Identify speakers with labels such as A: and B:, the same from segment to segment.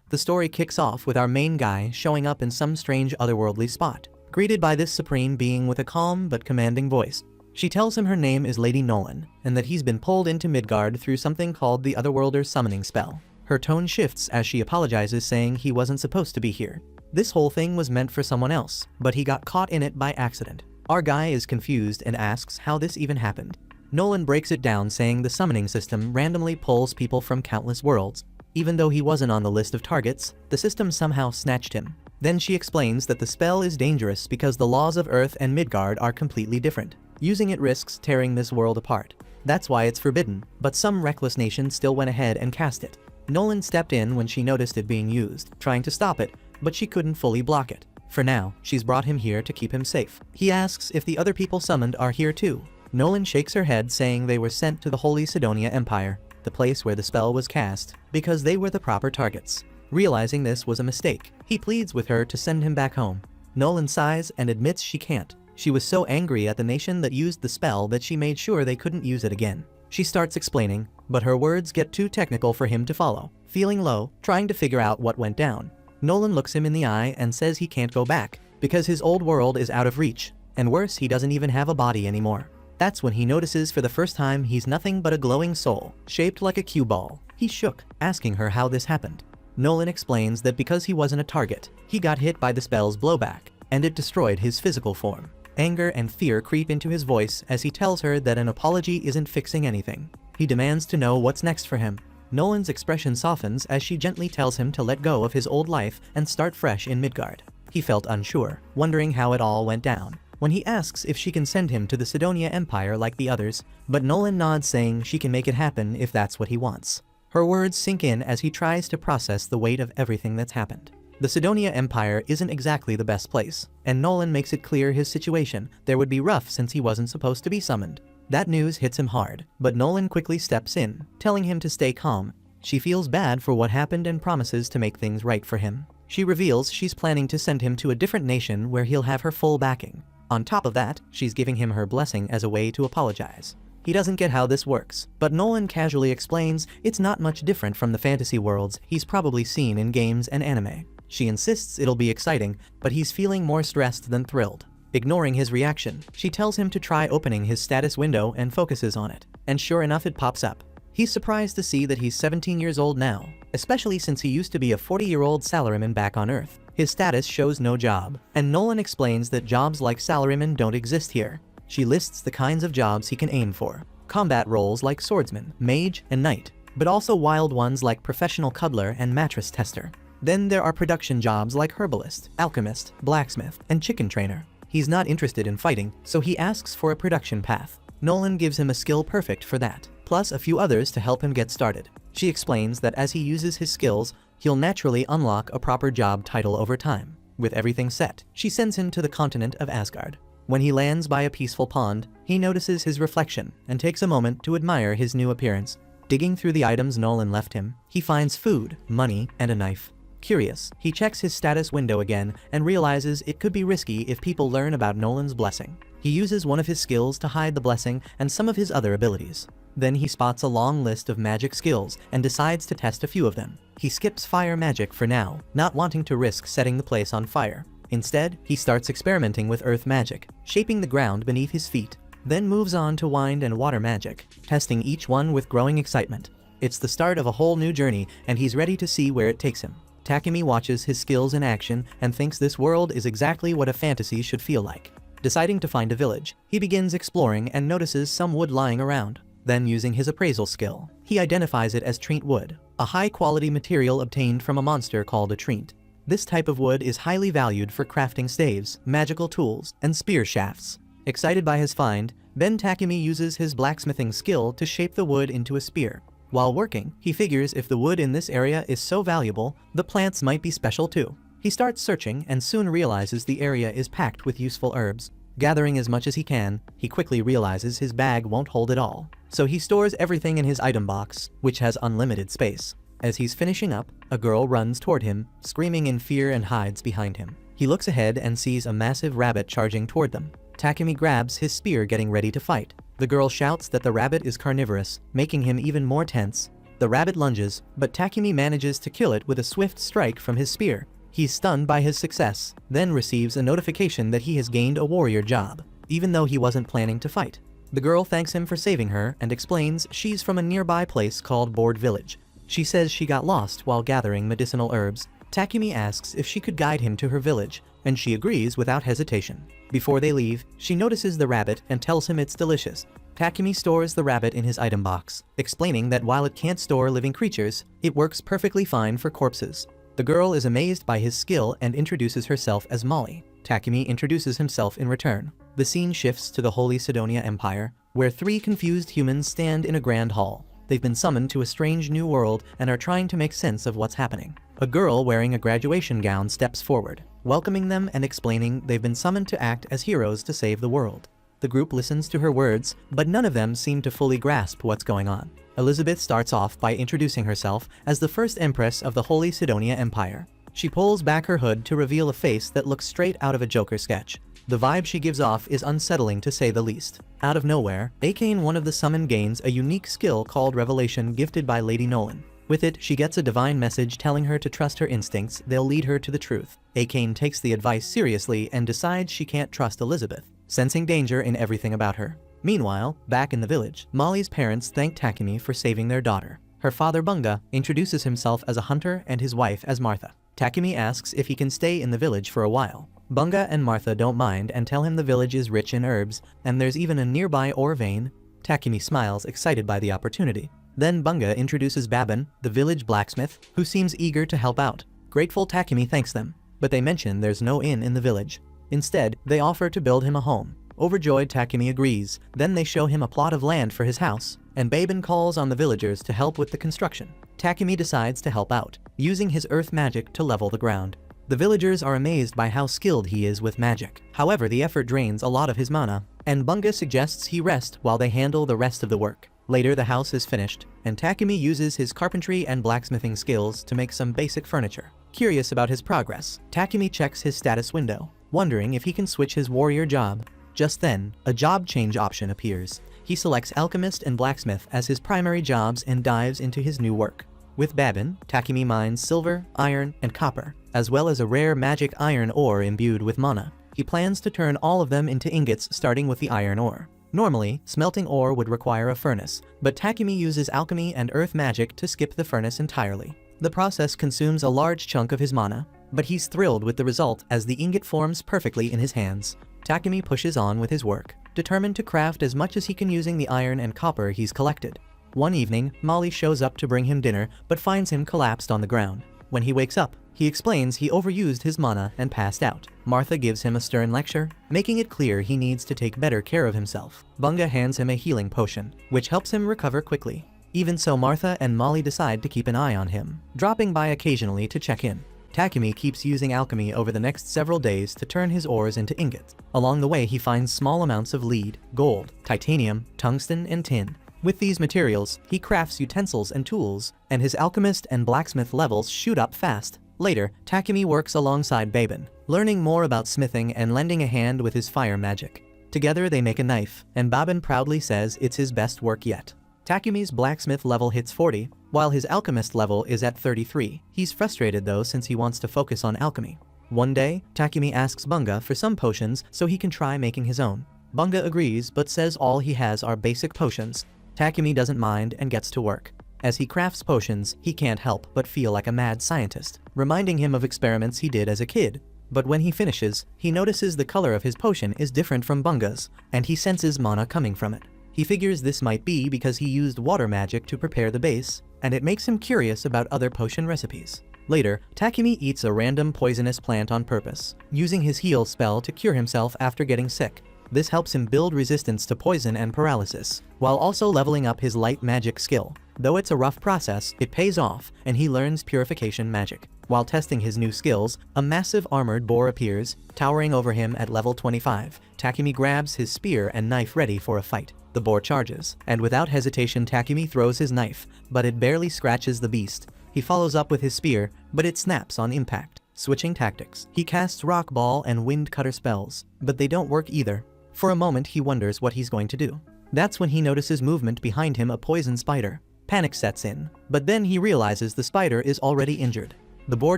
A: The story kicks off with our main guy showing up in some strange otherworldly spot, greeted by this supreme being with a calm but commanding voice. She tells him her name is Lady Nolan, and that he's been pulled into Midgard through something called the Otherworlder's summoning spell. Her tone shifts as she apologizes, saying he wasn't supposed to be here. This whole thing was meant for someone else, but he got caught in it by accident. Our guy is confused and asks how this even happened. Nolan breaks it down, saying the summoning system randomly pulls people from countless worlds. Even though he wasn't on the list of targets, the system somehow snatched him. Then she explains that the spell is dangerous because the laws of Earth and Midgard are completely different. Using it risks tearing this world apart. That's why it's forbidden, but some reckless nation still went ahead and cast it. Nolan stepped in when she noticed it being used, trying to stop it, but she couldn't fully block it. For now, she's brought him here to keep him safe. He asks if the other people summoned are here too. Nolan shakes her head, saying they were sent to the Holy Sidonia Empire, the place where the spell was cast, because they were the proper targets. Realizing this was a mistake, he pleads with her to send him back home. Nolan sighs and admits she can't. She was so angry at the nation that used the spell that she made sure they couldn't use it again. She starts explaining, but her words get too technical for him to follow. Feeling low, trying to figure out what went down, Nolan looks him in the eye and says he can't go back, because his old world is out of reach, and worse, he doesn't even have a body anymore. That's when he notices for the first time he's nothing but a glowing soul, shaped like a cue ball. He's shook, asking her how this happened. Nolan explains that because he wasn't a target, he got hit by the spell's blowback, and it destroyed his physical form. Anger and fear creep into his voice as he tells her that an apology isn't fixing anything. He demands to know what's next for him. Nolan's expression softens as she gently tells him to let go of his old life and start fresh in Midgard. He felt unsure, wondering how it all went down, when he asks if she can send him to the Sidonia Empire like the others, but Nolan nods, saying she can make it happen if that's what he wants. Her words sink in as he tries to process the weight of everything that's happened. The Sidonia Empire isn't exactly the best place, and Nolan makes it clear his situation there would be rough since he wasn't supposed to be summoned. That news hits him hard, but Nolan quickly steps in, telling him to stay calm. She feels bad for what happened and promises to make things right for him. She reveals she's planning to send him to a different nation where he'll have her full backing. On top of that, she's giving him her blessing as a way to apologize. He doesn't get how this works, but Nolan casually explains it's not much different from the fantasy worlds he's probably seen in games and anime. She insists it'll be exciting, but he's feeling more stressed than thrilled. Ignoring his reaction, she tells him to try opening his status window and focuses on it, and sure enough it pops up. He's surprised to see that he's 17 years old now, especially since he used to be a 40-year-old salaryman back on Earth. His status shows no job, and Nolan explains that jobs like salaryman don't exist here. She lists the kinds of jobs he can aim for. Combat roles like swordsman, mage, and knight, but also wild ones like professional cuddler and mattress tester. Then there are production jobs like herbalist, alchemist, blacksmith, and chicken trainer. He's not interested in fighting, so he asks for a production path. Nolan gives him a skill perfect for that, plus a few others to help him get started. She explains that as he uses his skills, he'll naturally unlock a proper job title over time. With everything set, she sends him to the continent of Asgard. When he lands by a peaceful pond, he notices his reflection and takes a moment to admire his new appearance. Digging through the items Nolan left him, he finds food, money, and a knife. Curious, he checks his status window again and realizes it could be risky if people learn about Nolan's blessing. He uses one of his skills to hide the blessing and some of his other abilities. Then he spots a long list of magic skills and decides to test a few of them. He skips fire magic for now, not wanting to risk setting the place on fire. Instead, he starts experimenting with earth magic, shaping the ground beneath his feet, then moves on to wind and water magic, testing each one with growing excitement. It's the start of a whole new journey, and he's ready to see where it takes him. Takumi watches his skills in action and thinks this world is exactly what a fantasy should feel like. Deciding to find a village, he begins exploring and notices some wood lying around. Then, using his appraisal skill, he identifies it as treant wood, a high-quality material obtained from a monster called a treant. This type of wood is highly valued for crafting staves, magical tools, and spear shafts. Excited by his find, then Takumi uses his blacksmithing skill to shape the wood into a spear. While working, he figures if the wood in this area is so valuable, the plants might be special too. He starts searching and soon realizes the area is packed with useful herbs. Gathering as much as he can, he quickly realizes his bag won't hold it all. So he stores everything in his item box, which has unlimited space. As he's finishing up, a girl runs toward him, screaming in fear, and hides behind him. He looks ahead and sees a massive rabbit charging toward them. Takumi grabs his spear, getting ready to fight. The girl shouts that the rabbit is carnivorous, making him even more tense. The rabbit lunges, but Takumi manages to kill it with a swift strike from his spear. He's stunned by his success, then receives a notification that he has gained a warrior job, even though he wasn't planning to fight. The girl thanks him for saving her and explains she's from a nearby place called Board Village. She says she got lost while gathering medicinal herbs. Takumi asks if she could guide him to her village, and she agrees without hesitation. Before they leave, she notices the rabbit and tells him it's delicious. Takumi stores the rabbit in his item box, explaining that while it can't store living creatures, it works perfectly fine for corpses. The girl is amazed by his skill and introduces herself as Molly. Takumi introduces himself in return. The scene shifts to the Holy Sidonia Empire, where 3 confused humans stand in a grand hall. They've been summoned to a strange new world and are trying to make sense of what's happening. A girl wearing a graduation gown steps forward, welcoming them and explaining they've been summoned to act as heroes to save the world. The group listens to her words, but none of them seem to fully grasp what's going on. Elizabeth starts off by introducing herself as the first empress of the Holy Sidonia Empire. She pulls back her hood to reveal a face that looks straight out of a Joker sketch. The vibe she gives off is unsettling to say the least. Out of nowhere, Isekai'd, one of the summoned, gains a unique skill called Revelation gifted by Lady Nolan. With it, she gets a divine message telling her to trust her instincts, they'll lead her to the truth. Isekai'd takes the advice seriously and decides she can't trust Elizabeth, sensing danger in everything about her. Meanwhile, back in the village, Molly's parents thank Takumi for saving their daughter. Her father Bunga introduces himself as a hunter and his wife as Martha. Takumi asks if he can stay in the village for a while. Bunga and Martha don't mind and tell him the village is rich in herbs, and there's even a nearby ore vein. Takumi smiles, excited by the opportunity. Then Bunga introduces Babin, the village blacksmith, who seems eager to help out. Grateful, Takumi thanks them, but they mention there's no inn in the village. Instead, they offer to build him a home. Overjoyed, Takumi agrees. Then they show him a plot of land for his house, and Babin calls on the villagers to help with the construction. Takumi decides to help out, using his earth magic to level the ground. The villagers are amazed by how skilled he is with magic. However, the effort drains a lot of his mana, and Bunga suggests he rest while they handle the rest of the work. Later, the house is finished, and Takumi uses his carpentry and blacksmithing skills to make some basic furniture. Curious about his progress, Takumi checks his status window, wondering if he can switch his warrior job. Just then, a job change option appears. He selects Alchemist and Blacksmith as his primary jobs and dives into his new work. With Babin, Takumi mines silver, iron, and copper, as well as a rare magic iron ore imbued with mana. He plans to turn all of them into ingots, starting with the iron ore. Normally, smelting ore would require a furnace, but Takumi uses alchemy and earth magic to skip the furnace entirely. The process consumes a large chunk of his mana, but he's thrilled with the result as the ingot forms perfectly in his hands. Takumi pushes on with his work, determined to craft as much as he can using the iron and copper he's collected. One evening, Molly shows up to bring him dinner but finds him collapsed on the ground. When he wakes up, he explains he overused his mana and passed out. Martha gives him a stern lecture, making it clear he needs to take better care of himself. Bunga hands him a healing potion, which helps him recover quickly. Even so, Martha and Molly decide to keep an eye on him, dropping by occasionally to check in. Takumi keeps using alchemy over the next several days to turn his ores into ingots. Along the way, he finds small amounts of lead, gold, titanium, tungsten, and tin. With these materials, he crafts utensils and tools, and his alchemist and blacksmith levels shoot up fast. Later, Takumi works alongside Babin, learning more about smithing and lending a hand with his fire magic. Together they make a knife, and Babin proudly says it's his best work yet. Takumi's blacksmith level hits 40, while his alchemist level is at 33. He's frustrated though since he wants to focus on alchemy. One day, Takumi asks Bunga for some potions so he can try making his own. Bunga agrees but says all he has are basic potions. Takumi doesn't mind and gets to work. As he crafts potions, he can't help but feel like a mad scientist, reminding him of experiments he did as a kid. But when he finishes, he notices the color of his potion is different from Bunga's, and he senses mana coming from it. He figures this might be because he used water magic to prepare the base, and it makes him curious about other potion recipes. Later, Takumi eats a random poisonous plant on purpose, using his heal spell to cure himself after getting sick. This helps him build resistance to poison and paralysis, while also leveling up his light magic skill. Though it's a rough process, it pays off, and he learns purification magic. While testing his new skills, a massive armored boar appears, towering over him at level 25. Takumi grabs his spear and knife ready for a fight. The boar charges, and without hesitation Takumi throws his knife, but it barely scratches the beast. He follows up with his spear, but it snaps on impact. Switching tactics, he casts rock ball and wind cutter spells, but they don't work either. For a moment he wonders what he's going to do. That's when he notices movement behind him, a poison spider. Panic sets in, but then he realizes the spider is already injured. The boar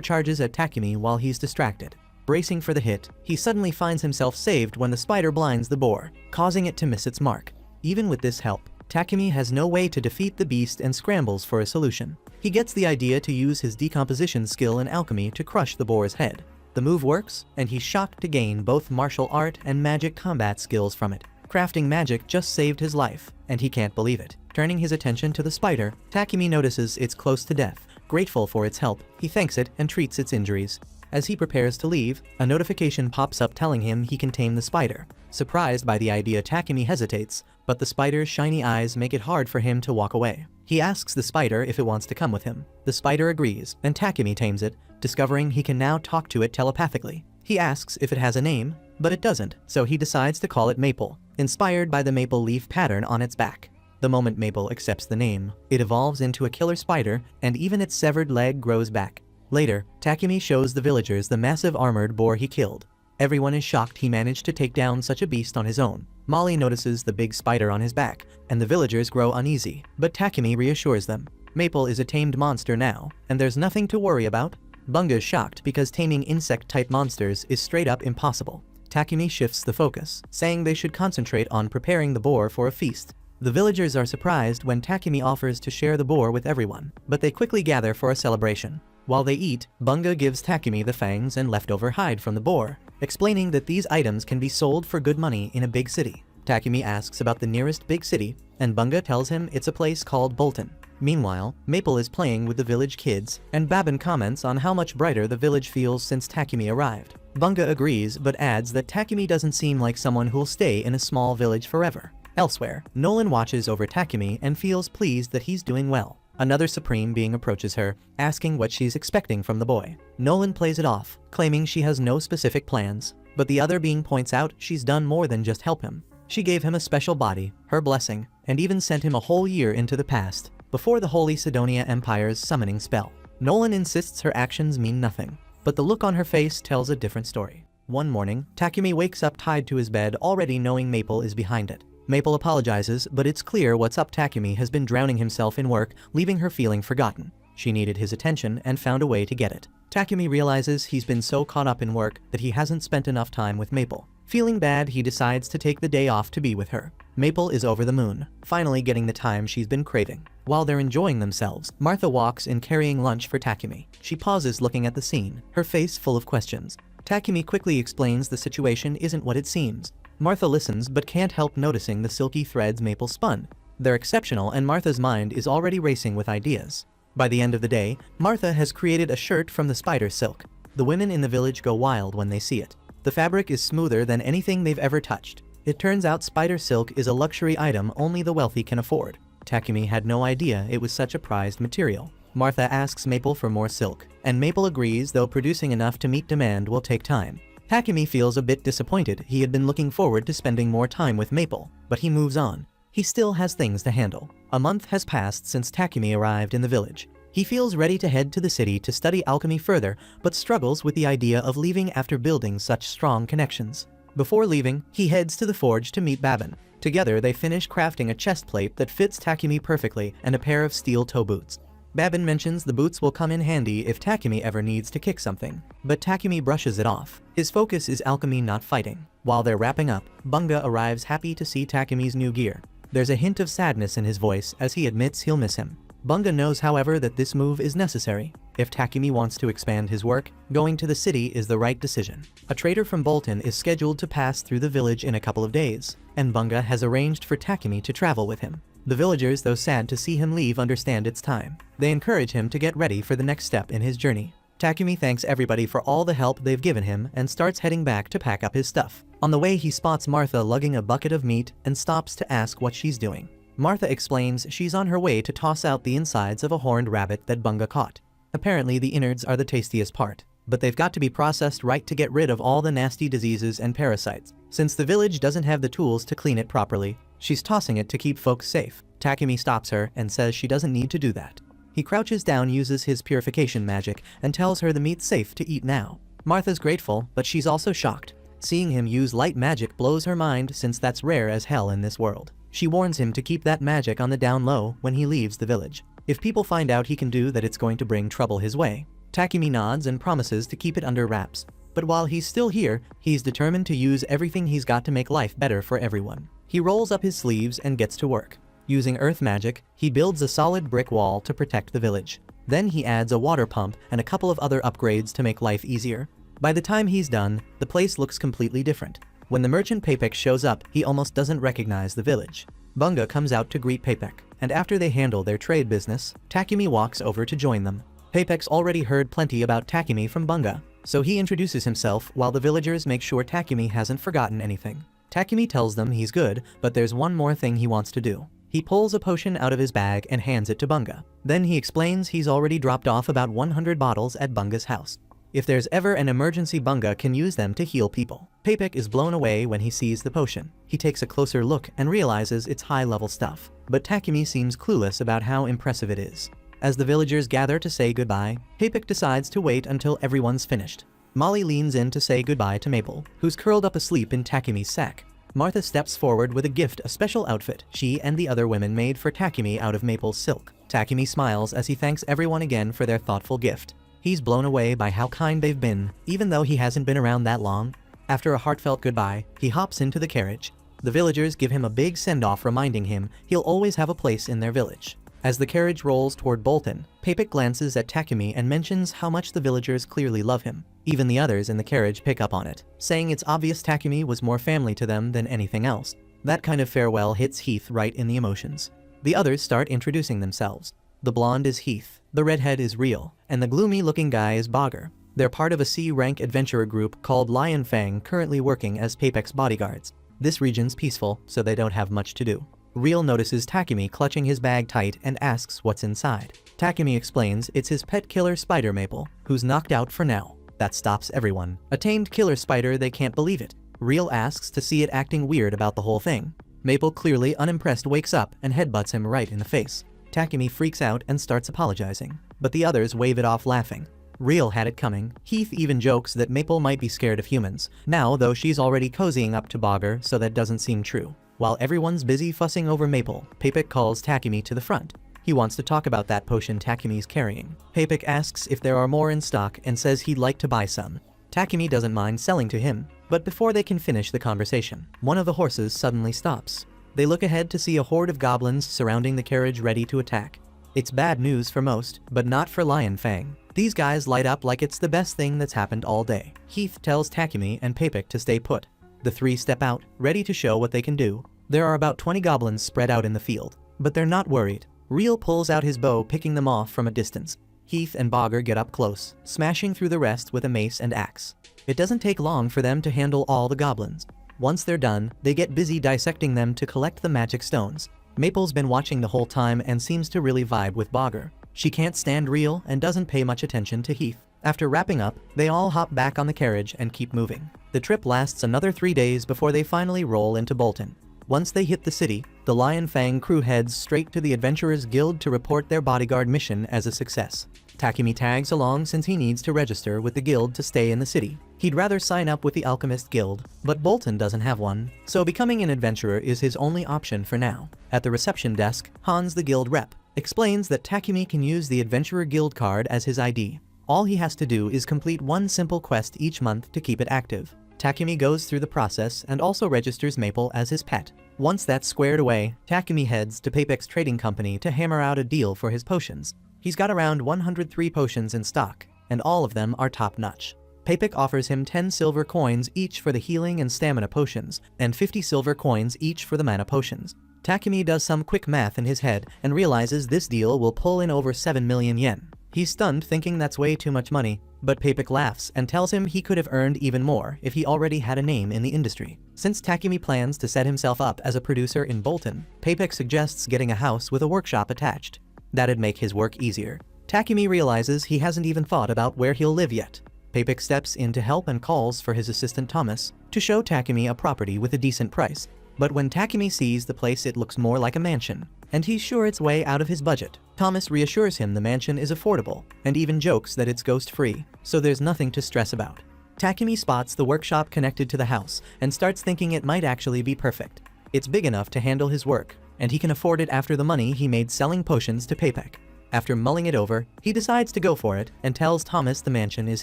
A: charges at Takumi while he's distracted. Bracing for the hit, he suddenly finds himself saved when the spider blinds the boar, causing it to miss its mark. Even with this help, Takumi has no way to defeat the beast and scrambles for a solution. He gets the idea to use his decomposition skill in alchemy to crush the boar's head. The move works, and he's shocked to gain both martial art and magic combat skills from it. Crafting magic just saved his life, and he can't believe it. Turning his attention to the spider, Takumi notices it's close to death. Grateful for its help, he thanks it and treats its injuries. As he prepares to leave, a notification pops up telling him he can tame the spider. Surprised by the idea, Takumi hesitates, but the spider's shiny eyes make it hard for him to walk away. He asks the spider if it wants to come with him. The spider agrees, and Takumi tames it, discovering he can now talk to it telepathically. He asks if it has a name, but it doesn't, so he decides to call it Maple, inspired by the maple leaf pattern on its back. The moment Maple accepts the name, it evolves into a killer spider, and even its severed leg grows back. Later, Takumi shows the villagers the massive armored boar he killed. Everyone is shocked he managed to take down such a beast on his own. Molly notices the big spider on his back, and the villagers grow uneasy, but Takumi reassures them. Maple is a tamed monster now, and there's nothing to worry about. Bunga's shocked because taming insect-type monsters is straight up impossible. Takumi shifts the focus, saying they should concentrate on preparing the boar for a feast. The villagers are surprised when Takumi offers to share the boar with everyone, but they quickly gather for a celebration. While they eat, Bunga gives Takumi the fangs and leftover hide from the boar, explaining that these items can be sold for good money in a big city. Takumi asks about the nearest big city, and Bunga tells him it's a place called Bolton. Meanwhile, Maple is playing with the village kids, and Babin comments on how much brighter the village feels since Takumi arrived. Bunga agrees, but adds that Takumi doesn't seem like someone who'll stay in a small village forever. Elsewhere, Nolan watches over Takumi and feels pleased that he's doing well. Another Supreme Being approaches her, asking what she's expecting from the boy. Nolan plays it off, claiming she has no specific plans, but the other being points out she's done more than just help him. She gave him a special body, her blessing, and even sent him a whole year into the past, before the Holy Sidonia Empire's summoning spell. Nolan insists her actions mean nothing, but the look on her face tells a different story. One morning, Takumi wakes up tied to his bed, already knowing Maple is behind it. Maple apologizes, but it's clear what's up. Takumi has been drowning himself in work, leaving her feeling forgotten. She needed his attention and found a way to get it. Takumi realizes he's been so caught up in work that he hasn't spent enough time with Maple. Feeling bad, he decides to take the day off to be with her. Maple is over the moon, finally getting the time she's been craving. While they're enjoying themselves, Martha walks in carrying lunch for Takumi. She pauses looking at the scene, her face full of questions. Takumi quickly explains the situation isn't what it seems. Martha listens but can't help noticing the silky threads Maple spun. They're exceptional, and Martha's mind is already racing with ideas. By the end of the day, Martha has created a shirt from the spider silk. The women in the village go wild when they see it. The fabric is smoother than anything they've ever touched. It turns out spider silk is a luxury item only the wealthy can afford. Takumi had no idea it was such a prized material. Martha asks Maple for more silk, and Maple agrees, though producing enough to meet demand will take time. Takumi feels a bit disappointed. He had been looking forward to spending more time with Maple, but he moves on. He still has things to handle. A month has passed since Takumi arrived in the village. He feels ready to head to the city to study alchemy further, but struggles with the idea of leaving after building such strong connections. Before leaving, he heads to the forge to meet Babin. Together, they finish crafting a chest plate that fits Takumi perfectly and a pair of steel toe boots. Babin mentions the boots will come in handy if Takumi ever needs to kick something, but Takumi brushes it off. His focus is alchemy, not fighting. While they're wrapping up, Bunga arrives happy to see Takumi's new gear. There's a hint of sadness in his voice as he admits he'll miss him. Bunga knows, however, that this move is necessary. If Takumi wants to expand his work, going to the city is the right decision. A trader from Bolton is scheduled to pass through the village in a couple of days, and Bunga has arranged for Takumi to travel with him. The villagers, though sad to see him leave, understand it's time. They encourage him to get ready for the next step in his journey. Takumi thanks everybody for all the help they've given him and starts heading back to pack up his stuff. On the way, he spots Martha lugging a bucket of meat and stops to ask what she's doing. Martha explains she's on her way to toss out the insides of a horned rabbit that Bunga caught. Apparently, the innards are the tastiest part, but they've got to be processed right to get rid of all the nasty diseases and parasites. Since the village doesn't have the tools to clean it properly, she's tossing it to keep folks safe. Takumi stops her and says she doesn't need to do that. He crouches down, uses his purification magic, and tells her the meat's safe to eat now. Martha's grateful, but she's also shocked. Seeing him use light magic blows her mind, since that's rare as hell in this world. She warns him to keep that magic on the down low when he leaves the village. If people find out he can do that, it's going to bring trouble his way. Takumi nods and promises to keep it under wraps. But while he's still here, he's determined to use everything he's got to make life better for everyone. He rolls up his sleeves and gets to work. Using earth magic, he builds a solid brick wall to protect the village. Then he adds a water pump and a couple of other upgrades to make life easier. By the time he's done, the place looks completely different. When the merchant Papek shows up, he almost doesn't recognize the village. Bunga comes out to greet Papek, and after they handle their trade business, Takumi walks over to join them. Papek's already heard plenty about Takumi from Bunga, so he introduces himself while the villagers make sure Takumi hasn't forgotten anything. Takumi tells them he's good, but there's one more thing he wants to do. He pulls a potion out of his bag and hands it to Bunga. Then he explains he's already dropped off about 100 bottles at Bunga's house. If there's ever an emergency, Bunga can use them to heal people. Papek is blown away when he sees the potion. He takes a closer look and realizes it's high-level stuff. But Takumi seems clueless about how impressive it is. As the villagers gather to say goodbye, Papek decides to wait until everyone's finished. Molly leans in to say goodbye to Maple, who's curled up asleep in Takumi's sack. Martha steps forward with a gift, a special outfit she and the other women made for Takumi out of Maple's silk. Takumi smiles as he thanks everyone again for their thoughtful gift. He's blown away by how kind they've been, even though he hasn't been around that long. After a heartfelt goodbye, he hops into the carriage. The villagers give him a big send-off, reminding him he'll always have a place in their village. As the carriage rolls toward Bolton, Papek glances at Takumi and mentions how much the villagers clearly love him. Even the others in the carriage pick up on it, saying it's obvious Takumi was more family to them than anything else. That kind of farewell hits Heath right in the emotions. The others start introducing themselves. The blonde is Heath, the redhead is Real, and the gloomy-looking guy is Bogger. They're part of a C-rank adventurer group called Lion Fang, currently working as Papek's bodyguards. This region's peaceful, so they don't have much to do. Real notices Takumi clutching his bag tight and asks what's inside. Takumi explains it's his pet killer spider Maple, who's knocked out for now. That stops everyone. A tamed killer spider, they can't believe it. Real asks to see it acting weird about the whole thing. Maple, clearly unimpressed, wakes up and headbutts him right in the face. Takumi freaks out and starts apologizing, but the others wave it off laughing. Real had it coming. Heath even jokes that Maple might be scared of humans, now though she's already cozying up to Bogger, so that doesn't seem true. While everyone's busy fussing over Maple, Papek calls Takumi to the front. He wants to talk about that potion Takumi's carrying. Papek asks if there are more in stock and says he'd like to buy some. Takumi doesn't mind selling to him, but before they can finish the conversation, one of the horses suddenly stops. They look ahead to see a horde of goblins surrounding the carriage ready to attack. It's bad news for most, but not for Lion Fang. These guys light up like it's the best thing that's happened all day. Heath tells Takumi and Papek to stay put. The three step out, ready to show what they can do. There are about 20 goblins spread out in the field, but they're not worried. Real pulls out his bow, picking them off from a distance. Heath and Bogger get up close, smashing through the rest with a mace and axe. It doesn't take long for them to handle all the goblins. Once they're done, they get busy dissecting them to collect the magic stones. Maple's been watching the whole time and seems to really vibe with Bogger. She can't stand Real and doesn't pay much attention to Heath. After wrapping up, they all hop back on the carriage and keep moving. The trip lasts another 3 days before they finally roll into Bolton. Once they hit the city, the Lion Fang crew heads straight to the Adventurers Guild to report their bodyguard mission as a success. Takumi tags along since he needs to register with the guild to stay in the city. He'd rather sign up with the Alchemist Guild, but Bolton doesn't have one, so becoming an adventurer is his only option for now. At the reception desk, Hans, the guild rep, explains that Takumi can use the Adventurer Guild card as his ID. All he has to do is complete one simple quest each month to keep it active. Takumi goes through the process and also registers Maple as his pet. Once that's squared away, Takumi heads to Papek's trading company to hammer out a deal for his potions. He's got around 103 potions in stock, and all of them are top-notch. Papek offers him 10 silver coins each for the healing and stamina potions, and 50 silver coins each for the mana potions. Takumi does some quick math in his head and realizes this deal will pull in over 7 million yen. He's stunned, thinking that's way too much money, but Papek laughs and tells him he could have earned even more if he already had a name in the industry. Since Takumi plans to set himself up as a producer in Bolton, Papek suggests getting a house with a workshop attached. That'd make his work easier. Takumi realizes he hasn't even thought about where he'll live yet. Papek steps in to help and calls for his assistant Thomas to show Takumi a property with a decent price. But when Takumi sees the place, it looks more like a mansion, and he's sure it's way out of his budget. Thomas reassures him the mansion is affordable, and even jokes that it's ghost-free, so there's nothing to stress about. Takumi spots the workshop connected to the house and starts thinking it might actually be perfect. It's big enough to handle his work, and he can afford it after the money he made selling potions to Papek. After mulling it over, he decides to go for it and tells Thomas the mansion is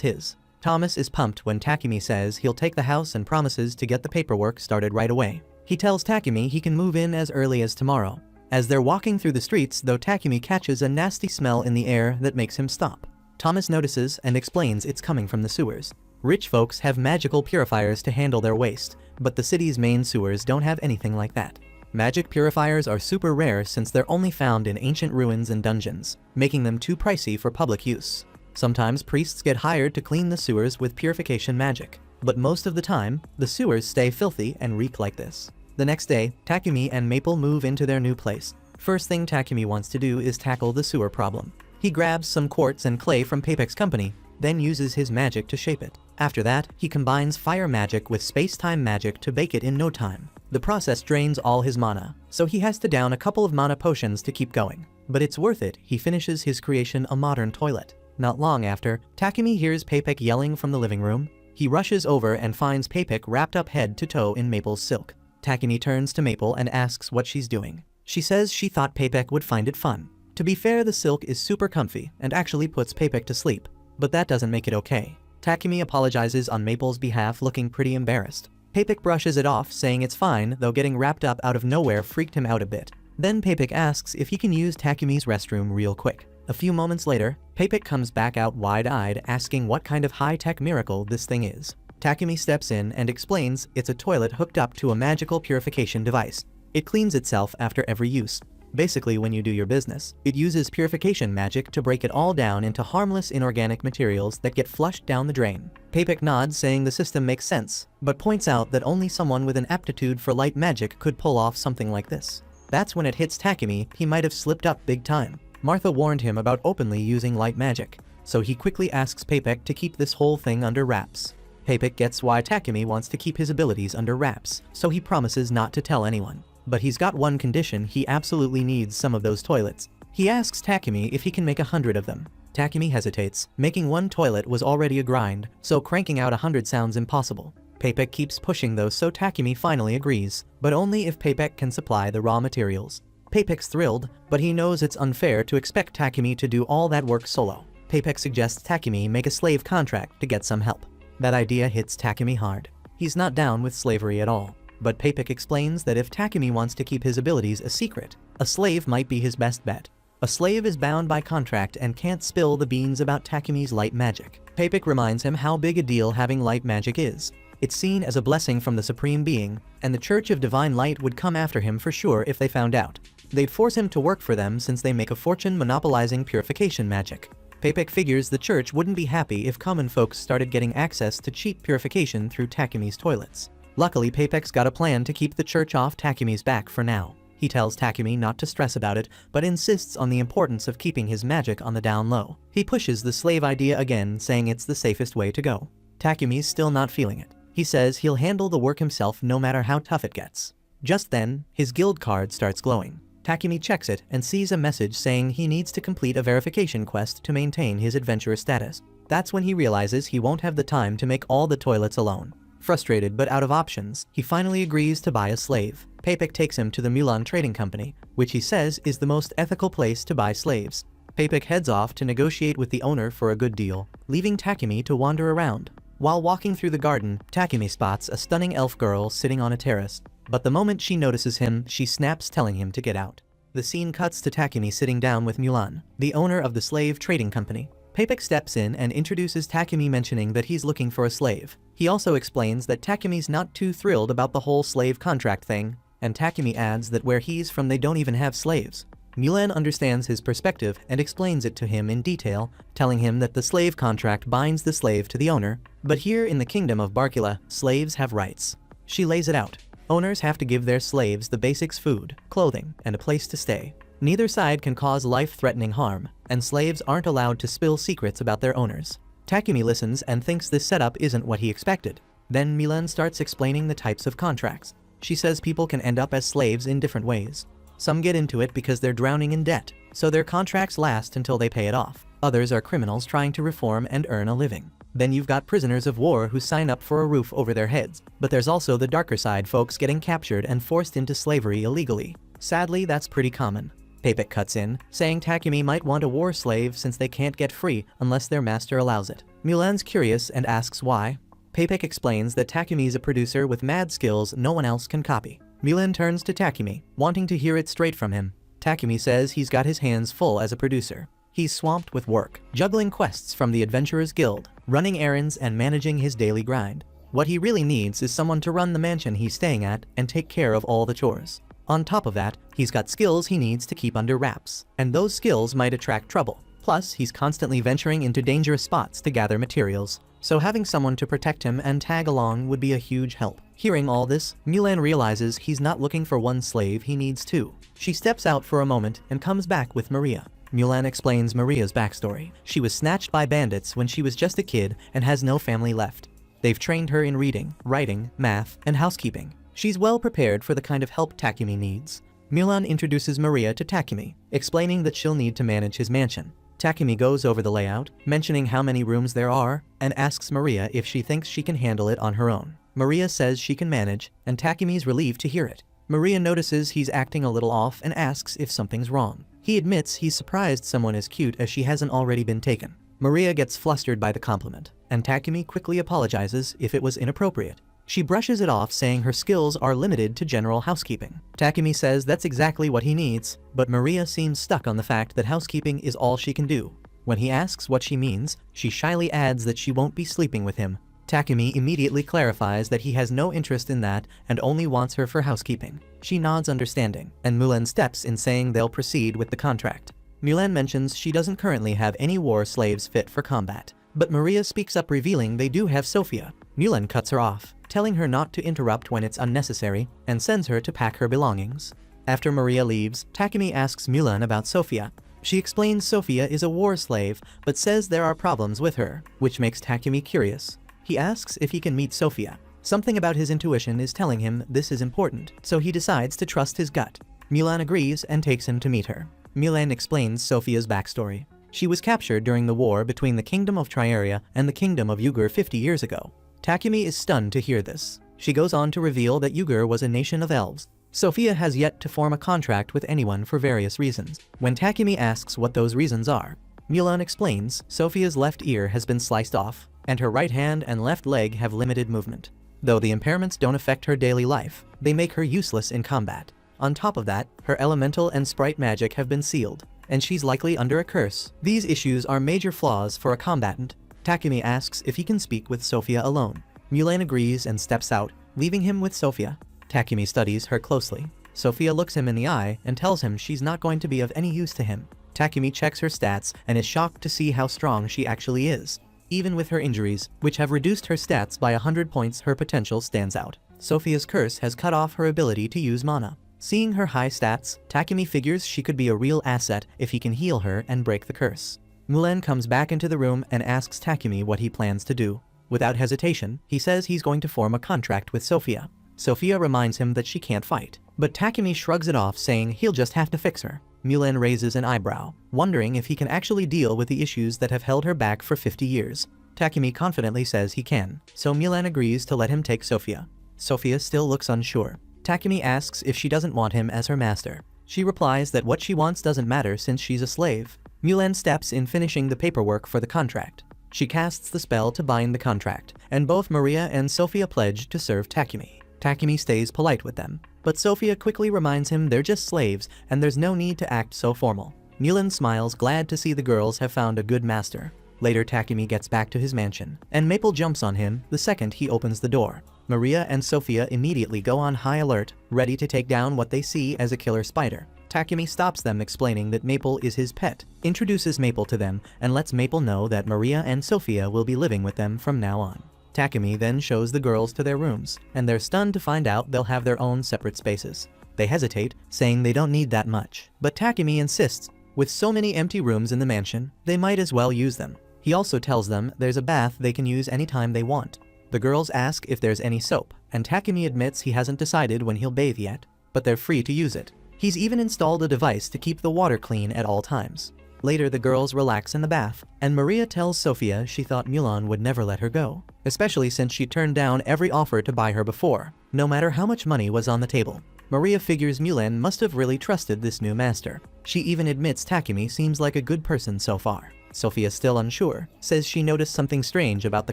A: his. Thomas is pumped when Takumi says he'll take the house and promises to get the paperwork started right away. He tells Takumi he can move in as early as tomorrow. As they're walking through the streets, though, Takumi catches a nasty smell in the air that makes him stop. Thomas notices and explains it's coming from the sewers. Rich folks have magical purifiers to handle their waste, but the city's main sewers don't have anything like that. Magic purifiers are super rare since they're only found in ancient ruins and dungeons, making them too pricey for public use. Sometimes priests get hired to clean the sewers with purification magic, but most of the time, the sewers stay filthy and reek like this. The next day, Takumi and Maple move into their new place. First thing Takumi wants to do is tackle the sewer problem. He grabs some quartz and clay from Papek's company, then uses his magic to shape it. After that, he combines fire magic with space-time magic to bake it in no time. The process drains all his mana, so he has to down a couple of mana potions to keep going. But it's worth it. He finishes his creation, a modern toilet. Not long after, Takumi hears Papek yelling from the living room. He rushes over and finds Papek wrapped up head to toe in Maple's silk. Takumi turns to Maple and asks what she's doing. She says she thought Papek would find it fun. To be fair, the silk is super comfy and actually puts Papek to sleep, but that doesn't make it okay. Takumi apologizes on Maple's behalf, looking pretty embarrassed. Papek brushes it off, saying it's fine, though getting wrapped up out of nowhere freaked him out a bit. Then Papek asks if he can use Takumi's restroom real quick. A few moments later, Papek comes back out wide-eyed, asking what kind of high-tech miracle this thing is. Takumi steps in and explains it's a toilet hooked up to a magical purification device. It cleans itself after every use. Basically, when you do your business, it uses purification magic to break it all down into harmless inorganic materials that get flushed down the drain. Papek nods, saying the system makes sense, but points out that only someone with an aptitude for light magic could pull off something like this. That's when it hits Takumi, he might have slipped up big time. Martha warned him about openly using light magic, so he quickly asks Papek to keep this whole thing under wraps. Papek gets why Takumi wants to keep his abilities under wraps, so he promises not to tell anyone. But he's got one condition: he absolutely needs some of those toilets. He asks Takumi if he can make 100 of them. Takumi hesitates. Making one toilet was already a grind, so cranking out 100 sounds impossible. Papek keeps pushing though, so Takumi finally agrees, but only if Papek can supply the raw materials. Papek's thrilled, but he knows it's unfair to expect Takumi to do all that work solo. Papek suggests Takumi make a slave contract to get some help. That idea hits Takumi hard. He's not down with slavery at all. But Papek explains that if Takumi wants to keep his abilities a secret, a slave might be his best bet. A slave is bound by contract and can't spill the beans about Takumi's light magic. Papek reminds him how big a deal having light magic is. It's seen as a blessing from the Supreme Being, and the Church of Divine Light would come after him for sure if they found out. They'd force him to work for them since they make a fortune monopolizing purification magic. Papek figures the church wouldn't be happy if common folks started getting access to cheap purification through Takumi's toilets. Luckily, Papek's got a plan to keep the church off Takumi's back for now. He tells Takumi not to stress about it, but insists on the importance of keeping his magic on the down low. He pushes the slave idea again, saying it's the safest way to go. Takumi's still not feeling it. He says he'll handle the work himself no matter how tough it gets. Just then, his guild card starts glowing. Takumi checks it and sees a message saying he needs to complete a verification quest to maintain his adventurer status. That's when he realizes he won't have the time to make all the toilets alone. Frustrated but out of options, he finally agrees to buy a slave. Papek takes him to the Mulan Trading Company, which he says is the most ethical place to buy slaves. Papek heads off to negotiate with the owner for a good deal, leaving Takumi to wander around. While walking through the garden, Takumi spots a stunning elf girl sitting on a terrace, but the moment she notices him, she snaps, telling him to get out. The scene cuts to Takumi sitting down with Mulan, the owner of the slave trading company. Papek steps in and introduces Takumi, mentioning that he's looking for a slave. He also explains that Takumi's not too thrilled about the whole slave contract thing, and Takumi adds that where he's from they don't even have slaves. Mulan understands his perspective and explains it to him in detail, telling him that the slave contract binds the slave to the owner, but here in the kingdom of Barkila, slaves have rights. She lays it out. Owners have to give their slaves the basics: food, clothing, and a place to stay. Neither side can cause life-threatening harm, and slaves aren't allowed to spill secrets about their owners. Takumi listens and thinks this setup isn't what he expected. Then Mulan starts explaining the types of contracts. She says people can end up as slaves in different ways. Some get into it because they're drowning in debt, so their contracts last until they pay it off. Others are criminals trying to reform and earn a living. Then you've got prisoners of war who sign up for a roof over their heads. But there's also the darker side, folks getting captured and forced into slavery illegally. Sadly, that's pretty common. Papik cuts in, saying Takumi might want a war slave since they can't get free unless their master allows it. Mulan's curious and asks why. Papik explains that Takumi's a producer with mad skills no one else can copy. Mulan turns to Takumi, wanting to hear it straight from him. Takumi says he's got his hands full as a producer. He's swamped with work, juggling quests from the Adventurers Guild, running errands and managing his daily grind. What he really needs is someone to run the mansion he's staying at and take care of all the chores. On top of that, he's got skills he needs to keep under wraps, and those skills might attract trouble. Plus, he's constantly venturing into dangerous spots to gather materials, so having someone to protect him and tag along would be a huge help. Hearing all this, Mulan realizes he's not looking for one slave, he needs two. She steps out for a moment and comes back with Maria. Mulan explains Maria's backstory. She was snatched by bandits when she was just a kid and has no family left. They've trained her in reading, writing, math, and housekeeping. She's well prepared for the kind of help Takumi needs. Mulan introduces Maria to Takumi, explaining that she'll need to manage his mansion. Takumi goes over the layout, mentioning how many rooms there are, and asks Maria if she thinks she can handle it on her own. Maria says she can manage, and Takumi's relieved to hear it. Maria notices he's acting a little off and asks if something's wrong. He admits he's surprised someone as cute as she hasn't already been taken. Maria gets flustered by the compliment, and Takumi quickly apologizes if it was inappropriate. She brushes it off, saying her skills are limited to general housekeeping. Takumi says that's exactly what he needs, but Maria seems stuck on the fact that housekeeping is all she can do. When he asks what she means, she shyly adds that she won't be sleeping with him. Takumi immediately clarifies that he has no interest in that and only wants her for housekeeping. She nods understanding, and Mulan steps in, saying they'll proceed with the contract. Mulan mentions she doesn't currently have any war slaves fit for combat, but Maria speaks up, revealing they do have Sophia. Mulan cuts her off, telling her not to interrupt when it's unnecessary, and sends her to pack her belongings. After Maria leaves, Takumi asks Mulan about Sophia. She explains Sophia is a war slave, but says there are problems with her, which makes Takumi curious. He asks if he can meet Sophia. Something about his intuition is telling him this is important, so he decides to trust his gut. Mulan agrees and takes him to meet her. Mulan explains Sophia's backstory. She was captured during the war between the Kingdom of Triaria and the Kingdom of Yugur 50 years ago. Takumi is stunned to hear this. She goes on to reveal that Yugur was a nation of elves. Sophia has yet to form a contract with anyone for various reasons. When Takumi asks what those reasons are, Mulan explains Sophia's left ear has been sliced off, and her right hand and left leg have limited movement. Though the impairments don't affect her daily life, they make her useless in combat. On top of that, her elemental and sprite magic have been sealed, and she's likely under a curse. These issues are major flaws for a combatant. Takumi asks if he can speak with Sophia alone. Mulan agrees and steps out, leaving him with Sophia. Takumi studies her closely. Sophia looks him in the eye and tells him she's not going to be of any use to him. Takumi checks her stats and is shocked to see how strong she actually is. Even with her injuries, which have reduced her stats by 100 points, her potential stands out. Sophia's curse has cut off her ability to use mana. Seeing her high stats, Takumi figures she could be a real asset if he can heal her and break the curse. Mulan comes back into the room and asks Takumi what he plans to do. Without hesitation, he says he's going to form a contract with Sophia. Sophia reminds him that she can't fight, but Takumi shrugs it off, saying he'll just have to fix her. Mulan raises an eyebrow, wondering if he can actually deal with the issues that have held her back for 50 years. Takumi confidently says he can, so Mulan agrees to let him take Sophia. Sophia still looks unsure. Takumi asks if she doesn't want him as her master. She replies that what she wants doesn't matter since she's a slave. Mulan steps in, finishing the paperwork for the contract. She casts the spell to bind the contract, and both Maria and Sophia pledge to serve Takumi. Takumi stays polite with them, but Sophia quickly reminds him they're just slaves and there's no need to act so formal. Mulan smiles, glad to see the girls have found a good master. Later, Takumi gets back to his mansion, and Maple jumps on him the second he opens the door. Maria and Sophia immediately go on high alert, ready to take down what they see as a killer spider. Takumi stops them, explaining that Maple is his pet, introduces Maple to them, and lets Maple know that Maria and Sophia will be living with them from now on. Takumi then shows the girls to their rooms, and they're stunned to find out they'll have their own separate spaces. They hesitate, saying they don't need that much, but Takumi insists, with so many empty rooms in the mansion, they might as well use them. He also tells them there's a bath they can use anytime they want. The girls ask if there's any soap, and Takumi admits he hasn't decided when he'll bathe yet, but they're free to use it. He's even installed a device to keep the water clean at all times. Later the girls relax in the bath, and Maria tells Sophia she thought Mulan would never let her go, especially since she turned down every offer to buy her before, no matter how much money was on the table. Maria figures Mulan must have really trusted this new master. She even admits Takumi seems like a good person so far. Sophia, still unsure, says she noticed something strange about the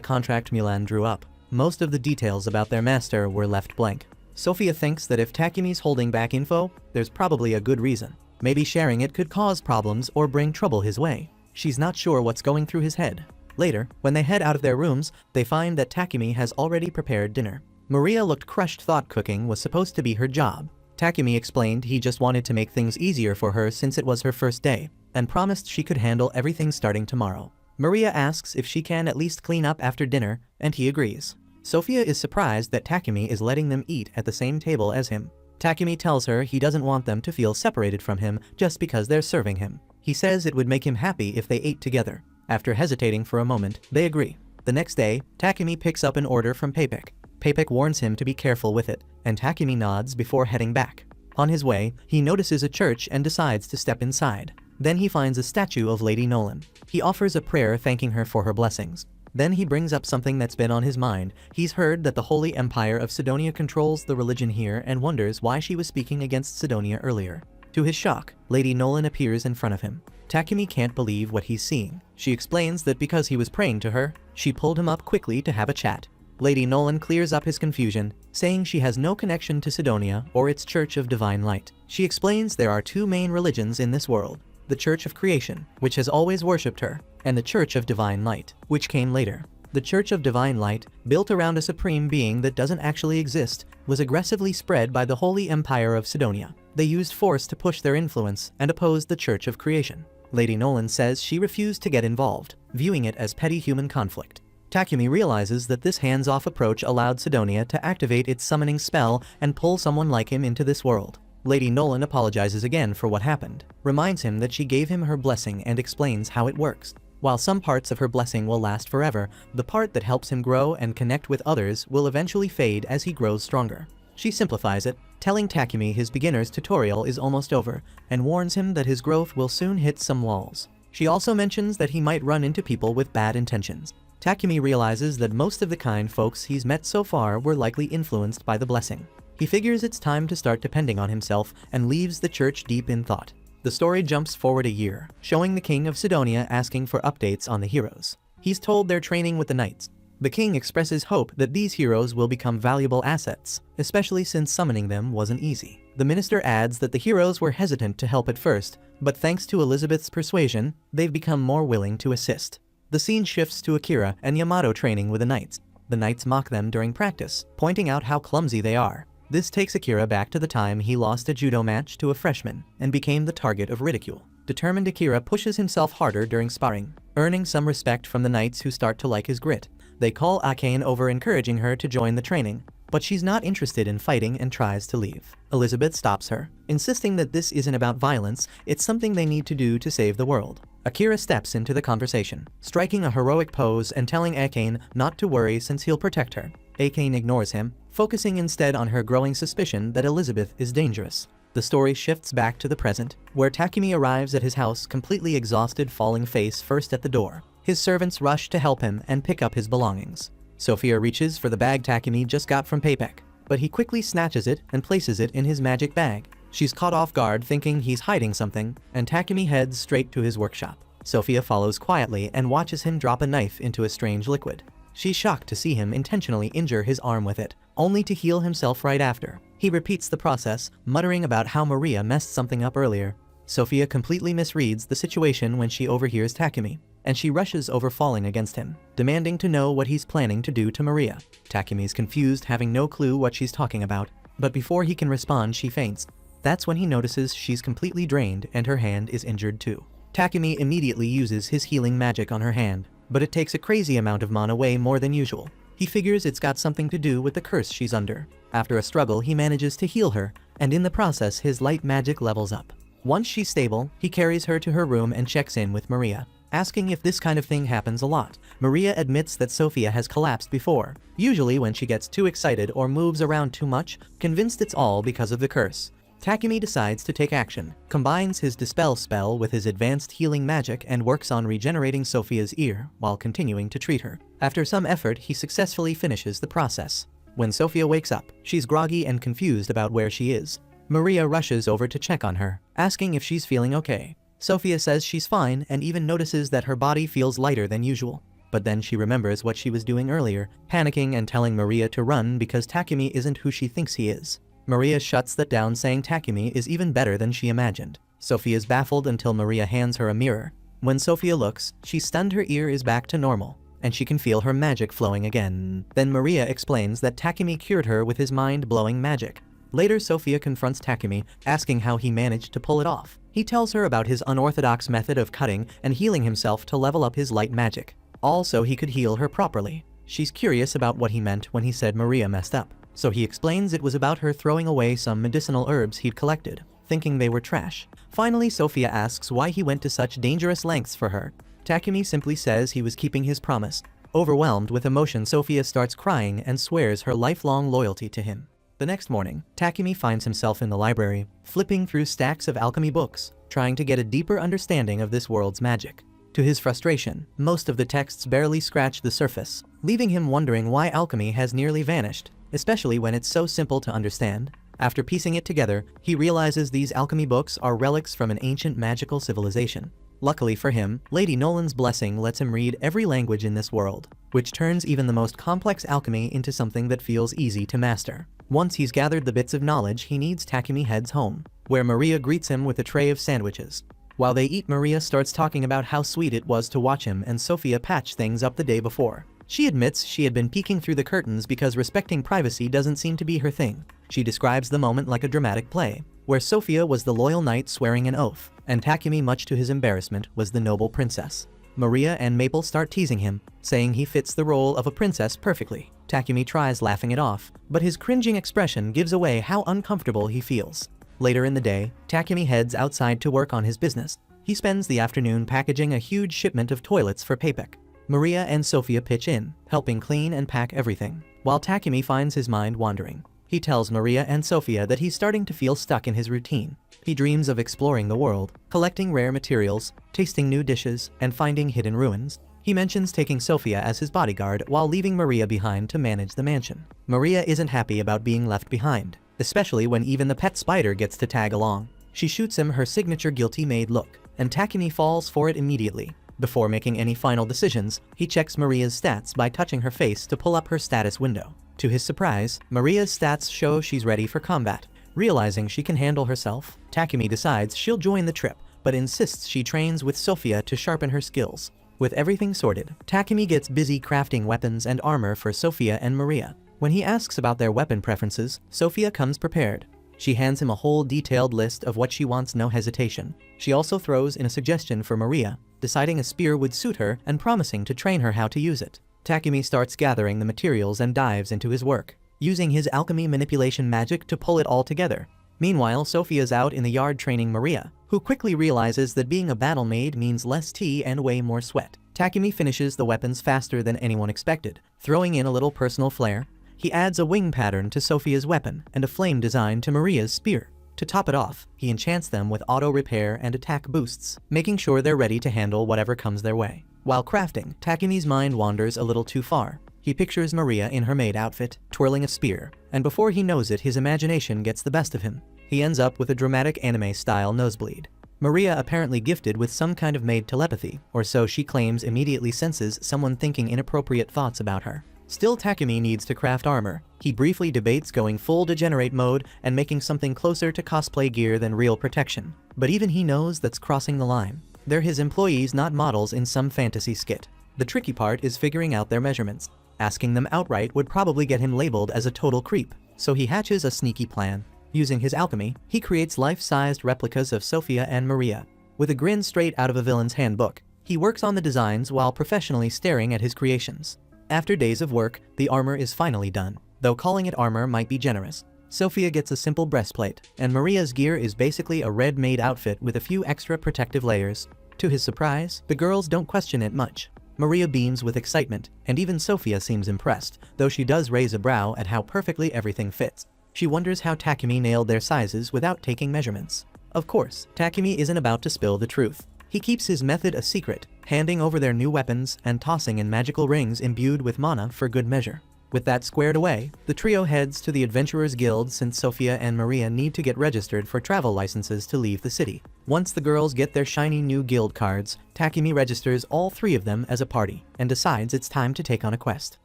A: contract Mulan drew up. Most of the details about their master were left blank. Sophia thinks that if Takumi's holding back info, there's probably a good reason. Maybe sharing it could cause problems or bring trouble his way. She's not sure what's going through his head. Later, when they head out of their rooms, they find that Takumi has already prepared dinner. Maria looked crushed, thought cooking was supposed to be her job. Takumi explained he just wanted to make things easier for her since it was her first day, and promised she could handle everything starting tomorrow. Maria asks if she can at least clean up after dinner, and he agrees. Sophia is surprised that Takumi is letting them eat at the same table as him. Takumi tells her he doesn't want them to feel separated from him just because they're serving him. He says it would make him happy if they ate together. After hesitating for a moment, they agree. The next day, Takumi picks up an order from Papik. Papik warns him to be careful with it, and Takumi nods before heading back. On his way, he notices a church and decides to step inside. Then he finds a statue of Lady Nolan. He offers a prayer thanking her for her blessings. Then he brings up something that's been on his mind. He's heard that the Holy Empire of Sidonia controls the religion here and wonders why she was speaking against Sidonia earlier. To his shock, Lady Nolan appears in front of him. Takumi can't believe what he's seeing. She explains that because he was praying to her, she pulled him up quickly to have a chat. Lady Nolan clears up his confusion, saying she has no connection to Sidonia or its Church of Divine Light. She explains there are two main religions in this world: the Church of Creation, which has always worshipped her, and the Church of Divine Light, which came later. The Church of Divine Light, built around a supreme being that doesn't actually exist, was aggressively spread by the Holy Empire of Sidonia. They used force to push their influence and opposed the Church of Creation. Lady Nolan says she refused to get involved, viewing it as petty human conflict. Takumi realizes that this hands-off approach allowed Sidonia to activate its summoning spell and pull someone like him into this world. Lady Nolan apologizes again for what happened, reminds him that she gave him her blessing and explains how it works. While some parts of her blessing will last forever, the part that helps him grow and connect with others will eventually fade as he grows stronger. She simplifies it, telling Takumi his beginner's tutorial is almost over, and warns him that his growth will soon hit some walls. She also mentions that he might run into people with bad intentions. Takumi realizes that most of the kind folks he's met so far were likely influenced by the blessing. He figures it's time to start depending on himself and leaves the church deep in thought. The story jumps forward a year, showing the king of Sidonia asking for updates on the heroes. He's told they're training with the knights. The king expresses hope that these heroes will become valuable assets, especially since summoning them wasn't easy. The minister adds that the heroes were hesitant to help at first, but thanks to Elizabeth's persuasion, they've become more willing to assist. The scene shifts to Akira and Yamato training with the knights. The knights mock them during practice, pointing out how clumsy they are. This takes Akira back to the time he lost a judo match to a freshman and became the target of ridicule. Determined, Akira pushes himself harder during sparring, earning some respect from the knights who start to like his grit. They call Akane over, encouraging her to join the training, but she's not interested in fighting and tries to leave. Elizabeth stops her, insisting that this isn't about violence, it's something they need to do to save the world. Akira steps into the conversation, striking a heroic pose and telling Akane not to worry since he'll protect her. Akane ignores him, focusing instead on her growing suspicion that Elizabeth is dangerous. The story shifts back to the present, where Takumi arrives at his house completely exhausted, falling face first at the door. His servants rush to help him and pick up his belongings. Sophia reaches for the bag Takumi just got from Papik, but he quickly snatches it and places it in his magic bag. She's caught off guard thinking he's hiding something, and Takumi heads straight to his workshop. Sophia follows quietly and watches him drop a knife into a strange liquid. She's shocked to see him intentionally injure his arm with it, only to heal himself right after. He repeats the process, muttering about how Maria messed something up earlier. Sophia completely misreads the situation when she overhears Takumi, and she rushes over, falling against him, demanding to know what he's planning to do to Maria. Takumi's confused, having no clue what she's talking about, but before he can respond, she faints. That's when he notices she's completely drained and her hand is injured too. Takumi immediately uses his healing magic on her hand, but it takes a crazy amount of mana, way more than usual. He figures it's got something to do with the curse she's under. After a struggle, he manages to heal her, and in the process his light magic levels up. Once she's stable, he carries her to her room and checks in with Maria, asking if this kind of thing happens a lot. Maria admits that Sophia has collapsed before, usually when she gets too excited or moves around too much, convinced it's all because of the curse. Takumi decides to take action, combines his dispel spell with his advanced healing magic and works on regenerating Sophia's ear while continuing to treat her. After some effort, he successfully finishes the process. When Sophia wakes up, she's groggy and confused about where she is. Maria rushes over to check on her, asking if she's feeling okay. Sophia says she's fine and even notices that her body feels lighter than usual. But then she remembers what she was doing earlier, panicking and telling Maria to run because Takumi isn't who she thinks he is. Maria shuts that down, saying Takumi is even better than she imagined. Sophia's baffled until Maria hands her a mirror. When Sophia looks, she's stunned. Her ear is back to normal, and she can feel her magic flowing again. Then Maria explains that Takumi cured her with his mind-blowing magic. Later, Sophia confronts Takumi, asking how he managed to pull it off. He tells her about his unorthodox method of cutting and healing himself to level up his light magic. Also, he could heal her properly. She's curious about what he meant when he said Maria messed up. So he explains it was about her throwing away some medicinal herbs he'd collected, thinking they were trash. Finally, Sophia asks why he went to such dangerous lengths for her. Takumi simply says he was keeping his promise. Overwhelmed with emotion, Sophia starts crying and swears her lifelong loyalty to him. The next morning, Takumi finds himself in the library, flipping through stacks of alchemy books, trying to get a deeper understanding of this world's magic. To his frustration, most of the texts barely scratch the surface, leaving him wondering why alchemy has nearly vanished, especially when it's so simple to understand. After piecing it together, he realizes these alchemy books are relics from an ancient magical civilization. Luckily for him, Lady Nolan's blessing lets him read every language in this world, which turns even the most complex alchemy into something that feels easy to master. Once he's gathered the bits of knowledge he needs, Takumi heads home, where Maria greets him with a tray of sandwiches. While they eat, Maria starts talking about how sweet it was to watch him and Sophia patch things up the day before. She admits she had been peeking through the curtains because respecting privacy doesn't seem to be her thing. She describes the moment like a dramatic play, where Sophia was the loyal knight swearing an oath, and Takumi, much to his embarrassment, was the noble princess. Maria and Maple start teasing him, saying he fits the role of a princess perfectly. Takumi tries laughing it off, but his cringing expression gives away how uncomfortable he feels. Later in the day, Takumi heads outside to work on his business. He spends the afternoon packaging a huge shipment of toilets for Papek. Maria and Sophia pitch in, helping clean and pack everything, while Takumi finds his mind wandering. He tells Maria and Sophia that he's starting to feel stuck in his routine. He dreams of exploring the world, collecting rare materials, tasting new dishes, and finding hidden ruins. He mentions taking Sophia as his bodyguard while leaving Maria behind to manage the mansion. Maria isn't happy about being left behind, especially when even the pet spider gets to tag along. She shoots him her signature guilty maid look, and Takumi falls for it immediately. Before making any final decisions, he checks Maria's stats by touching her face to pull up her status window. To his surprise, Maria's stats show she's ready for combat. Realizing she can handle herself, Takumi decides she'll join the trip, but insists she trains with Sophia to sharpen her skills. With everything sorted, Takumi gets busy crafting weapons and armor for Sophia and Maria. When he asks about their weapon preferences, Sophia comes prepared. She hands him a whole detailed list of what she wants, no hesitation. She also throws in a suggestion for Maria, deciding a spear would suit her and promising to train her how to use it. Takumi starts gathering the materials and dives into his work, using his alchemy manipulation magic to pull it all together. Meanwhile, Sophia's out in the yard training Maria, who quickly realizes that being a battle maid means less tea and way more sweat. Takumi finishes the weapons faster than anyone expected, throwing in a little personal flair. He adds a wing pattern to Sophia's weapon and a flame design to Maria's spear. To top it off, he enchants them with auto repair and attack boosts, making sure they're ready to handle whatever comes their way. While crafting, Takumi's mind wanders a little too far. He pictures Maria in her maid outfit, twirling a spear, and before he knows it, his imagination gets the best of him. He ends up with a dramatic anime-style nosebleed. Maria, apparently gifted with some kind of maid telepathy, or so she claims, immediately senses someone thinking inappropriate thoughts about her. Still, Takumi needs to craft armor. He briefly debates going full degenerate mode and making something closer to cosplay gear than real protection. But even he knows that's crossing the line. They're his employees, not models in some fantasy skit. The tricky part is figuring out their measurements. Asking them outright would probably get him labeled as a total creep, so he hatches a sneaky plan. Using his alchemy, he creates life-sized replicas of Sophia and Maria. With a grin straight out of a villain's handbook, he works on the designs while professionally staring at his creations. After days of work, the armor is finally done, though calling it armor might be generous. Sophia gets a simple breastplate, and Maria's gear is basically a red maid outfit with a few extra protective layers. To his surprise, the girls don't question it much. Maria beams with excitement, and even Sophia seems impressed, though she does raise a brow at how perfectly everything fits. She wonders how Takumi nailed their sizes without taking measurements. Of course, Takumi isn't about to spill the truth. He keeps his method a secret, handing over their new weapons and tossing in magical rings imbued with mana for good measure. With that squared away, the trio heads to the Adventurers Guild since Sophia and Maria need to get registered for travel licenses to leave the city. Once the girls get their shiny new guild cards, Takumi registers all three of them as a party and decides it's time to take on a quest.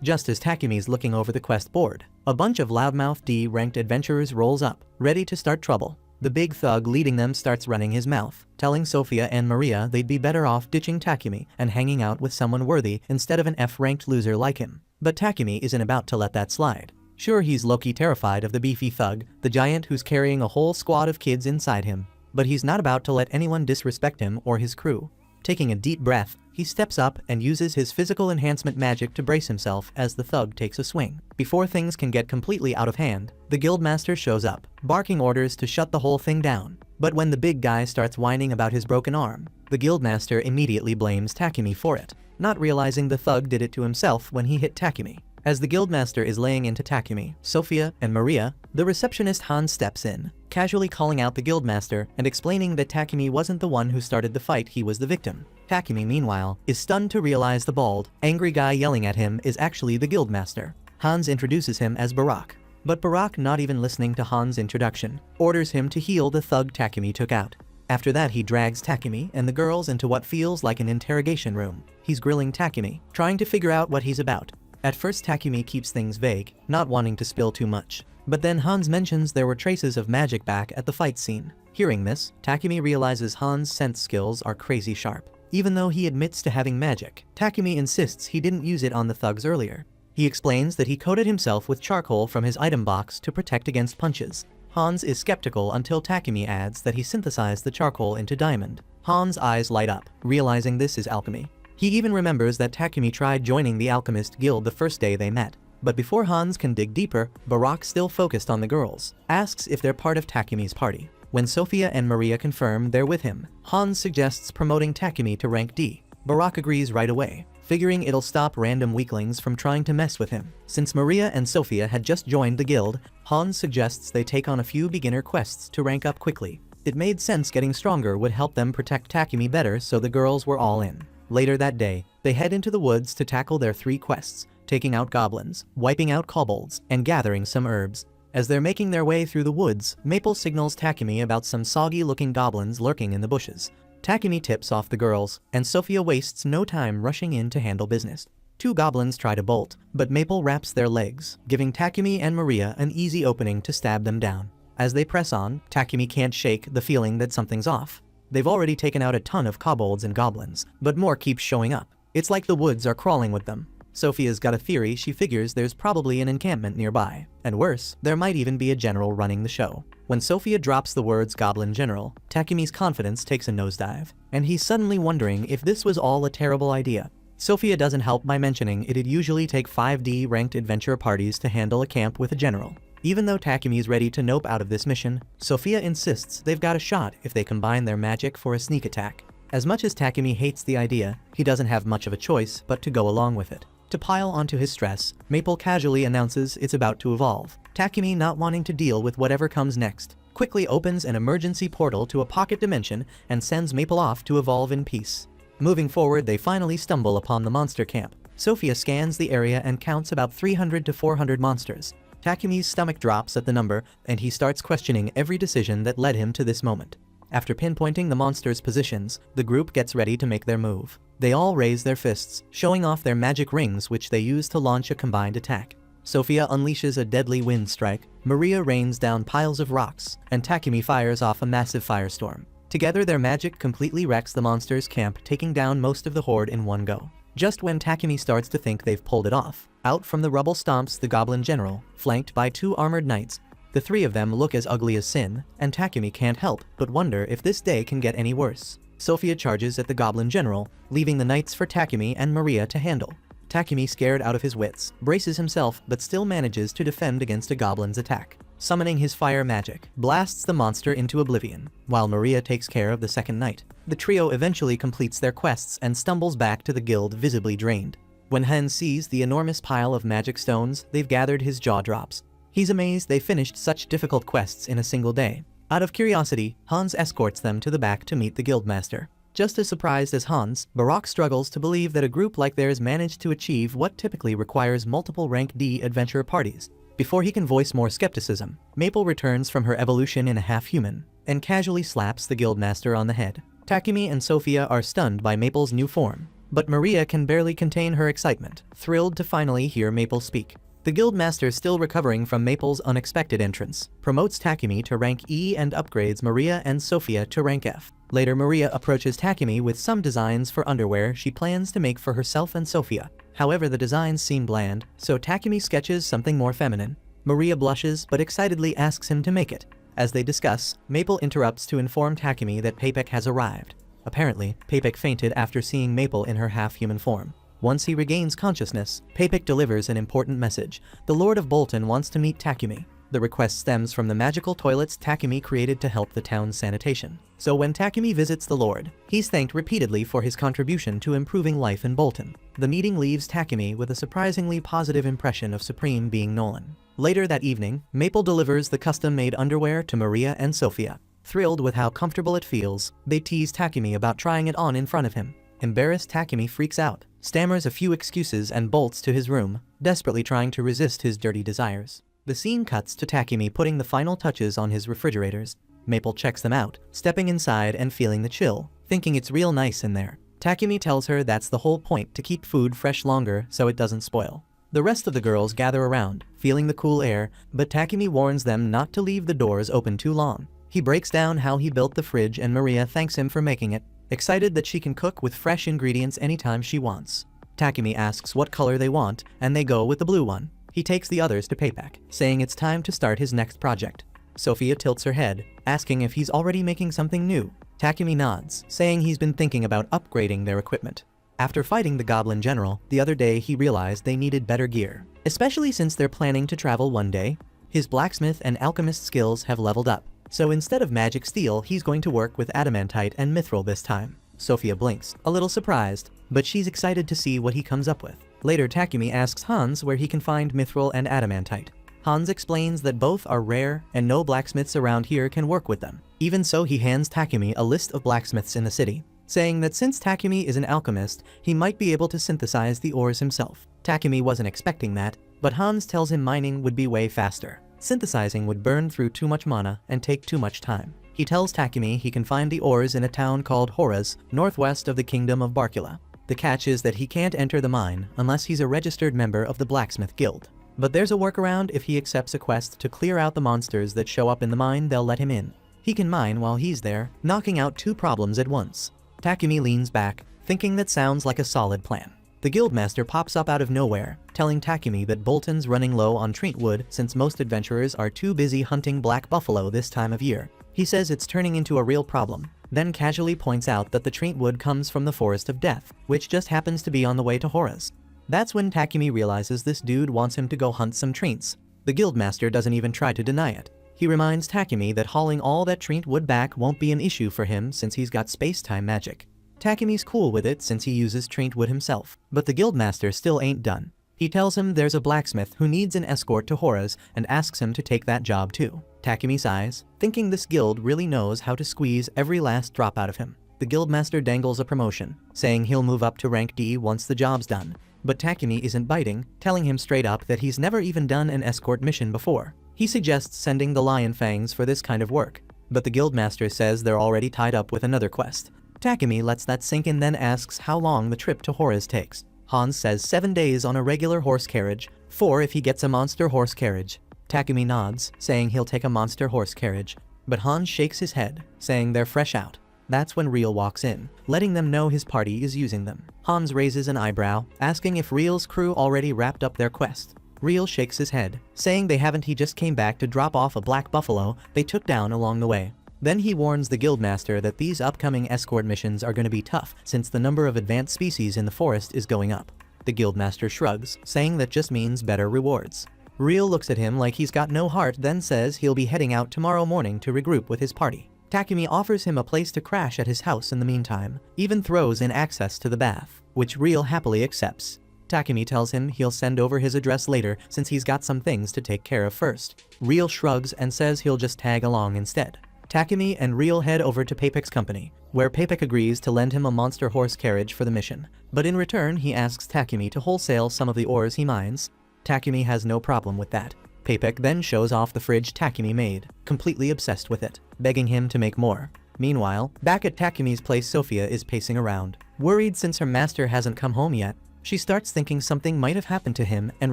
A: Just as Takumi's looking over the quest board, a bunch of loudmouth D-ranked adventurers rolls up, ready to start trouble. The big thug leading them starts running his mouth, telling Sophia and Maria they'd be better off ditching Takumi and hanging out with someone worthy instead of an F-ranked loser like him. But Takumi isn't about to let that slide. Sure, he's low-key terrified of the beefy thug, the giant who's carrying a whole squad of kids inside him, but he's not about to let anyone disrespect him or his crew. Taking a deep breath, he steps up and uses his physical enhancement magic to brace himself as the thug takes a swing. Before things can get completely out of hand, the guildmaster shows up, barking orders to shut the whole thing down. But when the big guy starts whining about his broken arm, the guildmaster immediately blames Takumi for it, not realizing the thug did it to himself when he hit Takumi. As the guildmaster is laying into Takumi, Sophia, and Maria, the receptionist Hans steps in, casually calling out the guildmaster and explaining that Takumi wasn't the one who started the fight, he was the victim. Takumi, meanwhile, is stunned to realize the bald, angry guy yelling at him is actually the guildmaster. Hans introduces him as Barak. But Barak, not even listening to Hans' introduction, orders him to heal the thug Takumi took out. After that, he drags Takumi and the girls into what feels like an interrogation room. He's grilling Takumi, trying to figure out what he's about. At first, Takumi keeps things vague, not wanting to spill too much. But then Hans mentions there were traces of magic back at the fight scene. Hearing this, Takumi realizes Hans' sense skills are crazy sharp. Even though he admits to having magic, Takumi insists he didn't use it on the thugs earlier. He explains that he coated himself with charcoal from his item box to protect against punches. Hans is skeptical until Takumi adds that he synthesized the charcoal into diamond. Hans' eyes light up, realizing this is alchemy. He even remembers that Takumi tried joining the Alchemist Guild the first day they met. But before Hans can dig deeper, Barak, still focused on the girls, asks if they're part of Takumi's party. When Sophia and Maria confirm they're with him, Hans suggests promoting Takumi to rank D. Barak agrees right away, figuring it'll stop random weaklings from trying to mess with him. Since Maria and Sophia had just joined the guild, Hans suggests they take on a few beginner quests to rank up quickly. It made sense getting stronger would help them protect Takumi better, so the girls were all in. Later that day, they head into the woods to tackle their 3 quests, taking out goblins, wiping out kobolds, and gathering some herbs. As they're making their way through the woods, Maple signals Takumi about some soggy-looking goblins lurking in the bushes. Takumi tips off the girls, and Sophia wastes no time rushing in to handle business. 2 goblins try to bolt, but Maple wraps their legs, giving Takumi and Maria an easy opening to stab them down. As they press on, Takumi can't shake the feeling that something's off. They've already taken out a ton of kobolds and goblins, but more keep showing up. It's like the woods are crawling with them. Sophia's got a theory. She figures there's probably an encampment nearby. And worse, there might even be a general running the show. When Sophia drops the words Goblin General, Takumi's confidence takes a nosedive, and he's suddenly wondering if this was all a terrible idea. Sophia doesn't help by mentioning it'd usually take 5D ranked adventure parties to handle a camp with a general. Even though Takumi's ready to nope out of this mission, Sophia insists they've got a shot if they combine their magic for a sneak attack. As much as Takumi hates the idea, he doesn't have much of a choice but to go along with it. To pile onto his stress, Maple casually announces it's about to evolve. Takumi, not wanting to deal with whatever comes next, quickly opens an emergency portal to a pocket dimension and sends Maple off to evolve in peace. Moving forward, they finally stumble upon the monster camp. Sophia scans the area and counts about 300 to 400 monsters. Takumi's stomach drops at the number, and he starts questioning every decision that led him to this moment. After pinpointing the monsters' positions, the group gets ready to make their move. They all raise their fists, showing off their magic rings, which they use to launch a combined attack. Sophia unleashes a deadly wind strike, Maria rains down piles of rocks, and Takumi fires off a massive firestorm. Together, their magic completely wrecks the monsters' camp, taking down most of the horde in one go. Just when Takumi starts to think they've pulled it off, out from the rubble stomps the Goblin General, flanked by 2 armored knights. The 3 of them look as ugly as sin, and Takumi can't help but wonder if this day can get any worse. Sophia charges at the Goblin General, leaving the knights for Takumi and Maria to handle. Takumi, scared out of his wits, braces himself but still manages to defend against a goblin's attack. Summoning his fire magic, blasts the monster into oblivion, while Maria takes care of the second knight. The trio eventually completes their quests and stumbles back to the guild visibly drained. When Hen sees the enormous pile of magic stones they've gathered, his jaw drops. He's amazed they finished such difficult quests in a single day. Out of curiosity, Hans escorts them to the back to meet the guildmaster. Just as surprised as Hans, Barak struggles to believe that a group like theirs managed to achieve what typically requires multiple rank D adventure parties. Before he can voice more skepticism, Maple returns from her evolution in a half-human and casually slaps the guildmaster on the head. Takumi and Sophia are stunned by Maple's new form, but Maria can barely contain her excitement, thrilled to finally hear Maple speak. The guildmaster, still recovering from Maple's unexpected entrance, promotes Takumi to rank E and upgrades Maria and Sophia to rank F. Later, Maria approaches Takumi with some designs for underwear she plans to make for herself and Sophia. However, the designs seem bland, so Takumi sketches something more feminine. Maria blushes but excitedly asks him to make it. As they discuss, Maple interrupts to inform Takumi that Papek has arrived. Apparently, Papek fainted after seeing Maple in her half-human form. Once he regains consciousness, Papek delivers an important message. The Lord of Bolton wants to meet Takumi. The request stems from the magical toilets Takumi created to help the town's sanitation. So when Takumi visits the Lord, he's thanked repeatedly for his contribution to improving life in Bolton. The meeting leaves Takumi with a surprisingly positive impression of Supreme being Nolan. Later that evening, Maple delivers the custom-made underwear to Maria and Sophia. Thrilled with how comfortable it feels, they tease Takumi about trying it on in front of him. Embarrassed, Takumi freaks out, stammers a few excuses and bolts to his room, desperately trying to resist his dirty desires. The scene cuts to Takumi putting the final touches on his refrigerators. Maple checks them out, stepping inside and feeling the chill, thinking it's real nice in there. Takumi tells her that's the whole point, to keep food fresh longer so it doesn't spoil. The rest of the girls gather around, feeling the cool air, but Takumi warns them not to leave the doors open too long. He breaks down how he built the fridge and Maria thanks him for making it, excited that she can cook with fresh ingredients anytime she wants. Takumi asks what color they want, and they go with the blue one. He takes the others to Papek, saying it's time to start his next project. Sophia tilts her head, asking if he's already making something new. Takumi nods, saying he's been thinking about upgrading their equipment. After fighting the Goblin General the other day, he realized they needed better gear, especially since they're planning to travel one day. His blacksmith and alchemist skills have leveled up, so instead of magic steel, he's going to work with adamantite and mithril this time. Sophia blinks, a little surprised, but she's excited to see what he comes up with. Later, Takumi asks Hans where he can find mithril and adamantite. Hans explains that both are rare and no blacksmiths around here can work with them. Even so, he hands Takumi a list of blacksmiths in the city, saying that since Takumi is an alchemist, he might be able to synthesize the ores himself. Takumi wasn't expecting that, but Hans tells him mining would be way faster. Synthesizing would burn through too much mana and take too much time. He tells Takumi he can find the ores in a town called Horaz, northwest of the kingdom of Barkula. The catch is that he can't enter the mine unless he's a registered member of the Blacksmith Guild. But there's a workaround. If he accepts a quest to clear out the monsters that show up in the mine, they'll let him in. He can mine while he's there, knocking out two problems at once. Takumi leans back, thinking that sounds like a solid plan. The guildmaster pops up out of nowhere, telling Takumi that Bolton's running low on treat wood since most adventurers are too busy hunting black buffalo this time of year. He says it's turning into a real problem, then casually points out that the treat wood comes from the Forest of Death, which just happens to be on the way to Horaz. That's when Takumi realizes this dude wants him to go hunt some treats. The guildmaster doesn't even try to deny it. He reminds Takumi that hauling all that treat wood back won't be an issue for him since he's got space-time magic. Takumi's cool with it since he uses treat wood himself, but the guildmaster still ain't done. He tells him there's a blacksmith who needs an escort to Horaz and asks him to take that job too. Takumi sighs, thinking this guild really knows how to squeeze every last drop out of him. The guildmaster dangles a promotion, saying he'll move up to rank D once the job's done. But Takumi isn't biting, telling him straight up that he's never even done an escort mission before. He suggests sending the Lion Fangs for this kind of work, but the guildmaster says they're already tied up with another quest. Takumi lets that sink in, then asks how long the trip to Horaz takes. Hans says 7 days on a regular horse carriage, 4 if he gets a monster horse carriage. Takumi nods, saying he'll take a monster horse carriage, but Hans shakes his head, saying they're fresh out. That's when Real walks in, letting them know his party is using them. Hans raises an eyebrow, asking if Real's crew already wrapped up their quest. Real shakes his head, saying they haven't. He just came back to drop off a black buffalo they took down along the way. Then he warns the guildmaster that these upcoming escort missions are going to be tough since the number of advanced species in the forest is going up. The guildmaster shrugs, saying that just means better rewards. Real looks at him like he's got no heart, then says he'll be heading out tomorrow morning to regroup with his party. Takumi offers him a place to crash at his house in the meantime, even throws in access to the bath, which Real happily accepts. Takumi tells him he'll send over his address later since he's got some things to take care of first. Real shrugs and says he'll just tag along instead. Takumi and Real head over to Papek's company, where Papek agrees to lend him a monster horse carriage for the mission, but in return he asks Takumi to wholesale some of the ores he mines. Takumi has no problem with that. Papek then shows off the fridge Takumi made, completely obsessed with it, begging him to make more. Meanwhile, back at Takumi's place, Sophia is pacing around, worried since her master hasn't come home yet. She starts thinking something might have happened to him and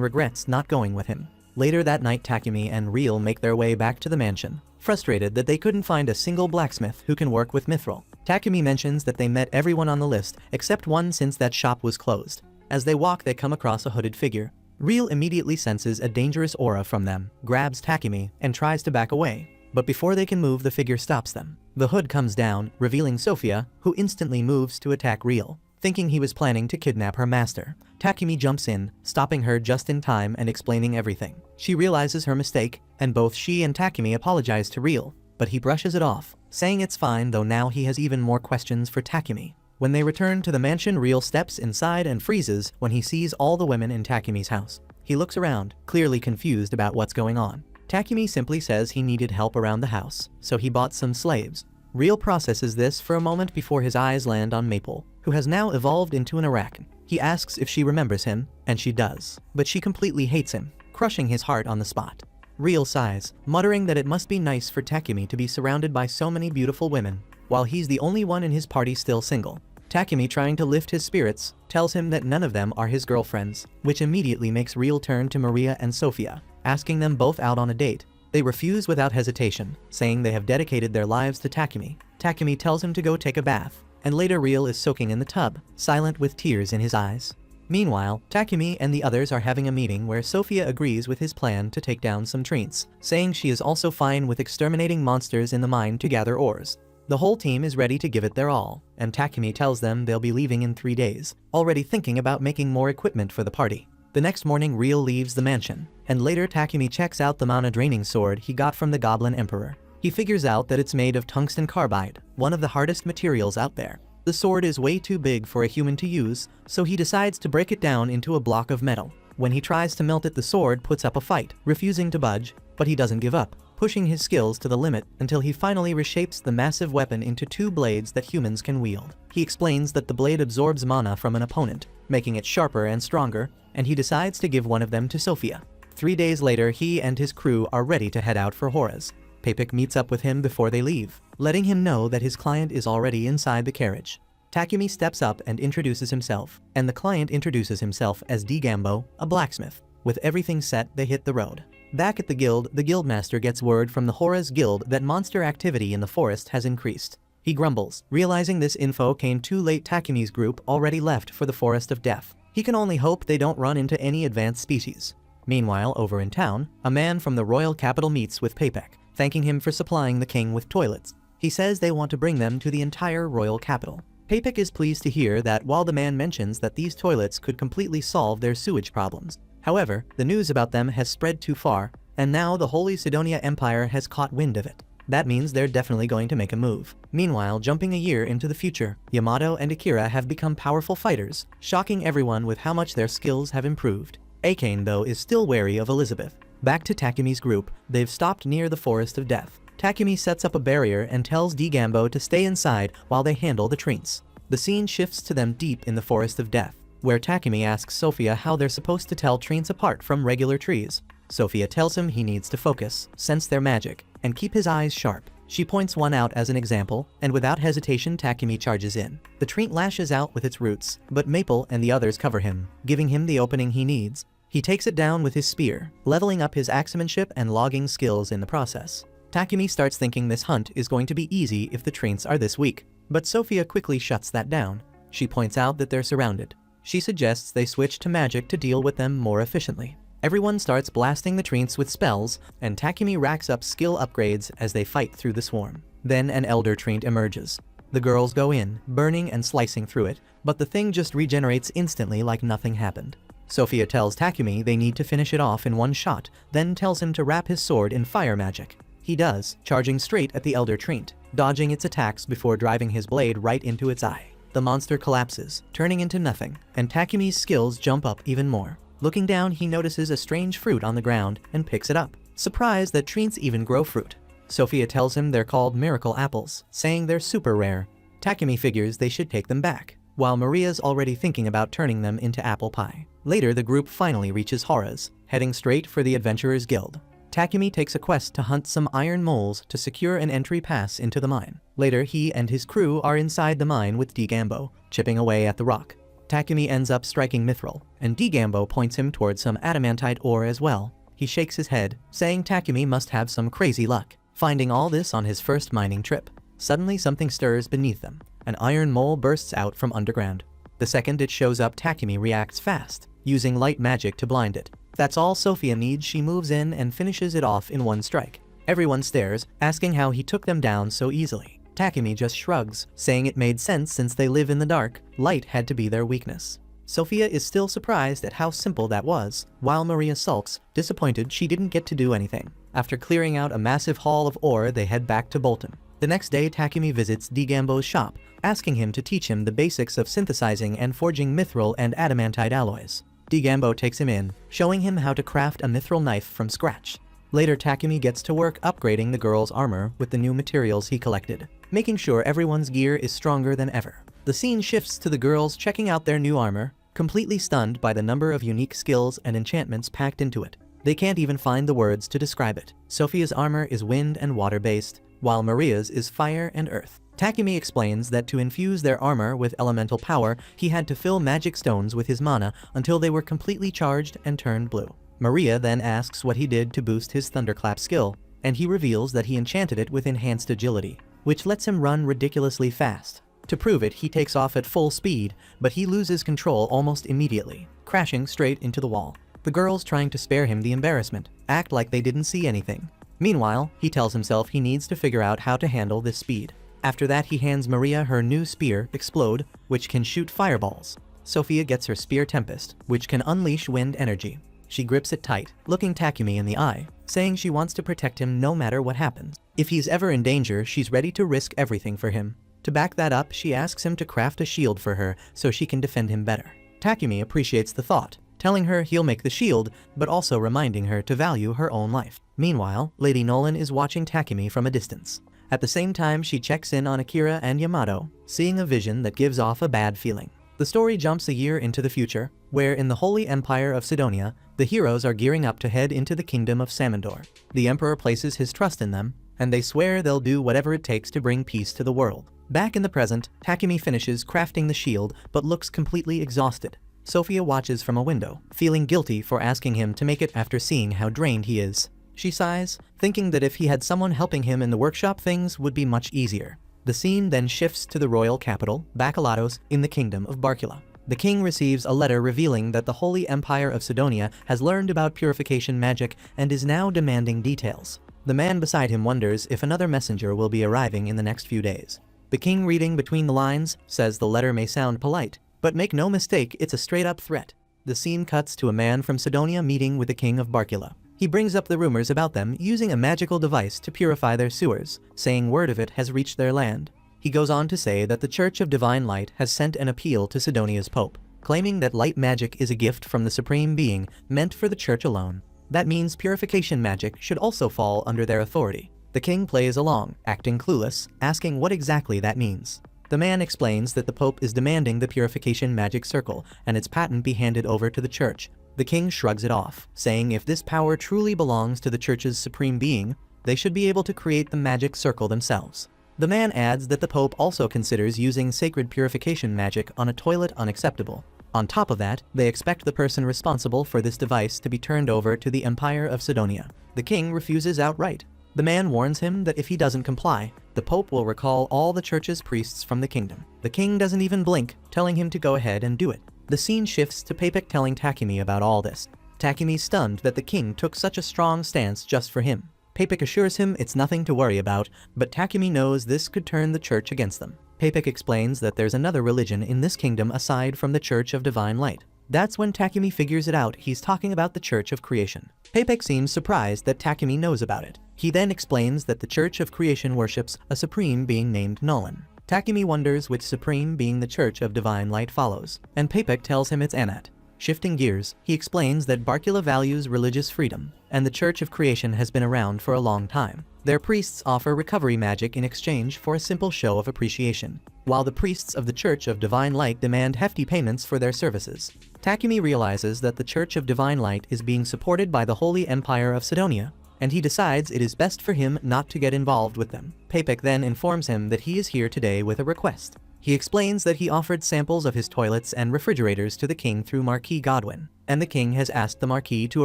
A: regrets not going with him. Later that night, Takumi and Real make their way back to the mansion, frustrated that they couldn't find a single blacksmith who can work with mithril. Takumi mentions that they met everyone on the list except one since that shop was closed. As they walk, they come across a hooded figure. Real immediately senses a dangerous aura from them, grabs Takumi, and tries to back away. But before they can move, the figure stops them. The hood comes down, revealing Sophia, who instantly moves to attack Real, thinking he was planning to kidnap her master. Takumi jumps in, stopping her just in time and explaining everything. She realizes her mistake, and both she and Takumi apologize to Real, but he brushes it off, saying it's fine, though now he has even more questions for Takumi. When they return to the mansion, Real steps inside and freezes when he sees all the women in Takumi's house. He looks around, clearly confused about what's going on. Takumi simply says he needed help around the house, so he bought some slaves. Real processes this for a moment before his eyes land on Maple, who has now evolved into an arachne. He asks if she remembers him, and she does, but she completely hates him, crushing his heart on the spot. Real sighs, muttering that it must be nice for Takumi to be surrounded by so many beautiful women, while he's the only one in his party still single. Takumi, trying to lift his spirits, tells him that none of them are his girlfriends, which immediately makes Real turn to Maria and Sophia, asking them both out on a date. They refuse without hesitation, saying they have dedicated their lives to Takumi. Takumi tells him to go take a bath, and later Real is soaking in the tub, silent with tears in his eyes. Meanwhile, Takumi and the others are having a meeting where Sophia agrees with his plan to take down some treants, saying she is also fine with exterminating monsters in the mine to gather ores. The whole team is ready to give it their all, and Takumi tells them they'll be leaving in 3 days, already thinking about making more equipment for the party. The next morning, Real leaves the mansion, and later Takumi checks out the mana-draining sword he got from the Goblin Emperor. He figures out that it's made of tungsten carbide, one of the hardest materials out there. The sword is way too big for a human to use, so he decides to break it down into a block of metal. When he tries to melt it, the sword puts up a fight, refusing to budge, but he doesn't give up, pushing his skills to the limit until he finally reshapes the massive weapon into 2 blades that humans can wield. He explains that the blade absorbs mana from an opponent, making it sharper and stronger, and he decides to give one of them to Sophia. 3 days later, he and his crew are ready to head out for Horace. Papek meets up with him before they leave, letting him know that his client is already inside the carriage. Takumi steps up and introduces himself, and the client introduces himself as Digambo, a blacksmith. With everything set, they hit the road. Back at the guildmaster gets word from the Horace Guild that monster activity in the forest has increased. He grumbles, realizing this info came too late. Takumi's group already left for the Forest of Death. He can only hope they don't run into any advanced species. Meanwhile, over in town, a man from the royal capital meets with Papek, thanking him for supplying the king with toilets. He says they want to bring them to the entire royal capital. Papek is pleased to hear that, while the man mentions that these toilets could completely solve their sewage problems. However, the news about them has spread too far, and now the Holy Sidonia Empire has caught wind of it. That means they're definitely going to make a move. Meanwhile, jumping a year into the future, Yamato and Akira have become powerful fighters, shocking everyone with how much their skills have improved. Isekai'd, though, is still wary of Elizabeth. Back to Takumi's group, they've stopped near the Forest of Death. Takumi sets up a barrier and tells Digambo to stay inside while they handle the treants. The scene shifts to them deep in the Forest of Death, where Takumi asks Sophia how they're supposed to tell treants apart from regular trees. Sophia tells him he needs to focus, sense their magic, and keep his eyes sharp. She points one out as an example, and without hesitation Takumi charges in. The treant lashes out with its roots, but Maple and the others cover him, giving him the opening he needs. He takes it down with his spear, leveling up his axemanship and logging skills in the process. Takumi starts thinking this hunt is going to be easy if the treants are this weak, but Sophia quickly shuts that down. She points out that they're surrounded. She suggests they switch to magic to deal with them more efficiently. Everyone starts blasting the treants with spells, and Takumi racks up skill upgrades as they fight through the swarm. Then an elder treant emerges. The girls go in, burning and slicing through it, but the thing just regenerates instantly like nothing happened. Sophia tells Takumi they need to finish it off in one shot, then tells him to wrap his sword in fire magic. He does, charging straight at the elder treant, dodging its attacks before driving his blade right into its eye. the monster collapses, turning into nothing, and Takumi's skills jump up even more. Looking down, he notices a strange fruit on the ground and picks it up, surprised that treants even grow fruit. Sophia tells him they're called miracle apples, saying they're super rare. Takumi figures they should take them back, while Maria's already thinking about turning them into apple pie. Later, the group finally reaches Hora's, heading straight for the Adventurers Guild. Takumi takes a quest to hunt some iron moles to secure an entry pass into the mine. Later, he and his crew are inside the mine with Digambo, chipping away at the rock. Takumi ends up striking Mithril, and Digambo points him towards some adamantite ore as well. He shakes his head, saying Takumi must have some crazy luck, finding all this on his first mining trip. Suddenly something stirs beneath them. An iron mole bursts out from underground. The second it shows up, Takumi reacts fast, using light magic to blind it. That's all Sophia needs. She moves in and finishes it off in one strike. Everyone stares, asking how he took them down so easily. Takumi just shrugs, saying it made sense since they live in the dark. Light had to be their weakness. Sophia is still surprised at how simple that was, while Maria sulks, disappointed she didn't get to do anything. After clearing out a massive haul of ore, they head back to Bolton. The next day, Takumi visits Digambo's shop, asking him to teach him the basics of synthesizing and forging mithril and adamantite alloys. Digambo takes him in, showing him how to craft a mithril knife from scratch. Later, Takumi gets to work upgrading the girl's armor with the new materials he collected, making sure everyone's gear is stronger than ever. The scene shifts to the girls checking out their new armor, completely stunned by the number of unique skills and enchantments packed into it. They can't even find the words to describe it. Sophia's armor is wind and water-based, while Maria's is fire and earth. Takumi explains that to infuse their armor with elemental power, he had to fill magic stones with his mana until they were completely charged and turned blue. Maria then asks what he did to boost his thunderclap skill, and he reveals that he enchanted it with enhanced agility, which lets him run ridiculously fast. To prove it, he takes off at full speed, but he loses control almost immediately, crashing straight into the wall. The girls, trying to spare him the embarrassment, act like they didn't see anything. Meanwhile, he tells himself he needs to figure out how to handle this speed. After that, he hands Maria her new spear, Explode, which can shoot fireballs. Sophia gets her spear Tempest, which can unleash wind energy. She grips it tight, looking Takumi in the eye, saying she wants to protect him no matter what happens. If he's ever in danger, she's ready to risk everything for him. To back that up, she asks him to craft a shield for her so she can defend him better. Takumi appreciates the thought, telling her he'll make the shield, but also reminding her to value her own life. Meanwhile, Lady Nolan is watching Takumi from a distance. At the same time, she checks in on Akira and Yamato, seeing a vision that gives off a bad feeling. The story jumps a year into the future, where in the Holy Empire of Sidonia, the heroes are gearing up to head into the kingdom of Samandor. The Emperor places his trust in them, and they swear they'll do whatever it takes to bring peace to the world. Back in the present, Takumi finishes crafting the shield, but looks completely exhausted. Sophia watches from a window, feeling guilty for asking him to make it after seeing how drained he is. She sighs, thinking that if he had someone helping him in the workshop, things would be much easier. The scene then shifts to the royal capital, Bakalatos, in the kingdom of Barkula. The king receives a letter revealing that the Holy Empire of Sidonia has learned about purification magic and is now demanding details. The man beside him wonders if another messenger will be arriving in the next few days. The king, reading between the lines, says the letter may sound polite, but make no mistake, it's a straight-up threat. The scene cuts to a man from Sidonia meeting with the king of Barkula. He brings up the rumors about them using a magical device to purify their sewers, saying word of it has reached their land. He goes on to say that the Church of Divine Light has sent an appeal to Sidonia's Pope, claiming that light magic is a gift from the Supreme Being meant for the Church alone. That means purification magic should also fall under their authority. The king plays along, acting clueless, asking what exactly that means. The man explains that the Pope is demanding the purification magic circle and its patent be handed over to the Church. The king shrugs it off, saying if this power truly belongs to the Church's Supreme Being, they should be able to create the magic circle themselves. The man adds that the Pope also considers using sacred purification magic on a toilet unacceptable. On top of that, they expect the person responsible for this device to be turned over to the Empire of Sidonia. The king refuses outright. The man warns him that if he doesn't comply, the Pope will recall all the Church's priests from the kingdom. The king doesn't even blink, telling him to go ahead and do it. The scene shifts to Papek telling Takumi about all this. Takumi's stunned that the king took such a strong stance just for him. Papek assures him it's nothing to worry about, but Takumi knows this could turn the Church against them. Papek explains that there's another religion in this kingdom aside from the Church of Divine Light. That's when Takumi figures it out. He's talking about the Church of Creation. Papek seems surprised that Takumi knows about it. He then explains that the Church of Creation worships a supreme being named Nolan. Takumi wonders which supreme being the Church of Divine Light follows, and Papek tells him it's Anat. Shifting gears, he explains that Barkula values religious freedom, and the Church of Creation has been around for a long time. Their priests offer recovery magic in exchange for a simple show of appreciation, while the priests of the Church of Divine Light demand hefty payments for their services. Takumi realizes that the Church of Divine Light is being supported by the Holy Empire of Sidonia, and he decides it is best for him not to get involved with them. Papek then informs him that he is here today with a request. He explains that he offered samples of his toilets and refrigerators to the king through Marquis Godwin, and the king has asked the Marquis to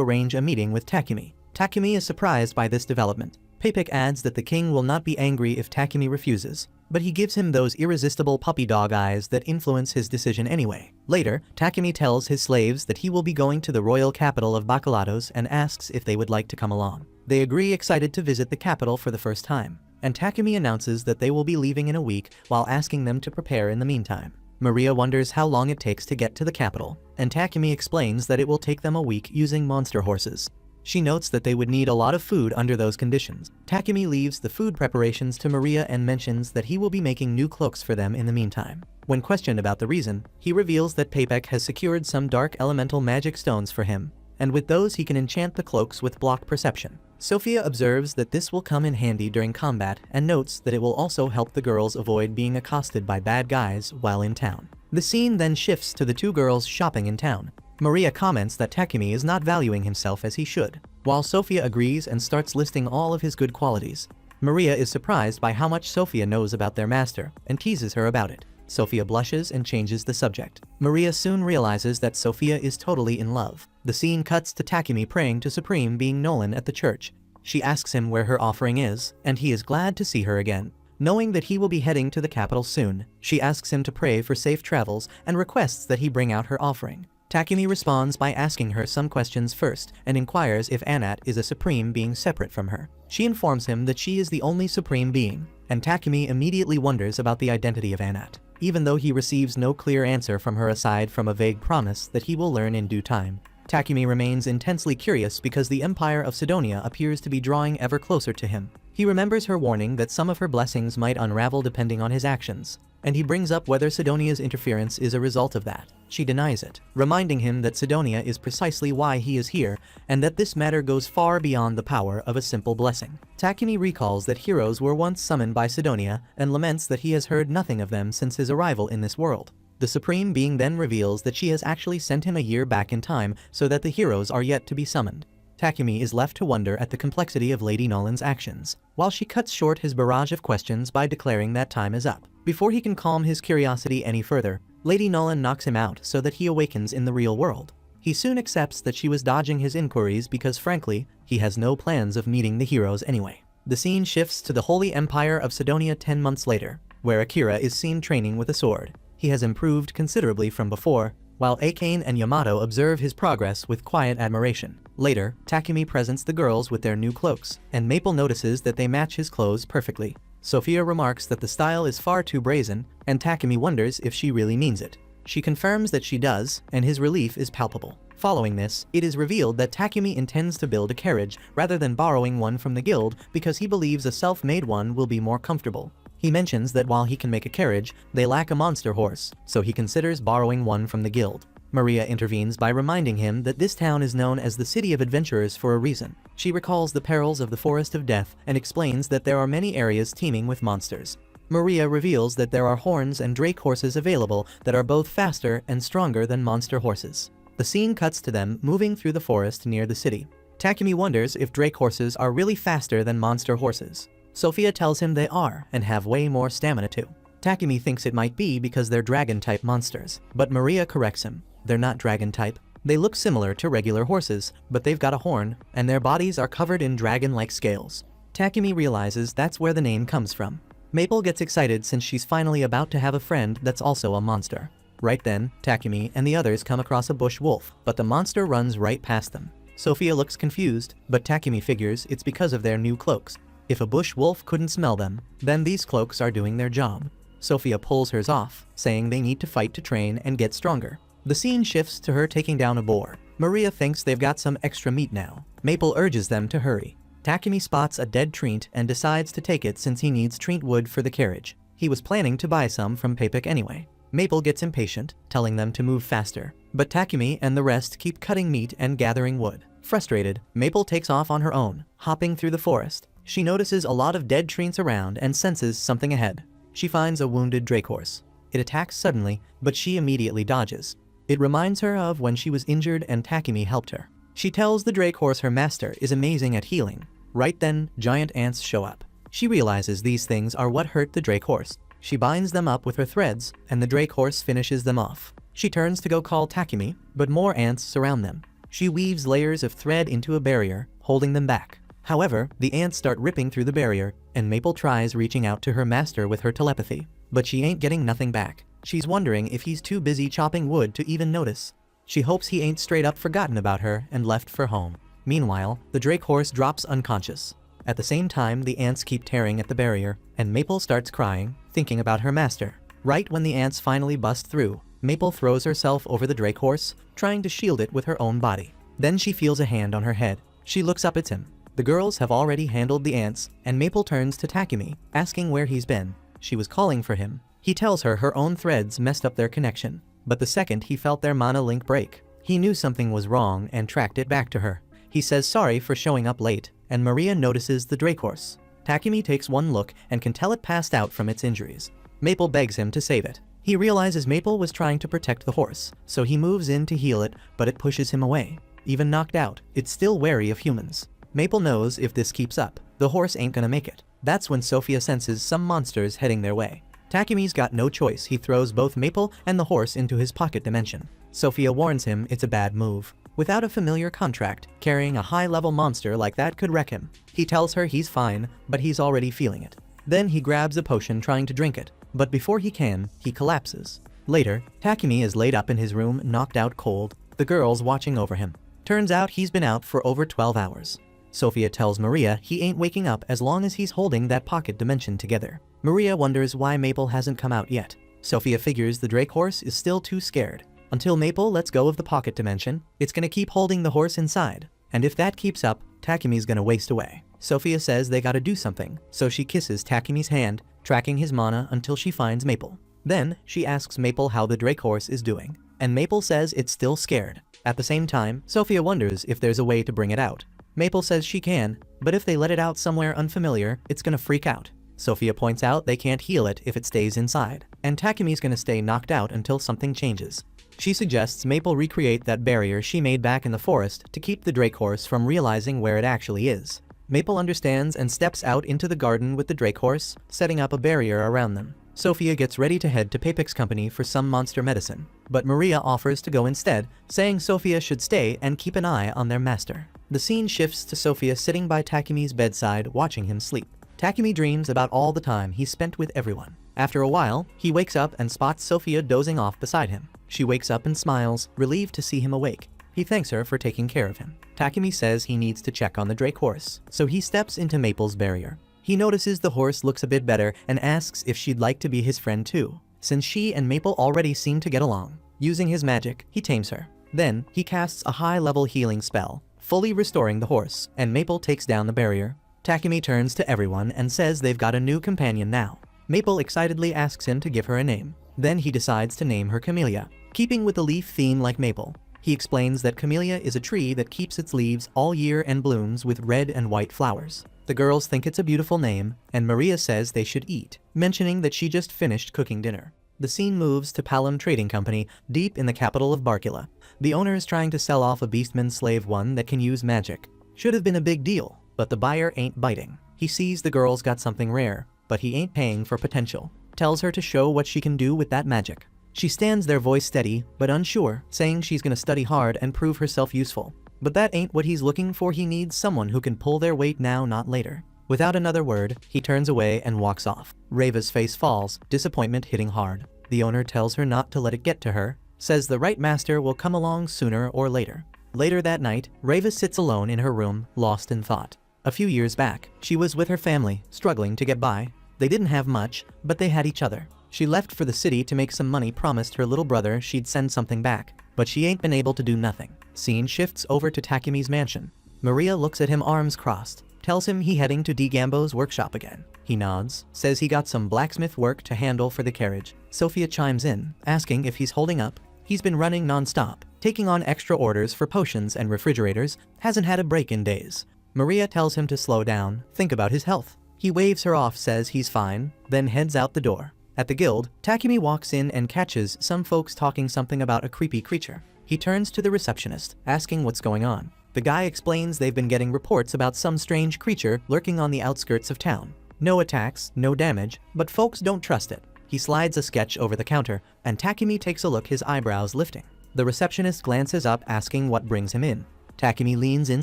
A: arrange a meeting with Takumi. Takumi is surprised by this development. Papek adds that the king will not be angry if Takumi refuses, but he gives him those irresistible puppy dog eyes that influence his decision anyway. Later, Takumi tells his slaves that he will be going to the royal capital of Bacalados and asks if they would like to come along. They agree, excited to visit the capital for the first time, and Takumi announces that they will be leaving in a week while asking them to prepare in the meantime. Maria wonders how long it takes to get to the capital, and Takumi explains that it will take them a week using monster horses. She notes that they would need a lot of food under those conditions. Takumi leaves the food preparations to Maria and mentions that he will be making new cloaks for them in the meantime. When questioned about the reason, he reveals that Papek has secured some dark elemental magic stones for him, and with those he can enchant the cloaks with block perception. Sophia observes that this will come in handy during combat and notes that it will also help the girls avoid being accosted by bad guys while in town. The scene then shifts to the two girls shopping in town. Maria comments that Takumi is not valuing himself as he should, while Sophia agrees and starts listing all of his good qualities. Maria is surprised by how much Sophia knows about their master and teases her about it. Sophia blushes and changes the subject. Maria soon realizes that Sophia is totally in love. The scene cuts to Takumi praying to Supreme Being Nolan at the church. She asks him where her offering is, and he is glad to see her again. Knowing that he will be heading to the capital soon, she asks him to pray for safe travels and requests that he bring out her offering. Takumi responds by asking her some questions first and inquires if Anat is a supreme being separate from her. She informs him that she is the only supreme being, and Takumi immediately wonders about the identity of Anat, even though he receives no clear answer from her aside from a vague promise that he will learn in due time. Takumi remains intensely curious because the Empire of Sidonia appears to be drawing ever closer to him. He remembers her warning that some of her blessings might unravel depending on his actions, and he brings up whether Sidonia's interference is a result of that. She denies it, reminding him that Sidonia is precisely why he is here, and that this matter goes far beyond the power of a simple blessing. Takumi recalls that heroes were once summoned by Sidonia and laments that he has heard nothing of them since his arrival in this world. The Supreme Being then reveals that she has actually sent him a year back in time so that the heroes are yet to be summoned. Takumi is left to wonder at the complexity of Lady Nolan's actions, while she cuts short his barrage of questions by declaring that time is up. Before he can calm his curiosity any further, Lady Nolan knocks him out so that he awakens in the real world. He soon accepts that she was dodging his inquiries because frankly, he has no plans of meeting the heroes anyway. The scene shifts to the Holy Empire of Sidonia 10 months later, where Akira is seen training with a sword. He has improved considerably from before, while Akane and Yamato observe his progress with quiet admiration. Later, Takumi presents the girls with their new cloaks, and Maple notices that they match his clothes perfectly. Sophia remarks that the style is far too brazen, and Takumi wonders if she really means it. She confirms that she does, and his relief is palpable. Following this, it is revealed that Takumi intends to build a carriage rather than borrowing one from the guild because he believes a self-made one will be more comfortable. He mentions that while he can make a carriage, they lack a monster horse, so he considers borrowing one from the guild. Maria intervenes by reminding him that this town is known as the City of Adventurers for a reason. She recalls the perils of the Forest of Death and explains that there are many areas teeming with monsters. Maria reveals that there are horns and drake horses available that are both faster and stronger than monster horses. The scene cuts to them moving through the forest near the city. Takumi wonders if drake horses are really faster than monster horses. Sophia tells him they are, and have way more stamina too. Takumi thinks it might be because they're dragon-type monsters, but Maria corrects him. They're not dragon-type. They look similar to regular horses, but they've got a horn, and their bodies are covered in dragon-like scales. Takumi realizes that's where the name comes from. Maple gets excited since she's finally about to have a friend that's also a monster. Right then, Takumi and the others come across a bush wolf, but the monster runs right past them. Sophia looks confused, but Takumi figures it's because of their new cloaks. If a bush wolf couldn't smell them, then these cloaks are doing their job. Sophia pulls hers off, saying they need to fight to train and get stronger. The scene shifts to her taking down a boar. Maria thinks they've got some extra meat now. Maple urges them to hurry. Takumi spots a dead treant and decides to take it since he needs treant wood for the carriage. He was planning to buy some from Papik anyway. Maple gets impatient, telling them to move faster, but Takumi and the rest keep cutting meat and gathering wood. Frustrated, Maple takes off on her own, hopping through the forest. She notices a lot of dead trees around and senses something ahead. She finds a wounded drake horse. It attacks suddenly, but she immediately dodges. It reminds her of when she was injured and Takumi helped her. She tells the drake horse her master is amazing at healing. Right then, giant ants show up. She realizes these things are what hurt the drake horse. She binds them up with her threads, and the drake horse finishes them off. She turns to go call Takumi, but more ants surround them. She weaves layers of thread into a barrier, holding them back. However, the ants start ripping through the barrier, and Maple tries reaching out to her master with her telepathy. But she ain't getting nothing back. She's wondering if he's too busy chopping wood to even notice. She hopes he ain't straight up forgotten about her and left for home. Meanwhile, the drake horse drops unconscious. At the same time, the ants keep tearing at the barrier, and Maple starts crying, thinking about her master. Right when the ants finally bust through, Maple throws herself over the drake horse, trying to shield it with her own body. Then she feels a hand on her head. She looks up at him. The girls have already handled the ants, and Maple turns to Takumi, asking where he's been. She was calling for him. He tells her her own threads messed up their connection, but the second he felt their mana link break, he knew something was wrong and tracked it back to her. He says sorry for showing up late, and Maria notices the drake horse. Takumi takes one look and can tell it passed out from its injuries. Maple begs him to save it. He realizes Maple was trying to protect the horse, so he moves in to heal it, but it pushes him away. Even knocked out, it's still wary of humans. Maple knows if this keeps up, the horse ain't gonna make it. That's when Sophia senses some monsters heading their way. Takumi's got no choice. He throws both Maple and the horse into his pocket dimension. Sophia warns him it's a bad move. Without a familiar contract, carrying a high-level monster like that could wreck him. He tells her he's fine, but he's already feeling it. Then he grabs a potion trying to drink it, but before he can, he collapses. Later, Takumi is laid up in his room, knocked out cold, the girls watching over him. Turns out he's been out for over 12 hours. Sophia tells Maria he ain't waking up as long as he's holding that pocket dimension together. Maria wonders why Maple hasn't come out yet. Sophia figures the drake horse is still too scared. Until Maple lets go of the pocket dimension, it's gonna keep holding the horse inside. And if that keeps up, Takumi's gonna waste away. Sophia says they gotta do something, so she kisses Takumi's hand, tracking his mana until she finds Maple. Then, she asks Maple how the drake horse is doing, and Maple says it's still scared. At the same time, Sophia wonders if there's a way to bring it out. Maple says she can, but if they let it out somewhere unfamiliar, it's gonna freak out. Sophia points out they can't heal it if it stays inside, and Takumi's gonna stay knocked out until something changes. She suggests Maple recreate that barrier she made back in the forest to keep the drake horse from realizing where it actually is. Maple understands and steps out into the garden with the drake horse, setting up a barrier around them. Sophia gets ready to head to Papik's company for some monster medicine, but Maria offers to go instead, saying Sophia should stay and keep an eye on their master. The scene shifts to Sophia sitting by Takumi's bedside watching him sleep. Takumi dreams about all the time he spent with everyone. After a while, he wakes up and spots Sophia dozing off beside him. She wakes up and smiles, relieved to see him awake. He thanks her for taking care of him. Takumi says he needs to check on the drake horse, so he steps into Maple's barrier. He notices the horse looks a bit better and asks if she'd like to be his friend too, since she and Maple already seem to get along. Using his magic, he tames her. Then, he casts a high-level healing spell, fully restoring the horse, and Maple takes down the barrier. Takumi turns to everyone and says they've got a new companion now. Maple excitedly asks him to give her a name. Then he decides to name her Camellia, keeping with the leaf theme like Maple. He explains that camellia is a tree that keeps its leaves all year and blooms with red and white flowers. The girls think it's a beautiful name, and Maria says they should eat, mentioning that she just finished cooking dinner. The scene moves to Palom Trading Company, deep in the capital of Barkila. The owner is trying to sell off a beastman slave one that can use magic. Should have been a big deal, but the buyer ain't biting. He sees the girls got something rare, but he ain't paying for potential. Tells her to show what she can do with that magic. She stands there, voice steady, but unsure, saying she's gonna study hard and prove herself useful. But that ain't what he's looking for. He needs someone who can pull their weight now, not later. Without another word, he turns away and walks off. Reva's face falls, disappointment hitting hard. The owner tells her not to let it get to her, says the right master will come along sooner or later. Later that night, Reva sits alone in her room, lost in thought. A few years back, she was with her family, struggling to get by. They didn't have much, but they had each other. She left for the city to make some money, promised her little brother she'd send something back, but she ain't been able to do nothing. Scene shifts over to Takumi's mansion. Maria looks at him, arms crossed. tells him he heading to Gambo's workshop again. He nods, says he got some blacksmith work to handle for the carriage. Sophia chimes in, asking if he's holding up. He's been running non-stop, taking on extra orders for potions and refrigerators, hasn't had a break in days. Maria tells him to slow down, think about his health. He waves her off, says he's fine, then heads out the door. At the guild, Takumi walks in and catches some folks talking something about a creepy creature. He turns to the receptionist, asking what's going on. The guy explains they've been getting reports about some strange creature lurking on the outskirts of town. No attacks, no damage, but folks don't trust it. He slides a sketch over the counter, and Takumi takes a look, his eyebrows lifting. The receptionist glances up, asking what brings him in. Takumi leans in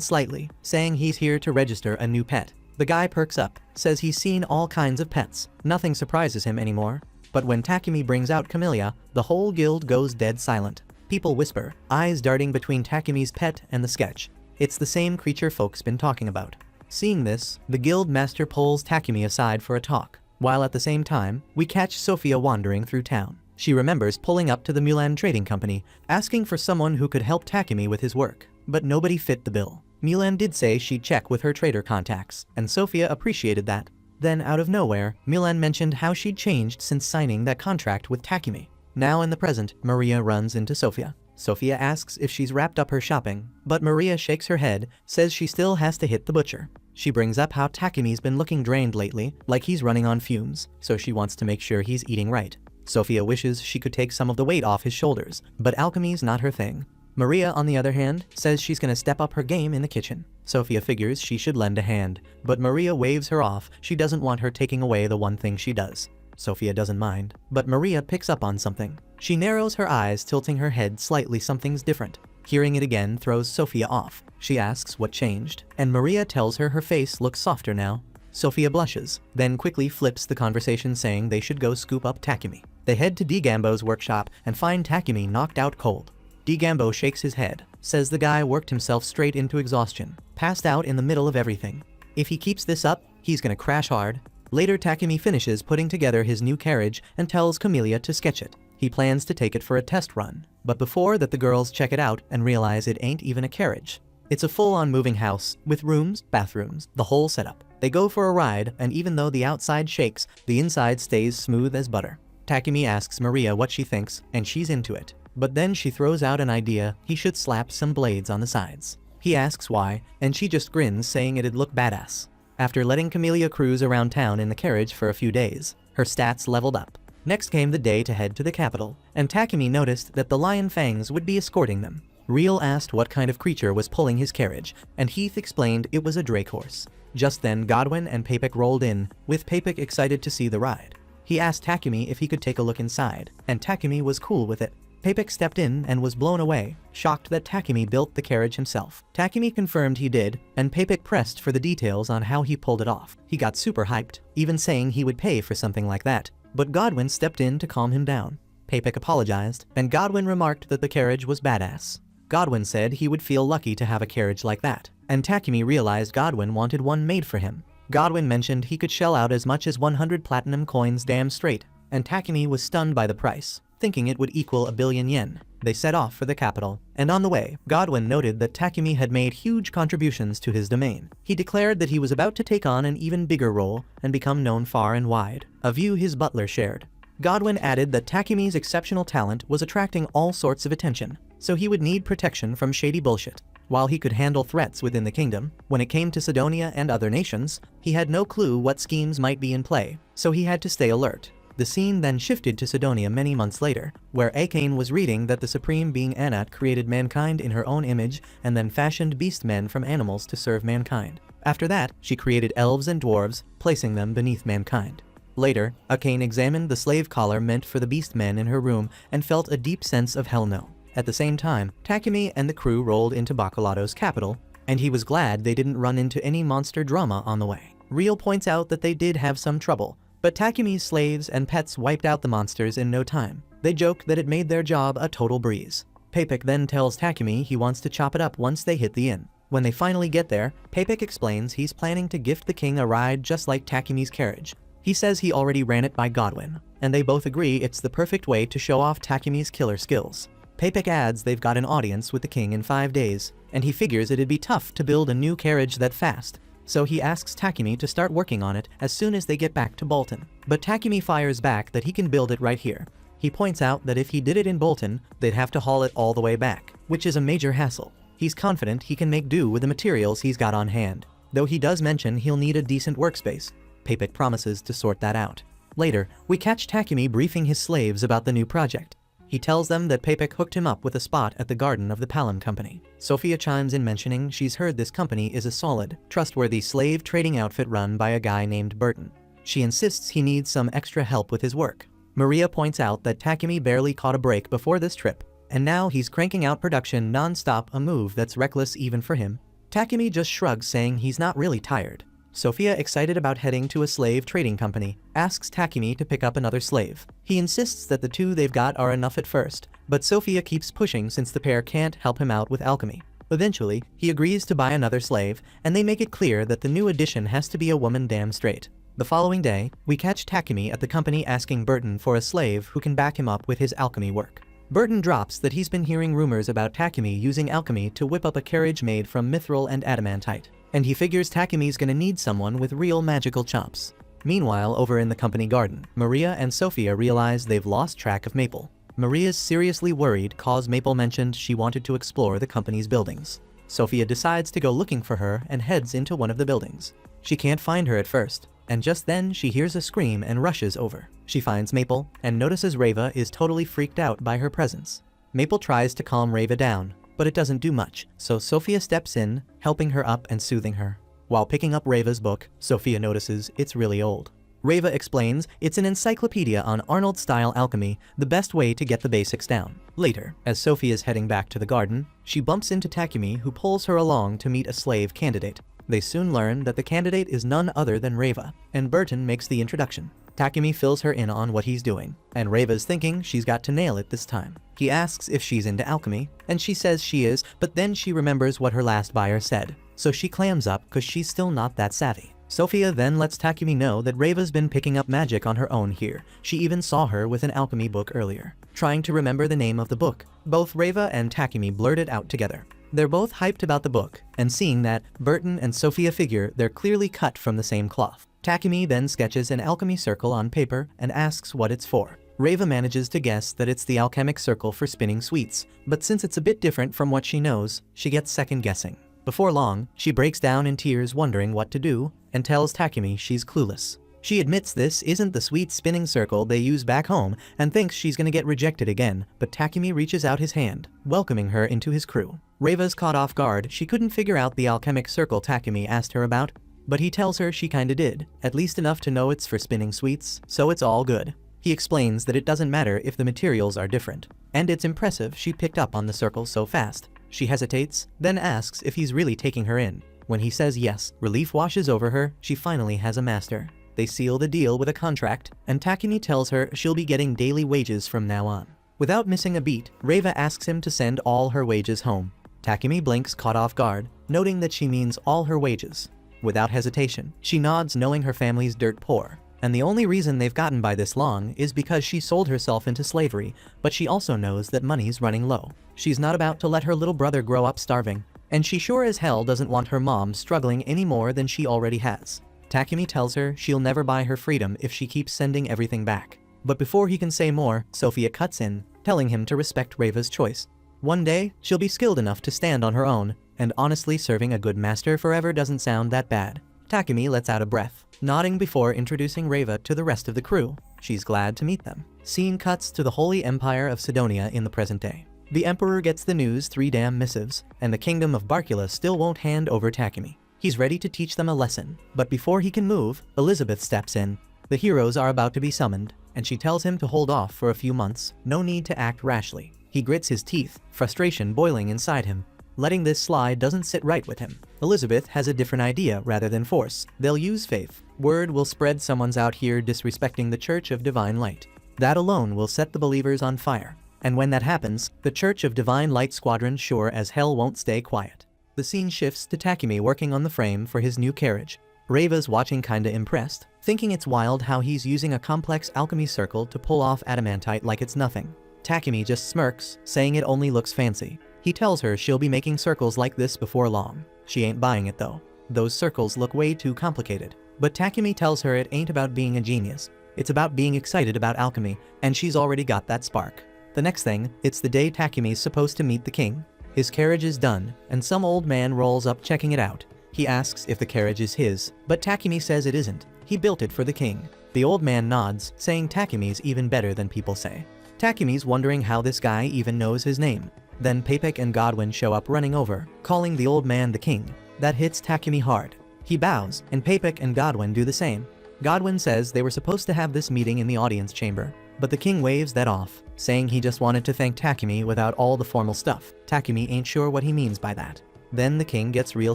A: slightly, saying he's here to register a new pet. The guy perks up, says he's seen all kinds of pets. Nothing surprises him anymore. But when Takumi brings out Camellia, the whole guild goes dead silent. People whisper, eyes darting between Takumi's pet and the sketch. It's the same creature folks been talking about. Seeing this, the guild master pulls Takumi aside for a talk, while at the same time, we catch Sophia wandering through town. She remembers pulling up to the Mulan Trading Company, asking for someone who could help Takumi with his work, but nobody fit the bill. Mulan did say she'd check with her trader contacts, and Sophia appreciated that. Then out of nowhere, Mulan mentioned how she'd changed since signing that contract with Takumi. Now in the present, Maria runs into Sophia. Sophia asks if she's wrapped up her shopping, but Maria shakes her head, says she still has to hit the butcher. She brings up how Takumi's been looking drained lately, like he's running on fumes, so she wants to make sure he's eating right. Sophia wishes she could take some of the weight off his shoulders, but alchemy's not her thing. Maria, on the other hand, says she's gonna step up her game in the kitchen. Sophia figures she should lend a hand, but Maria waves her off. She doesn't want her taking away the one thing she does. Sophia doesn't mind, but Maria picks up on something. She narrows her eyes, tilting her head slightly. Something's different. Hearing it again throws Sophia off. She asks what changed, and Maria tells her face looks softer now. Sophia blushes, then quickly flips the conversation, saying they should go scoop up Takumi. They head to Gambo's workshop and find Takumi knocked out cold. Gambo shakes his head, says the guy worked himself straight into exhaustion, passed out in the middle of everything. If he keeps this up, he's gonna crash hard. Later, Takumi finishes putting together his new carriage and tells Camellia to sketch it. He plans to take it for a test run, but before that the girls check it out and realize it ain't even a carriage. It's a full-on moving house, with rooms, bathrooms, the whole setup. They go for a ride, and even though the outside shakes, the inside stays smooth as butter. Takumi asks Maria what she thinks, and she's into it. But then she throws out an idea: he should slap some blades on the sides. He asks why, and she just grins, saying it'd look badass. After letting Camellia cruise around town in the carriage for a few days, her stats leveled up. Next came the day to head to the capital, and Takumi noticed that the Lion Fangs would be escorting them. Real asked what kind of creature was pulling his carriage, and Heath explained it was a drake horse. Just then Godwin and Papik rolled in, with Papik excited to see the ride. He asked Takumi if he could take a look inside, and Takumi was cool with it. Papik stepped in and was blown away, shocked that Takumi built the carriage himself. Takumi confirmed he did, and Papik pressed for the details on how he pulled it off. He got super hyped, even saying he would pay for something like that. But Godwin stepped in to calm him down. Papik apologized, and Godwin remarked that the carriage was badass. Godwin said he would feel lucky to have a carriage like that, and Takumi realized Godwin wanted one made for him. Godwin mentioned he could shell out as much as 100 platinum coins damn straight, and Takumi was stunned by the price, thinking it would equal 1 billion yen. They set off for the capital, and on the way, Godwin noted that Takumi had made huge contributions to his domain. He declared that he was about to take on an even bigger role and become known far and wide, a view his butler shared. Godwin added that Takumi's exceptional talent was attracting all sorts of attention, so he would need protection from shady bullshit. While he could handle threats within the kingdom, when it came to Sidonia and other nations, he had no clue what schemes might be in play, so he had to stay alert. The scene then shifted to Sidonia many months later, where Isekai'd was reading that the supreme being Anat created mankind in her own image and then fashioned beast men from animals to serve mankind. After that, she created elves and dwarves, placing them beneath mankind. Later, Isekai'd examined the slave collar meant for the beast men in her room and felt a deep sense of hell no. At the same time, Takumi and the crew rolled into Baccalado's capital, and he was glad they didn't run into any monster drama on the way. Real points out that they did have some trouble, but Takumi's slaves and pets wiped out the monsters in no time. They joke that it made their job a total breeze. Papik then tells Takumi he wants to chop it up once they hit the inn. When they finally get there, Papik explains he's planning to gift the king a ride just like Takumi's carriage. He says he already ran it by Godwin, and they both agree it's the perfect way to show off Takumi's killer skills. Papik adds they've got an audience with the king in 5 days, and he figures it'd be tough to build a new carriage that fast. so he asks Takumi to start working on it as soon as they get back to Bolton. But Takumi fires back that he can build it right here. He points out that if he did it in Bolton, they'd have to haul it all the way back, which is a major hassle. He's confident he can make do with the materials he's got on hand, though he does mention he'll need a decent workspace. Papik promises to sort that out. Later, we catch Takumi briefing his slaves about the new project. He tells them that Papik hooked him up with a spot at the garden of the Palom Company. Sophia chimes in mentioning she's heard this company is a solid, trustworthy slave trading outfit run by a guy named Burton. She insists he needs some extra help with his work. Maria points out that Takumi barely caught a break before this trip, and now he's cranking out production non-stop, a move that's reckless even for him. Takumi just shrugs, saying he's not really tired. Sophia, excited about heading to a slave trading company, asks Takumi to pick up another slave. He insists that the two they've got are enough at first, but Sophia keeps pushing since the pair can't help him out with alchemy. Eventually, he agrees to buy another slave, and they make it clear that the new addition has to be a woman damn straight. The following day, we catch Takumi at the company asking Burton for a slave who can back him up with his alchemy work. Burton drops that he's been hearing rumors about Takumi using alchemy to whip up a carriage made from mithril and adamantite, and he figures Takumi's gonna need someone with real magical chops. Meanwhile, over in the company garden, Maria and Sophia realize they've lost track of Maple. Maria's seriously worried cause Maple mentioned she wanted to explore the company's buildings. Sophia decides to go looking for her and heads into one of the buildings. She can't find her at first, and just then she hears a scream and rushes over. She finds Maple and notices Reva is totally freaked out by her presence. Maple tries to calm Reva down, but it doesn't do much, so Sophia steps in, helping her up and soothing her. While picking up Reva's book, Sophia notices it's really old. Reva explains it's an encyclopedia on Arnold-style alchemy, the best way to get the basics down. Later, as Sophia's heading back to the garden, she bumps into Takumi, who pulls her along to meet a slave candidate. They soon learn that the candidate is none other than Reva, and Burton makes the introduction. Takumi fills her in on what he's doing, and Reva's thinking she's got to nail it this time. He asks if she's into alchemy, and she says she is, but then she remembers what her last buyer said, so she clams up cause she's still not that savvy. Sophia then lets Takumi know that Reva's been picking up magic on her own here. She even saw her with an alchemy book earlier. Trying to remember the name of the book, both Reva and Takumi blurt it out together. They're both hyped about the book, and seeing that, Burton and Sophia figure they're clearly cut from the same cloth. Takumi then sketches an alchemy circle on paper and asks what it's for. Reva manages to guess that it's the alchemic circle for spinning sweets, but since it's a bit different from what she knows, she gets second guessing. Before long, she breaks down in tears wondering what to do, and tells Takumi she's clueless. She admits this isn't the sweet spinning circle they use back home and thinks she's gonna get rejected again, but Takumi reaches out his hand, welcoming her into his crew. Reva's caught off guard. She couldn't figure out the alchemic circle Takumi asked her about, but he tells her she kinda did, at least enough to know it's for spinning sweets, so it's all good. He explains that it doesn't matter if the materials are different, and it's impressive she picked up on the circle so fast. She hesitates, then asks if he's really taking her in. When he says yes, relief washes over her. She finally has a master. They seal the deal with a contract, and Takumi tells her she'll be getting daily wages from now on. Without missing a beat, Reva asks him to send all her wages home. Takumi blinks, caught off guard, noting that she means all her wages. Without hesitation, she nods, knowing her family's dirt poor, and the only reason they've gotten by this long is because she sold herself into slavery, but she also knows that money's running low. She's not about to let her little brother grow up starving, and she sure as hell doesn't want her mom struggling any more than she already has. Takumi tells her she'll never buy her freedom if she keeps sending everything back. But before he can say more, Sophia cuts in, telling him to respect Reva's choice. One day, she'll be skilled enough to stand on her own, and honestly, serving a good master forever doesn't sound that bad. Takumi lets out a breath, nodding before introducing Reva to the rest of the crew. She's glad to meet them. Scene cuts to the Holy Empire of Sidonia in the present day. The Emperor gets the news 3 damn missives, and the Kingdom of Barkula still won't hand over Takumi. He's ready to teach them a lesson, but before he can move, Elizabeth steps in. The heroes are about to be summoned, and she tells him to hold off for a few months, no need to act rashly. He grits his teeth, frustration boiling inside him. Letting this slide doesn't sit right with him. Elizabeth has a different idea rather than force. They'll use faith. Word will spread someone's out here disrespecting the Church of Divine Light. That alone will set the believers on fire. And when that happens, the Church of Divine Light Squadron sure as hell won't stay quiet. The scene shifts to Takumi working on the frame for his new carriage. Reva's watching kinda impressed, thinking it's wild how he's using a complex alchemy circle to pull off adamantite like it's nothing. Takumi just smirks, saying it only looks fancy. He tells her she'll be making circles like this before long. She ain't buying it though. those circles look way too complicated. But Takumi tells her it ain't about being a genius. It's about being excited about alchemy, and she's already got that spark. The next thing, it's the day Takumi's supposed to meet the king. His carriage is done, and some old man rolls up checking it out. He asks if the carriage is his, but Takumi says it isn't. He built it for the king. The old man nods, saying Takumi's even better than people say. Takumi's wondering how this guy even knows his name. Then Papek and Godwin show up running over, calling the old man the king. That hits Takumi hard. He bows, and Papek and Godwin do the same. Godwin says they were supposed to have this meeting in the audience chamber, but the king waves that off, saying he just wanted to thank Takumi without all the formal stuff. Takumi ain't sure what he means by that. Then the king gets real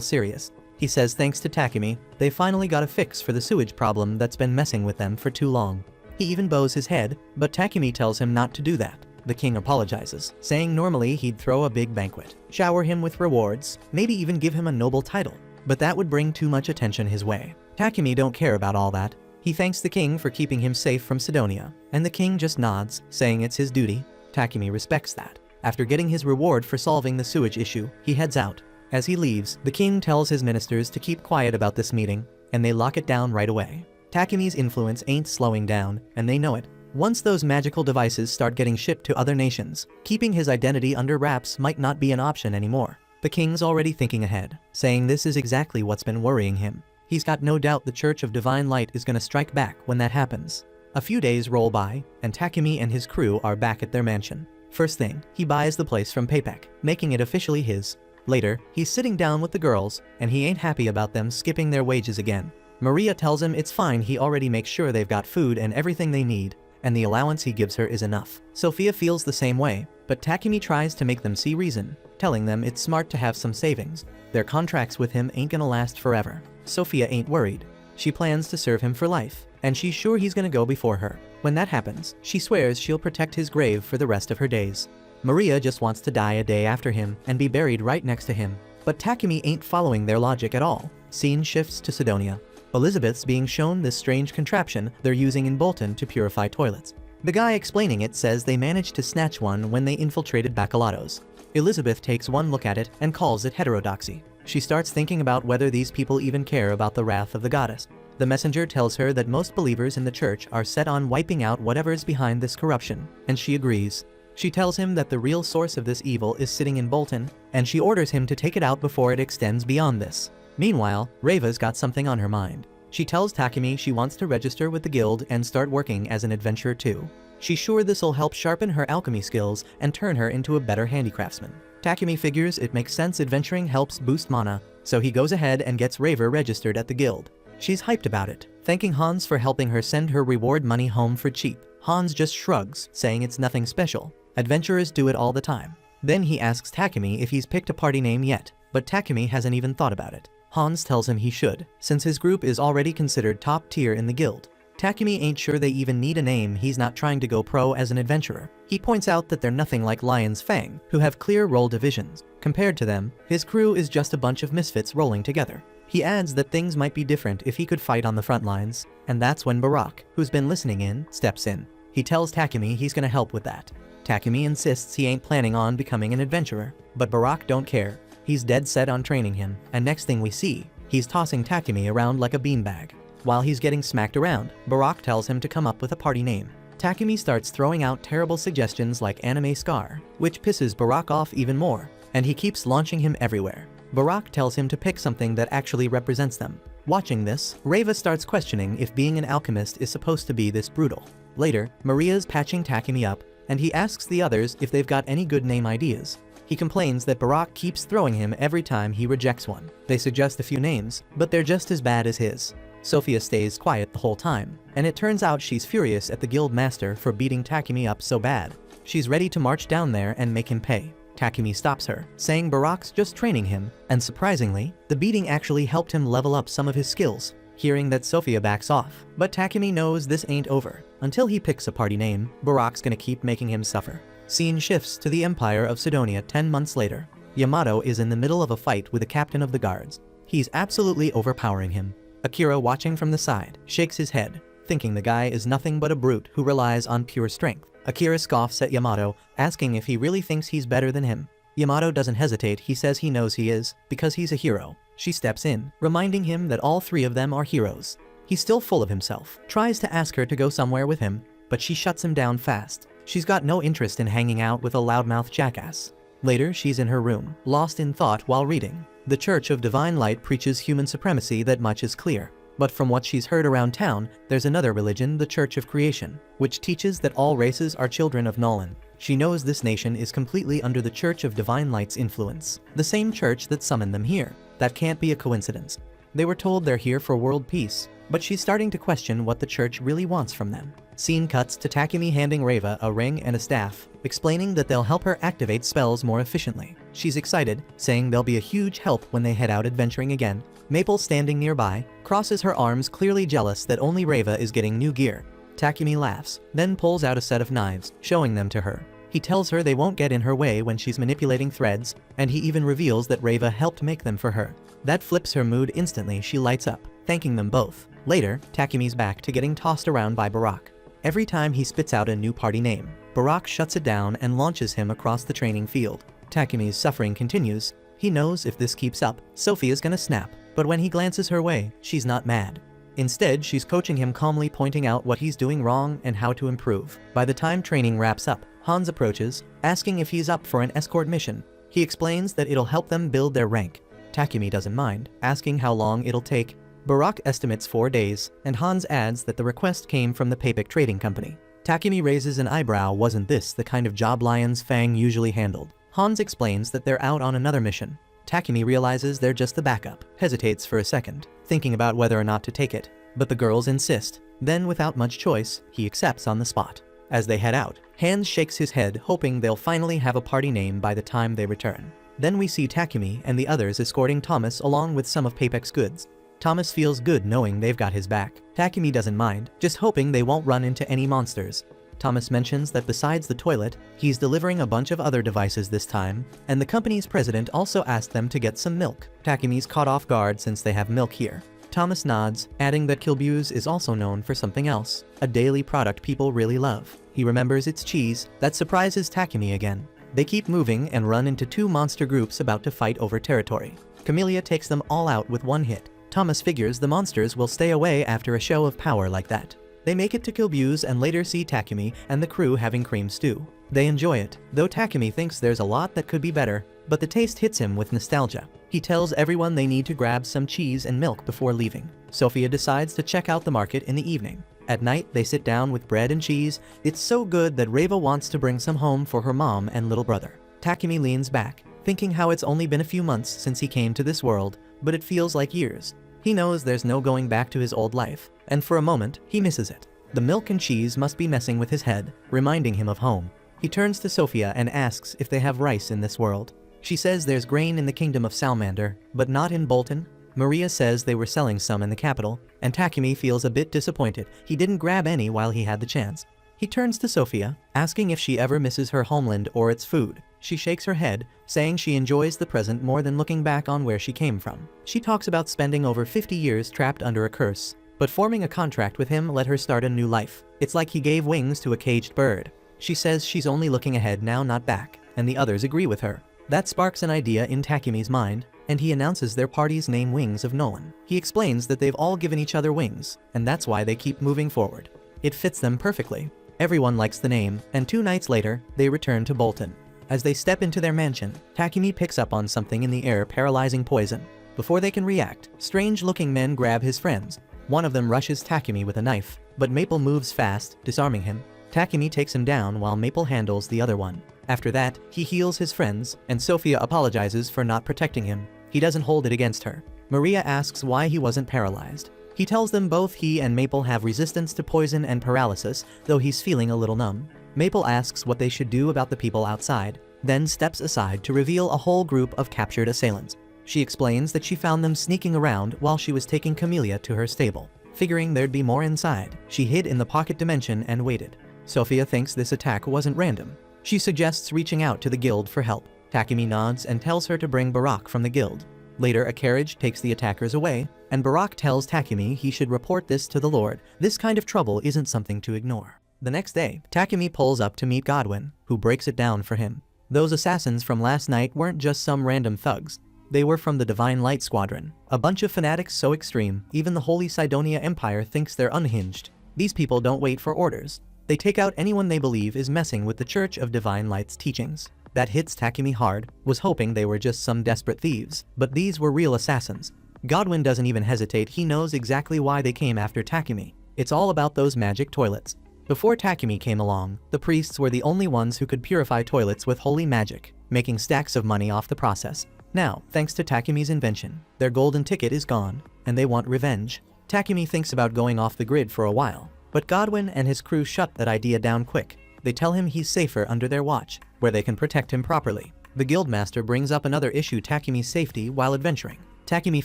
A: serious. He says thanks to Takumi, they finally got a fix for the sewage problem that's been messing with them for too long. He even bows his head, but Takumi tells him not to do that. The king apologizes, saying normally he'd throw a big banquet, shower him with rewards, maybe even give him a noble title, but that would bring too much attention his way. Takumi don't care about all that. He thanks the king for keeping him safe from Sidonia, and the king just nods, saying it's his duty. Takumi respects that. After getting his reward for solving the sewage issue, he heads out. As he leaves, the king tells his ministers to keep quiet about this meeting, and they lock it down right away. Takumi's influence ain't slowing down, and they know it. Once those magical devices start getting shipped to other nations, keeping his identity under wraps might not be an option anymore. The king's already thinking ahead, saying this is exactly what's been worrying him. He's got no doubt the Church of Divine Light is gonna strike back when that happens. A few days roll by, and Takumi and his crew are back at their mansion. First thing, he buys the place from Papek, making it officially his. Later, he's sitting down with the girls, and he ain't happy about them skipping their wages again. Maria tells him it's fine, he already makes sure they've got food and everything they need, and the allowance he gives her is enough. Sophia feels the same way, but Takumi tries to make them see reason, telling them it's smart to have some savings. Their contracts with him ain't gonna last forever. Sophia ain't worried. She plans to serve him for life, and she's sure he's gonna go before her. When that happens, she swears she'll protect his grave for the rest of her days. Maria just wants to die a day after him and be buried right next to him. But Takumi ain't following their logic at all. Scene shifts to Sidonia. Elizabeth's being shown this strange contraption they're using in Bolton to purify toilets. The guy explaining it says they managed to snatch one when they infiltrated Bacalados. Elizabeth takes one look at it and calls it heterodoxy. She starts thinking about whether these people even care about the wrath of the goddess. The messenger tells her that most believers in the church are set on wiping out whatever's behind this corruption, and she agrees. She tells him that the real source of this evil is sitting in Bolton, and she orders him to take it out before it extends beyond this. Meanwhile, Reva's got something on her mind. She tells Takumi she wants to register with the guild and start working as an adventurer too. She's sure this'll help sharpen her alchemy skills and turn her into a better handicraftsman. Takumi figures it makes sense adventuring helps boost mana, so he goes ahead and gets Reva registered at the guild. She's hyped about it, thanking Hans for helping her send her reward money home for cheap. Hans just shrugs, saying it's nothing special. Adventurers do it all the time. Then he asks Takumi if he's picked a party name yet, but Takumi hasn't even thought about it. Hans tells him he should, since his group is already considered top tier in the guild. Takumi ain't sure they even need a name. He's not trying to go pro as an adventurer. He points out that they're nothing like Lion's Fang, who have clear role divisions. Compared to them, his crew is just a bunch of misfits rolling together. He adds that things might be different if he could fight on the front lines, and that's when Barak, who's been listening in, steps in. He tells Takumi he's gonna help with that. Takumi insists he ain't planning on becoming an adventurer, but Barak don't care. He's dead set on training him, and next thing we see, he's tossing Takumi around like a beanbag. While he's getting smacked around, Barak tells him to come up with a party name. Takumi starts throwing out terrible suggestions like Anime Scar, which pisses Barak off even more, and he keeps launching him everywhere. Barak tells him to pick something that actually represents them. Watching this, Reva starts questioning if being an alchemist is supposed to be this brutal. Later, Maria's patching Takumi up, and he asks the others if they've got any good name ideas. He complains that Barak keeps throwing him every time he rejects one. They suggest a few names, but they're just as bad as his. Sophia stays quiet the whole time, and it turns out she's furious at the guild master for beating Takumi up so bad. She's ready to march down there and make him pay. Takumi stops her, saying Barak's just training him, and surprisingly, the beating actually helped him level up some of his skills. Hearing that, Sophia backs off, but Takumi knows this ain't over. Until he picks a party name, Barak's gonna keep making him suffer. Scene shifts to the Empire of Sidonia 10 months later. Yamato is in the middle of a fight with the captain of the guards. He's absolutely overpowering him. Akira, watching from the side, shakes his head, thinking the guy is nothing but a brute who relies on pure strength. Akira scoffs at Yamato, asking if he really thinks he's better than him. Yamato doesn't hesitate. He says he knows he is, because he's a hero. She steps in, reminding him that all three of them are heroes. He's still full of himself, tries to ask her to go somewhere with him, but she shuts him down fast. She's got no interest in hanging out with a loudmouth jackass. Later, she's in her room, lost in thought while reading. The Church of Divine Light preaches human supremacy, that much is clear. But from what she's heard around town, there's another religion, the Church of Creation, which teaches that all races are children of Nolan. She knows this nation is completely under the Church of Divine Light's influence, the same church that summoned them here. That can't be a coincidence. They were told they're here for world peace, but she's starting to question what the church really wants from them. Scene cuts to Takumi handing Reva a ring and a staff, explaining that they'll help her activate spells more efficiently. She's excited, saying they'll be a huge help when they head out adventuring again. Maple, standing nearby, crosses her arms, clearly jealous that only Reva is getting new gear. Takumi laughs, then pulls out a set of knives, showing them to her. He tells her they won't get in her way when she's manipulating threads, and he even reveals that Reva helped make them for her. That flips her mood instantly. She lights up, thanking them both. Later, Takumi's back to getting tossed around by Barack. Every time he spits out a new party name, Barack shuts it down and launches him across the training field. Takumi's suffering continues. He knows if this keeps up, Sophia's gonna snap. But when he glances her way, she's not mad. Instead, she's coaching him calmly, pointing out what he's doing wrong and how to improve. By the time training wraps up, Hans approaches, asking if he's up for an escort mission. He explains that it'll help them build their rank. Takumi doesn't mind, asking how long it'll take. Barack estimates 4 days, and Hans adds that the request came from the Papik Trading Company. Takumi raises an eyebrow. Wasn't this the kind of job Lion's Fang usually handled? Hans explains that they're out on another mission. Takumi realizes they're just the backup, hesitates for a second, thinking about whether or not to take it, but the girls insist. Then, without much choice, he accepts on the spot. As they head out, Hans shakes his head, hoping they'll finally have a party name by the time they return. Then we see Takumi and the others escorting Thomas along with some of Papik's goods. Thomas feels good knowing they've got his back. Takumi doesn't mind, just hoping they won't run into any monsters. Thomas mentions that besides the toilet, he's delivering a bunch of other devices this time, and the company's president also asked them to get some milk. Takumi's caught off guard since they have milk here. Thomas nods, adding that Kilbuse is also known for something else, a daily product people really love. He remembers it's cheese. That surprises Takumi again. They keep moving and run into 2 monster groups about to fight over territory. Camellia takes them all out with one hit. Thomas figures the monsters will stay away after a show of power like that. They make it to Kilbuse and later see Takumi and the crew having cream stew. They enjoy it, though Takumi thinks there's a lot that could be better, but the taste hits him with nostalgia. He tells everyone they need to grab some cheese and milk before leaving. Sophia decides to check out the market in the evening. At night, they sit down with bread and cheese. It's so good that Reva wants to bring some home for her mom and little brother. Takumi leans back, thinking how it's only been a few months since he came to this world, but it feels like years. He knows there's no going back to his old life, and for a moment, he misses it. The milk and cheese must be messing with his head, reminding him of home. He turns to Sophia and asks if they have rice in this world. She says there's grain in the kingdom of Salmander, but not in Bolton. Maria says they were selling some in the capital, and Takumi feels a bit disappointed he didn't grab any while he had the chance. He turns to Sophia, asking if she ever misses her homeland or its food. She shakes her head, saying she enjoys the present more than looking back on where she came from. She talks about spending over 50 years trapped under a curse, but forming a contract with him let her start a new life. It's like he gave wings to a caged bird. She says she's only looking ahead now, not back, and the others agree with her. That sparks an idea in Takumi's mind, and he announces their party's name, Wings of Nolan. He explains that they've all given each other wings, and that's why they keep moving forward. It fits them perfectly. Everyone likes the name, and 2 nights later, they return to Bolton. As they step into their mansion, Takumi picks up on something in the air, paralyzing poison. Before they can react, strange-looking men grab his friends. One of them rushes Takumi with a knife, but Maple moves fast, disarming him. Takumi takes him down while Maple handles the other one. After that, he heals his friends, and Sophia apologizes for not protecting him. He doesn't hold it against her. Maria asks why he wasn't paralyzed. He tells them both he and Maple have resistance to poison and paralysis, though he's feeling a little numb. Maple asks what they should do about the people outside, then steps aside to reveal a whole group of captured assailants. She explains that she found them sneaking around while she was taking Camellia to her stable. Figuring there'd be more inside, she hid in the pocket dimension and waited. Sophia thinks this attack wasn't random. She suggests reaching out to the guild for help. Takumi nods and tells her to bring Barack from the guild. Later, a carriage takes the attackers away, and Barack tells Takumi he should report this to the Lord. This kind of trouble isn't something to ignore. The next day, Takumi pulls up to meet Godwin, who breaks it down for him. Those assassins from last night weren't just some random thugs. They were from the Divine Light Squadron, a bunch of fanatics so extreme, even the Holy Cydonia Empire thinks they're unhinged. These people don't wait for orders. They take out anyone they believe is messing with the Church of Divine Light's teachings. That hits Takumi hard, was hoping they were just some desperate thieves, but these were real assassins. Godwin doesn't even hesitate, he knows exactly why they came after Takumi. It's all about those magic toilets. Before Takumi came along, the priests were the only ones who could purify toilets with holy magic, making stacks of money off the process. Now, thanks to Takumi's invention, their golden ticket is gone, and they want revenge. Takumi thinks about going off the grid for a while, but Godwin and his crew shut that idea down quick. They tell him he's safer under their watch, where they can protect him properly. The guildmaster brings up another issue, Takumi's safety while adventuring. Takumi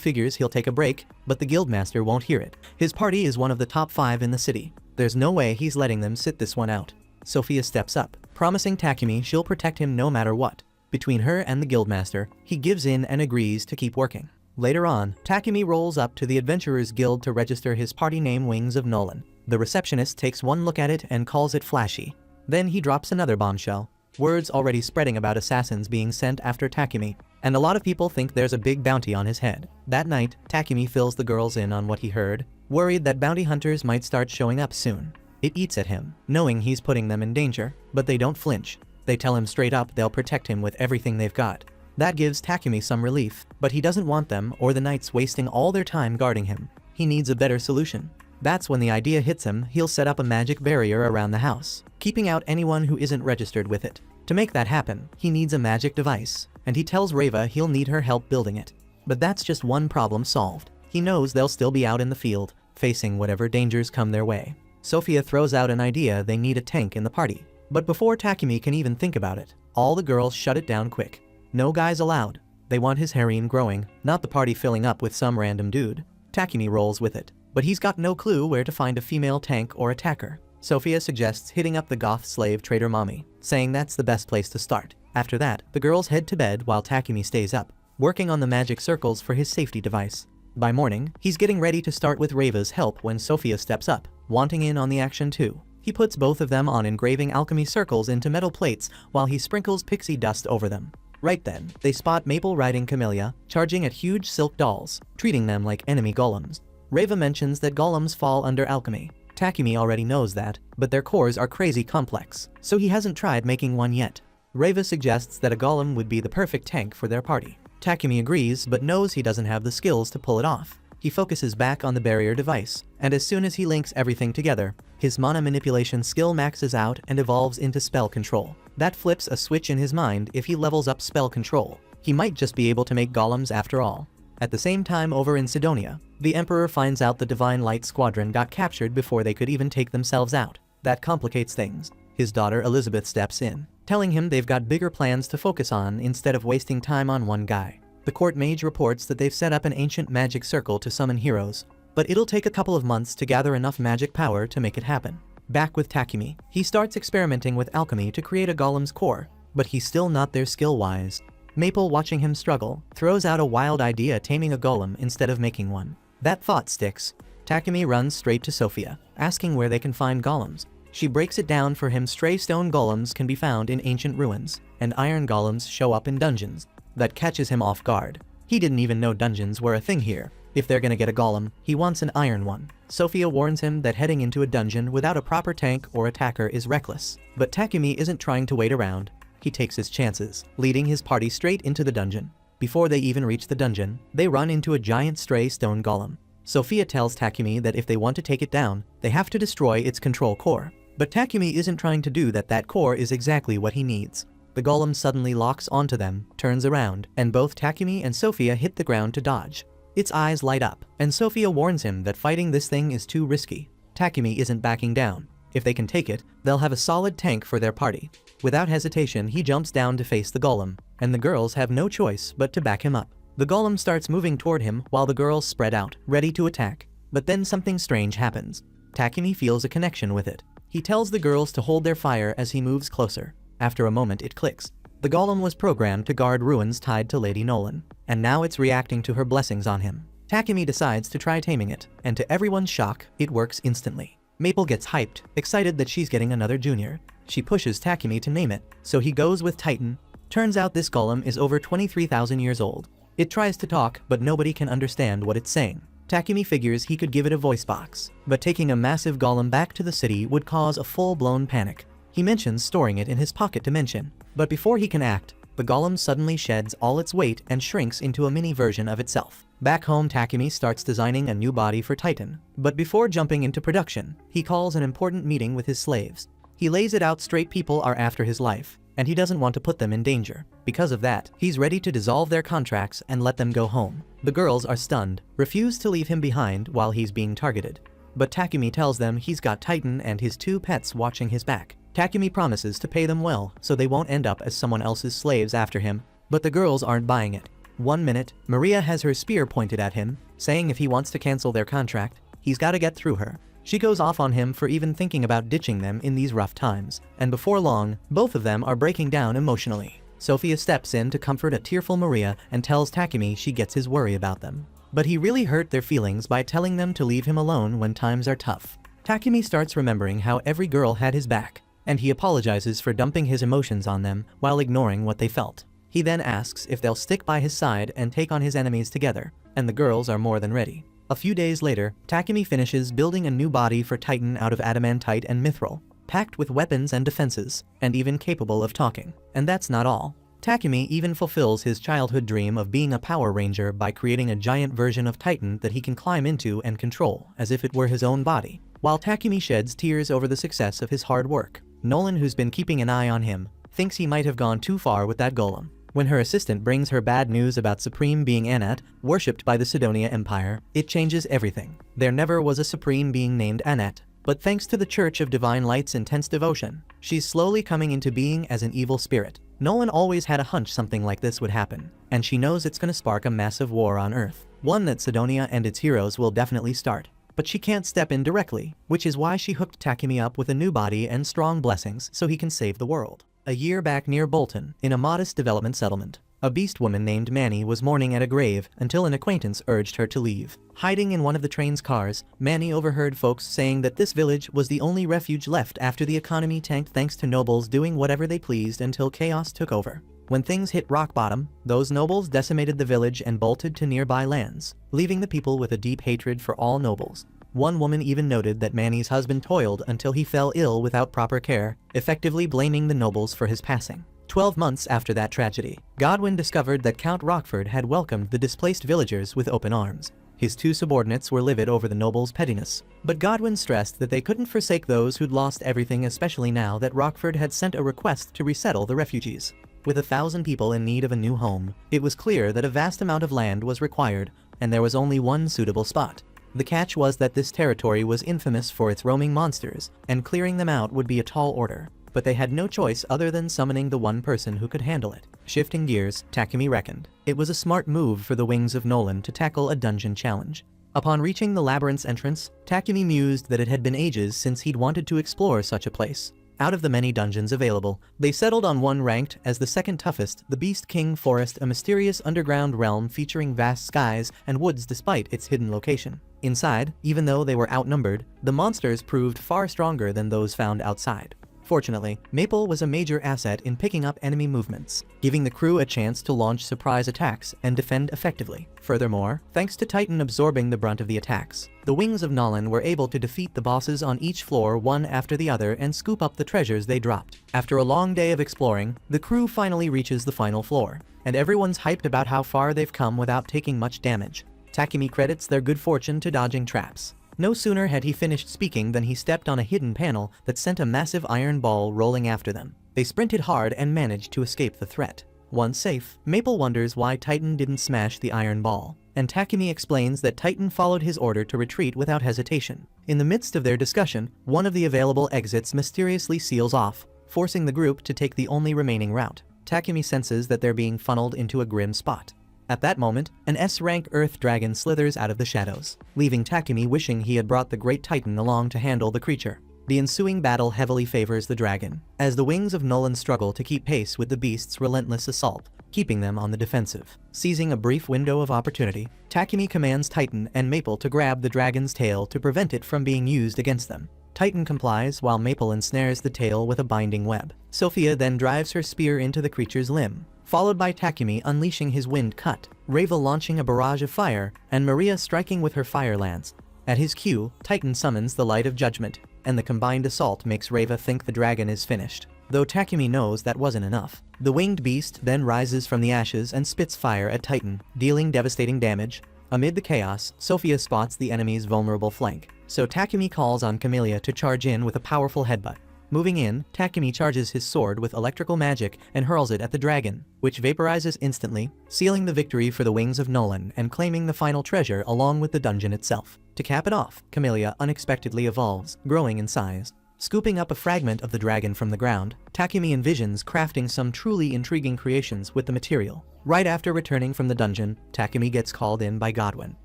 A: figures he'll take a break, but the guildmaster won't hear it. His party is one of the top 5 in the city. There's no way he's letting them sit this one out. Sophia steps up, promising Takumi she'll protect him no matter what. Between her and the guildmaster, he gives in and agrees to keep working. Later on, Takumi rolls up to the Adventurers Guild to register his party name, Wings of Nolan. The receptionist takes one look at it and calls it flashy. Then he drops another bombshell. Word's already spreading about assassins being sent after Takumi, and a lot of people think there's a big bounty on his head. That night, Takumi fills the girls in on what he heard, worried that bounty hunters might start showing up soon. It eats at him, knowing he's putting them in danger, but they don't flinch. They tell him straight up they'll protect him with everything they've got. That gives Takumi some relief, but he doesn't want them or the knights wasting all their time guarding him. He needs a better solution. That's when the idea hits him, he'll set up a magic barrier around the house, keeping out anyone who isn't registered with it. To make that happen, he needs a magic device, and he tells Reva he'll need her help building it. But that's just one problem solved. He knows they'll still be out in the field, facing whatever dangers come their way. Sophia throws out an idea, they need a tank in the party. But before Takumi can even think about it, all the girls shut it down quick. No guys allowed. They want his harem growing, not the party filling up with some random dude. Takumi rolls with it, but he's got no clue where to find a female tank or attacker. Sophia suggests hitting up the goth slave trader Mommy, saying that's the best place to start. After that, the girls head to bed while Takumi stays up, working on the magic circles for his safety device. By morning, he's getting ready to start with Reva's help when Sophia steps up, wanting in on the action too. He puts both of them on engraving alchemy circles into metal plates while he sprinkles pixie dust over them. Right then, they spot Maple riding Camellia, charging at huge silk dolls, treating them like enemy golems. Reva mentions that golems fall under alchemy. Takumi already knows that, but their cores are crazy complex, so he hasn't tried making one yet. Reva suggests that a golem would be the perfect tank for their party. Takumi agrees, but knows he doesn't have the skills to pull it off. He focuses back on the barrier device, and as soon as he links everything together, his mana manipulation skill maxes out and evolves into spell control. That flips a switch in his mind. If he levels up spell control, he might just be able to make golems after all. At the same time, over in Cydonia, the Emperor finds out the Divine Light Squadron got captured before they could even take themselves out. That complicates things. His daughter Elizabeth steps in, telling him they've got bigger plans to focus on instead of wasting time on one guy. The court mage reports that they've set up an ancient magic circle to summon heroes, but it'll take a couple of months to gather enough magic power to make it happen. Back with Takumi, he starts experimenting with alchemy to create a golem's core, but he's still not there skill-wise. Maple, watching him struggle, throws out a wild idea, taming a golem instead of making one. That thought sticks. Takumi runs straight to Sophia, asking where they can find golems. She breaks it down for him. Stray stone golems can be found in ancient ruins, and iron golems show up in dungeons. That catches him off guard. He didn't even know dungeons were a thing here. If they're gonna get a golem, he wants an iron one. Sophia warns him that heading into a dungeon without a proper tank or attacker is reckless. But Takumi isn't trying to wait around. He takes his chances, leading his party straight into the dungeon. Before they even reach the dungeon, they run into a giant stray stone golem. Sophia tells Takumi that if they want to take it down, they have to destroy its control core. But Takumi isn't trying to do that. That core is exactly what he needs. The golem suddenly locks onto them, turns around, and both Takumi and Sophia hit the ground to dodge. Its eyes light up, and Sophia warns him that fighting this thing is too risky. Takumi isn't backing down. If they can take it, they'll have a solid tank for their party. Without hesitation, he jumps down to face the golem, and the girls have no choice but to back him up. The golem starts moving toward him while the girls spread out, ready to attack. But then something strange happens. Takumi feels a connection with it. He tells the girls to hold their fire as he moves closer. After a moment, it clicks. The golem was programmed to guard ruins tied to Lady Nolan, and now it's reacting to her blessings on him. Takumi decides to try taming it, and to everyone's shock, it works instantly. Maple gets hyped, excited that she's getting another junior. She pushes Takumi to name it, so he goes with Titan. Turns out this golem is over 23,000 years old. It tries to talk, but nobody can understand what it's saying. Takumi figures he could give it a voice box, but taking a massive golem back to the city would cause a full-blown panic. He mentions storing it in his pocket dimension, but before he can act, the golem suddenly sheds all its weight and shrinks into a mini version of itself. Back home, Takumi starts designing a new body for Titan, but before jumping into production, he calls an important meeting with his slaves. He lays it out straight: people are after his life, and he doesn't want to put them in danger. Because of that, he's ready to dissolve their contracts and let them go home. The girls are stunned, refuse to leave him behind while he's being targeted. But Takumi tells them he's got Titan and his 2 pets watching his back. Takumi promises to pay them well so they won't end up as someone else's slaves after him, but the girls aren't buying it. One minute, Maria has her spear pointed at him, saying if he wants to cancel their contract, he's gotta get through her. She goes off on him for even thinking about ditching them in these rough times, and before long, both of them are breaking down emotionally. Sophia steps in to comfort a tearful Maria and tells Takumi she gets his worry about them. But he really hurt their feelings by telling them to leave him alone when times are tough. Takumi starts remembering how every girl had his back, and he apologizes for dumping his emotions on them while ignoring what they felt. He then asks if they'll stick by his side and take on his enemies together, and the girls are more than ready. A few days later, Takumi finishes building a new body for Titan out of adamantite and mithril, packed with weapons and defenses, and even capable of talking. And that's not all. Takumi even fulfills his childhood dream of being a Power Ranger by creating a giant version of Titan that he can climb into and control, as if it were his own body. While Takumi sheds tears over the success of his hard work, Nolan, who's been keeping an eye on him, thinks he might have gone too far with that golem. When her assistant brings her bad news about Supreme being Anat, worshipped by the Sidonia Empire, it changes everything. There never was a Supreme being named Anat, but thanks to the Church of Divine Light's intense devotion, she's slowly coming into being as an evil spirit. Nolan always had a hunch something like this would happen, and she knows it's gonna spark a massive war on Earth, one that Sidonia and its heroes will definitely start. But she can't step in directly, which is why she hooked Takumi up with a new body and strong blessings so he can save the world. A year back near Bolton, in a modest development settlement, a beast woman named Manny was mourning at a grave until an acquaintance urged her to leave. Hiding in one of the train's cars, Manny overheard folks saying that this village was the only refuge left after the economy tanked thanks to nobles doing whatever they pleased until chaos took over. When things hit rock bottom, those nobles decimated the village and bolted to nearby lands, leaving the people with a deep hatred for all nobles. One woman even noted that Manny's husband toiled until he fell ill without proper care, effectively blaming the nobles for his passing. 12 months after that tragedy, Godwin discovered that Count Rockford had welcomed the displaced villagers with open arms. His 2 subordinates were livid over the nobles' pettiness, but Godwin stressed that they couldn't forsake those who'd lost everything, especially now that Rockford had sent a request to resettle the refugees. With 1,000 people in need of a new home, it was clear that a vast amount of land was required, and there was only one suitable spot. The catch was that this territory was infamous for its roaming monsters, and clearing them out would be a tall order. But they had no choice other than summoning the one person who could handle it. Shifting gears, Takumi reckoned it was a smart move for the Wings of Nolan to tackle a dungeon challenge. Upon reaching the labyrinth's entrance, Takumi mused that it had been ages since he'd wanted to explore such a place. Out of the many dungeons available, they settled on one ranked as the second toughest, the Beast King Forest, a mysterious underground realm featuring vast skies and woods despite its hidden location. Inside, even though they were outnumbered, the monsters proved far stronger than those found outside. Fortunately, Maple was a major asset in picking up enemy movements, giving the crew a chance to launch surprise attacks and defend effectively. Furthermore, thanks to Titan absorbing the brunt of the attacks, the Wings of Nolan were able to defeat the bosses on each floor one after the other and scoop up the treasures they dropped. After a long day of exploring, the crew finally reaches the final floor, and everyone's hyped about how far they've come without taking much damage. Takumi credits their good fortune to dodging traps. No sooner had he finished speaking than he stepped on a hidden panel that sent a massive iron ball rolling after them. They sprinted hard and managed to escape the threat. Once safe, Maple wonders why Titan didn't smash the iron ball, and Takumi explains that Titan followed his order to retreat without hesitation. In the midst of their discussion, one of the available exits mysteriously seals off, forcing the group to take the only remaining route. Takumi senses that they're being funneled into a grim spot. At that moment, an S-rank Earth dragon slithers out of the shadows, leaving Takumi wishing he had brought the Great Titan along to handle the creature. The ensuing battle heavily favors the dragon, as the Wings of Nolan struggle to keep pace with the beast's relentless assault, keeping them on the defensive. Seizing a brief window of opportunity, Takumi commands Titan and Maple to grab the dragon's tail to prevent it from being used against them. Titan complies while Maple ensnares the tail with a binding web. Sophia then drives her spear into the creature's limb, followed by Takumi unleashing his wind cut, Reva launching a barrage of fire, and Maria striking with her fire lance. At his cue, Titan summons the Light of Judgment, and the combined assault makes Reva think the dragon is finished. Though Takumi knows that wasn't enough. The winged beast then rises from the ashes and spits fire at Titan, dealing devastating damage. Amid the chaos, Sophia spots the enemy's vulnerable flank, so Takumi calls on Camellia to charge in with a powerful headbutt. Moving in, Takumi charges his sword with electrical magic and hurls it at the dragon, which vaporizes instantly, sealing the victory for the Wings of Nolan and claiming the final treasure along with the dungeon itself. To cap it off, Camellia unexpectedly evolves, growing in size. Scooping up a fragment of the dragon from the ground, Takumi envisions crafting some truly intriguing creations with the material. Right after returning from the dungeon, Takumi gets called in by Godwin.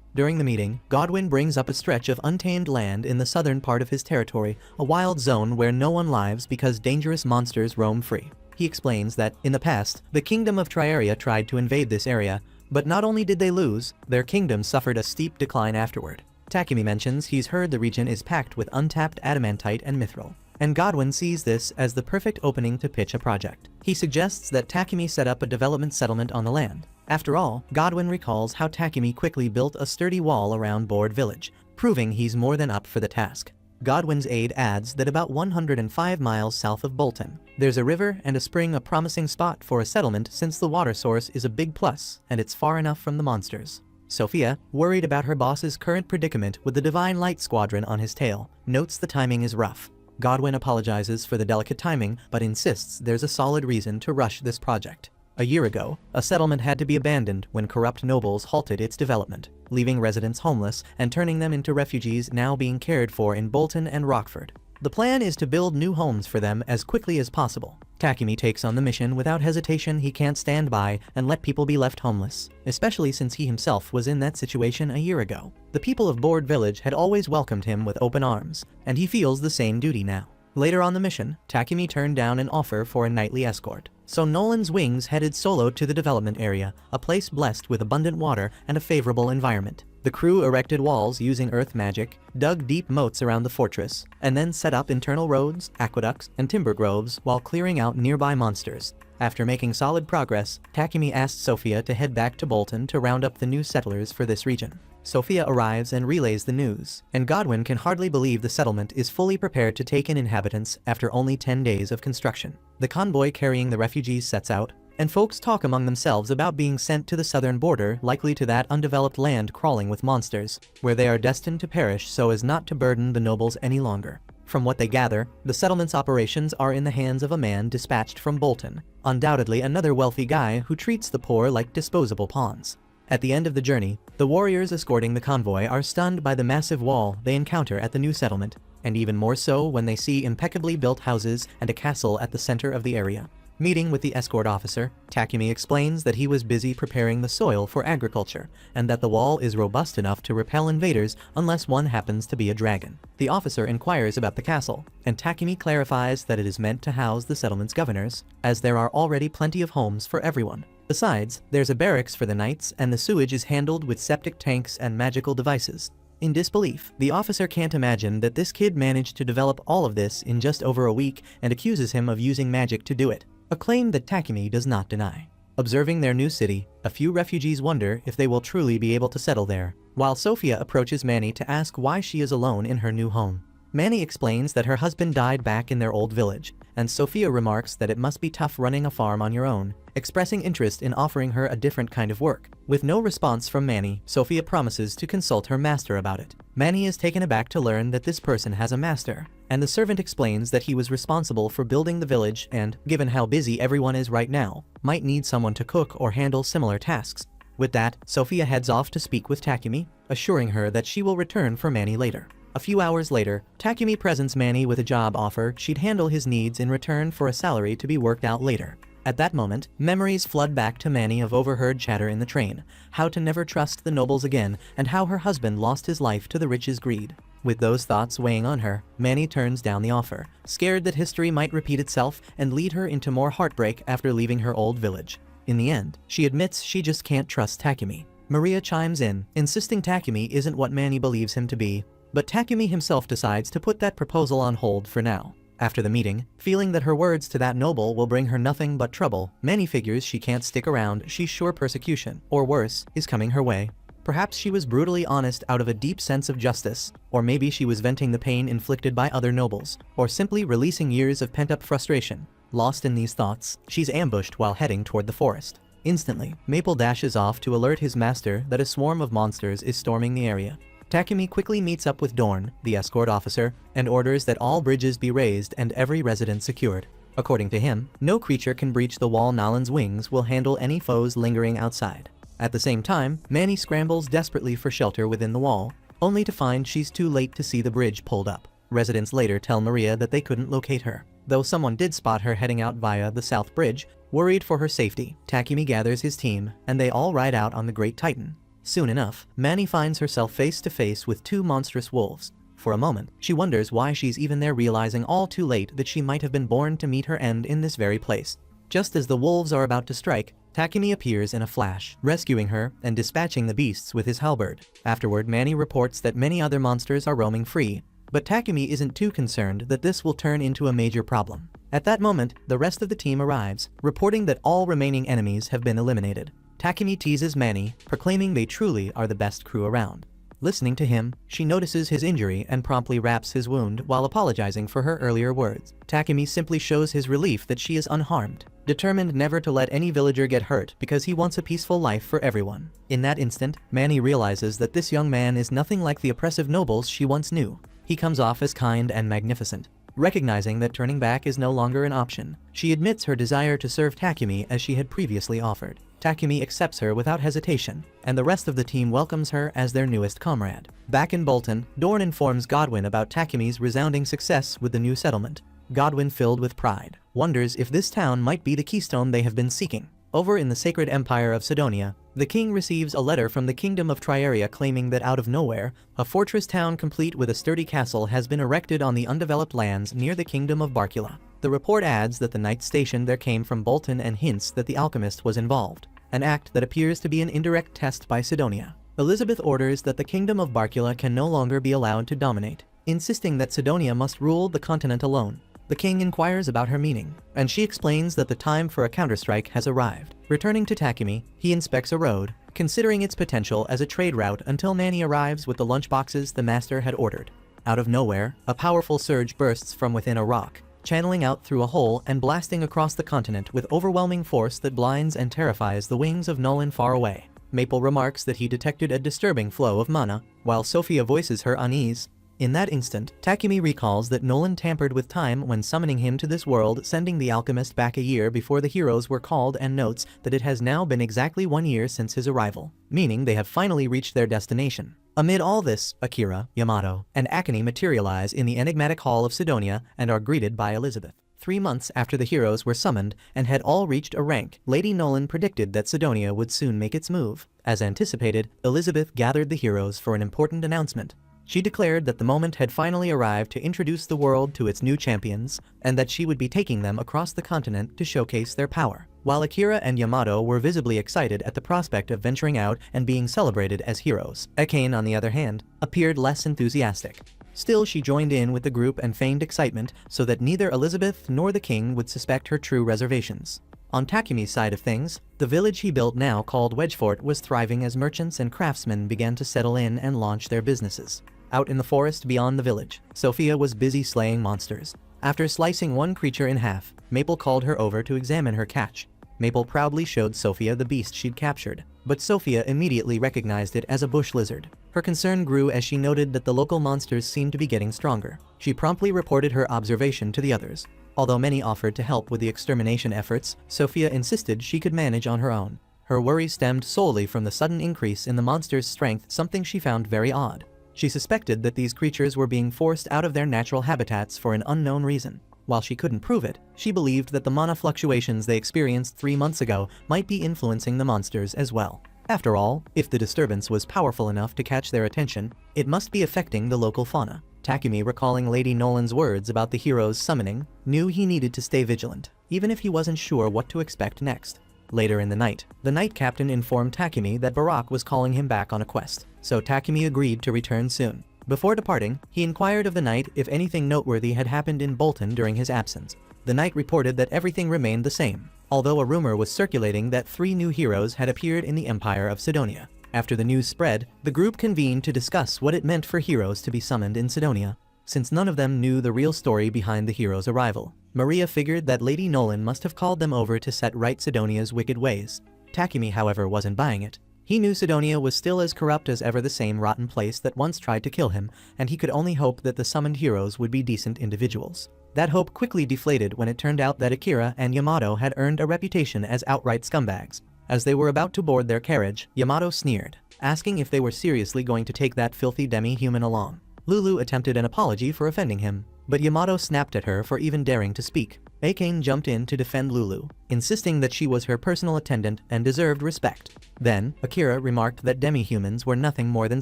A: During the meeting, Godwin brings up a stretch of untamed land in the southern part of his territory, a wild zone where no one lives because dangerous monsters roam free. He explains that, in the past, the kingdom of Triaria tried to invade this area, but not only did they lose, their kingdom suffered a steep decline afterward. Takumi mentions he's heard the region is packed with untapped adamantite and mithril, and Godwin sees this as the perfect opening to pitch a project. He suggests that Takumi set up a development settlement on the land. After all, Godwin recalls how Takumi quickly built a sturdy wall around Board Village, proving he's more than up for the task. Godwin's aide adds that about 105 miles south of Bolton, there's a river and a spring, a promising spot for a settlement since the water source is a big plus and it's far enough from the monsters. Sophia, worried about her boss's current predicament with the Divine Light Squadron on his tail, notes the timing is rough. Godwin apologizes for the delicate timing, but insists there's a solid reason to rush this project. A year ago, a settlement had to be abandoned when corrupt nobles halted its development, leaving residents homeless and turning them into refugees now being cared for in Bolton and Rockford. The plan is to build new homes for them as quickly as possible. Takumi takes on the mission without hesitation. He can't stand by and let people be left homeless, especially since he himself was in that situation a year ago. The people of Board Village had always welcomed him with open arms, and he feels the same duty now. Later on the mission, Takumi turned down an offer for a nightly escort, so Nolan's wings headed solo to the development area, a place blessed with abundant water and a favorable environment. The crew erected walls using earth magic, dug deep moats around the fortress, and then set up internal roads, aqueducts, and timber groves while clearing out nearby monsters. After making solid progress, Takumi asked Sophia to head back to Bolton to round up the new settlers for this region. Sophia arrives and relays the news, and Godwin can hardly believe the settlement is fully prepared to take in inhabitants after only 10 days of construction. The convoy carrying the refugees sets out, and folks talk among themselves about being sent to the southern border, likely to that undeveloped land crawling with monsters, where they are destined to perish so as not to burden the nobles any longer. From what they gather, the settlement's operations are in the hands of a man dispatched from Bolton, undoubtedly another wealthy guy who treats the poor like disposable pawns. At the end of the journey, the warriors escorting the convoy are stunned by the massive wall they encounter at the new settlement, and even more so when they see impeccably built houses and a castle at the center of the area. Meeting with the escort officer, Takumi explains that he was busy preparing the soil for agriculture, and that the wall is robust enough to repel invaders unless one happens to be a dragon. The officer inquires about the castle, and Takumi clarifies that it is meant to house the settlement's governors, as there are already plenty of homes for everyone. Besides, there's a barracks for the knights, and the sewage is handled with septic tanks and magical devices. In disbelief, the officer can't imagine that this kid managed to develop all of this in just over a week and accuses him of using magic to do it, a claim that Takumi does not deny. Observing their new city, a few refugees wonder if they will truly be able to settle there, while Sophia approaches Manny to ask why she is alone in her new home. Manny explains that her husband died back in their old village, and Sophia remarks that it must be tough running a farm on your own, expressing interest in offering her a different kind of work. With no response from Manny, Sophia promises to consult her master about it. Manny is taken aback to learn that this person has a master, and the servant explains that he was responsible for building the village and, given how busy everyone is right now, might need someone to cook or handle similar tasks. With that, Sophia heads off to speak with Takumi, assuring her that she will return for Manny later. A few hours later, Takumi presents Manny with a job offer. She'd handle his needs in return for a salary to be worked out later. At that moment, memories flood back to Manny of overheard chatter in the train, how to never trust the nobles again, and how her husband lost his life to the rich's greed. With those thoughts weighing on her, Manny turns down the offer, scared that history might repeat itself and lead her into more heartbreak after leaving her old village. In the end, she admits she just can't trust Takumi. Maria chimes in, insisting Takumi isn't what Manny believes him to be, but Takumi himself decides to put that proposal on hold for now. After the meeting, feeling that her words to that noble will bring her nothing but trouble, Manny figures she can't stick around. She's sure persecution, or worse, is coming her way. Perhaps she was brutally honest out of a deep sense of justice, or maybe she was venting the pain inflicted by other nobles, or simply releasing years of pent-up frustration. Lost in these thoughts, she's ambushed while heading toward the forest. Instantly, Maple dashes off to alert his master that a swarm of monsters is storming the area. Takumi quickly meets up with Dorn, the escort officer, and orders that all bridges be raised and every resident secured. According to him, no creature can breach the wall. Nolan's wings will handle any foes lingering outside. At the same time, Manny scrambles desperately for shelter within the wall, only to find she's too late to see the bridge pulled up. Residents later tell Maria that they couldn't locate her, though someone did spot her heading out via the South Bridge. Worried for her safety, Takumi gathers his team, and they all ride out on the Great Titan. Soon enough, Manny finds herself face to face with two monstrous wolves. For a moment, she wonders why she's even there, realizing all too late that she might have been born to meet her end in this very place. Just as the wolves are about to strike, Takumi appears in a flash, rescuing her and dispatching the beasts with his halberd. Afterward, Manny reports that many other monsters are roaming free, but Takumi isn't too concerned that this will turn into a major problem. At that moment, the rest of the team arrives, reporting that all remaining enemies have been eliminated. Takumi teases Manny, proclaiming they truly are the best crew around. Listening to him, she notices his injury and promptly wraps his wound while apologizing for her earlier words. Takumi simply shows his relief that she is unharmed, determined never to let any villager get hurt because he wants a peaceful life for everyone. In that instant, Manny realizes that this young man is nothing like the oppressive nobles she once knew. He comes off as kind and magnificent. Recognizing that turning back is no longer an option, she admits her desire to serve Takumi as she had previously offered. Takumi accepts her without hesitation, and the rest of the team welcomes her as their newest comrade. Back in Bolton, Dorn informs Godwin about Takumi's resounding success with the new settlement. Godwin, filled with pride, wonders if this town might be the keystone they have been seeking. Over in the Sacred Empire of Sidonia, the king receives a letter from the Kingdom of Triaria claiming that out of nowhere, a fortress town complete with a sturdy castle has been erected on the undeveloped lands near the Kingdom of Barkula. The report adds that the knights stationed there came from Bolton and hints that the Alchemist was involved, an act that appears to be an indirect test by Sidonia. Elizabeth orders that the Kingdom of Barkula can no longer be allowed to dominate, insisting that Sidonia must rule the continent alone. The king inquires about her meaning, and she explains that the time for a counterstrike has arrived. Returning to Takumi, he inspects a road, considering its potential as a trade route until Manny arrives with the lunchboxes the master had ordered. Out of nowhere, a powerful surge bursts from within a rock, channeling out through a hole and blasting across the continent with overwhelming force that blinds and terrifies the wings of Nolan far away. Maple remarks that he detected a disturbing flow of mana, while Sophia voices her unease. In that instant, Takumi recalls that Nolan tampered with time when summoning him to this world, sending the Alchemist back a year before the heroes were called, and notes that it has now been exactly 1 year since his arrival, meaning they have finally reached their destination. Amid all this, Akira, Yamato, and Akane materialize in the enigmatic Hall of Sidonia and are greeted by Elizabeth. 3 months after the heroes were summoned and had all reached a rank, Lady Nolan predicted that Sidonia would soon make its move. As anticipated, Elizabeth gathered the heroes for an important announcement. She declared that the moment had finally arrived to introduce the world to its new champions, and that she would be taking them across the continent to showcase their power. While Akira and Yamato were visibly excited at the prospect of venturing out and being celebrated as heroes, Akane, on the other hand, appeared less enthusiastic. Still, she joined in with the group and feigned excitement so that neither Elizabeth nor the king would suspect her true reservations. On Takumi's side of things, the village he built, now called Wedgefort, was thriving as merchants and craftsmen began to settle in and launch their businesses. Out in the forest beyond the village, Sophia was busy slaying monsters. After slicing one creature in half, Maple called her over to examine her catch. Maple proudly showed Sophia the beast she'd captured, but Sophia immediately recognized it as a bush lizard. Her concern grew as she noted that the local monsters seemed to be getting stronger. She promptly reported her observation to the others. Although many offered to help with the extermination efforts, Sophia insisted she could manage on her own. Her worry stemmed solely from the sudden increase in the monsters' strength, something she found very odd. She suspected that these creatures were being forced out of their natural habitats for an unknown reason. While she couldn't prove it, she believed that the mana fluctuations they experienced 3 months ago might be influencing the monsters as well. After all, if the disturbance was powerful enough to catch their attention, it must be affecting the local fauna. Takumi, recalling Lady Nolan's words about the heroes summoning, knew he needed to stay vigilant, even if he wasn't sure what to expect next. Later in the night, the night captain informed Takumi that Barak was calling him back on a quest, so Takumi agreed to return soon. Before departing, he inquired of the knight if anything noteworthy had happened in Bolton during his absence. The knight reported that everything remained the same, although a rumor was circulating that 3 new heroes had appeared in the Empire of Sidonia. After the news spread, the group convened to discuss what it meant for heroes to be summoned in Sidonia. Since none of them knew the real story behind the heroes' arrival, Maria figured that Lady Nolan must have called them over to set right Sidonia's wicked ways. Takumi, however, wasn't buying it. He knew Sidonia was still as corrupt as ever, the same rotten place that once tried to kill him, and he could only hope that the summoned heroes would be decent individuals. That hope quickly deflated when it turned out that Akira and Yamato had earned a reputation as outright scumbags. As they were about to board their carriage, Yamato sneered, asking if they were seriously going to take that filthy demi-human along. Lulu attempted an apology for offending him, but Yamato snapped at her for even daring to speak. Isekai'd jumped in to defend Lulu, insisting that she was her personal attendant and deserved respect. Then, Akira remarked that demi-humans were nothing more than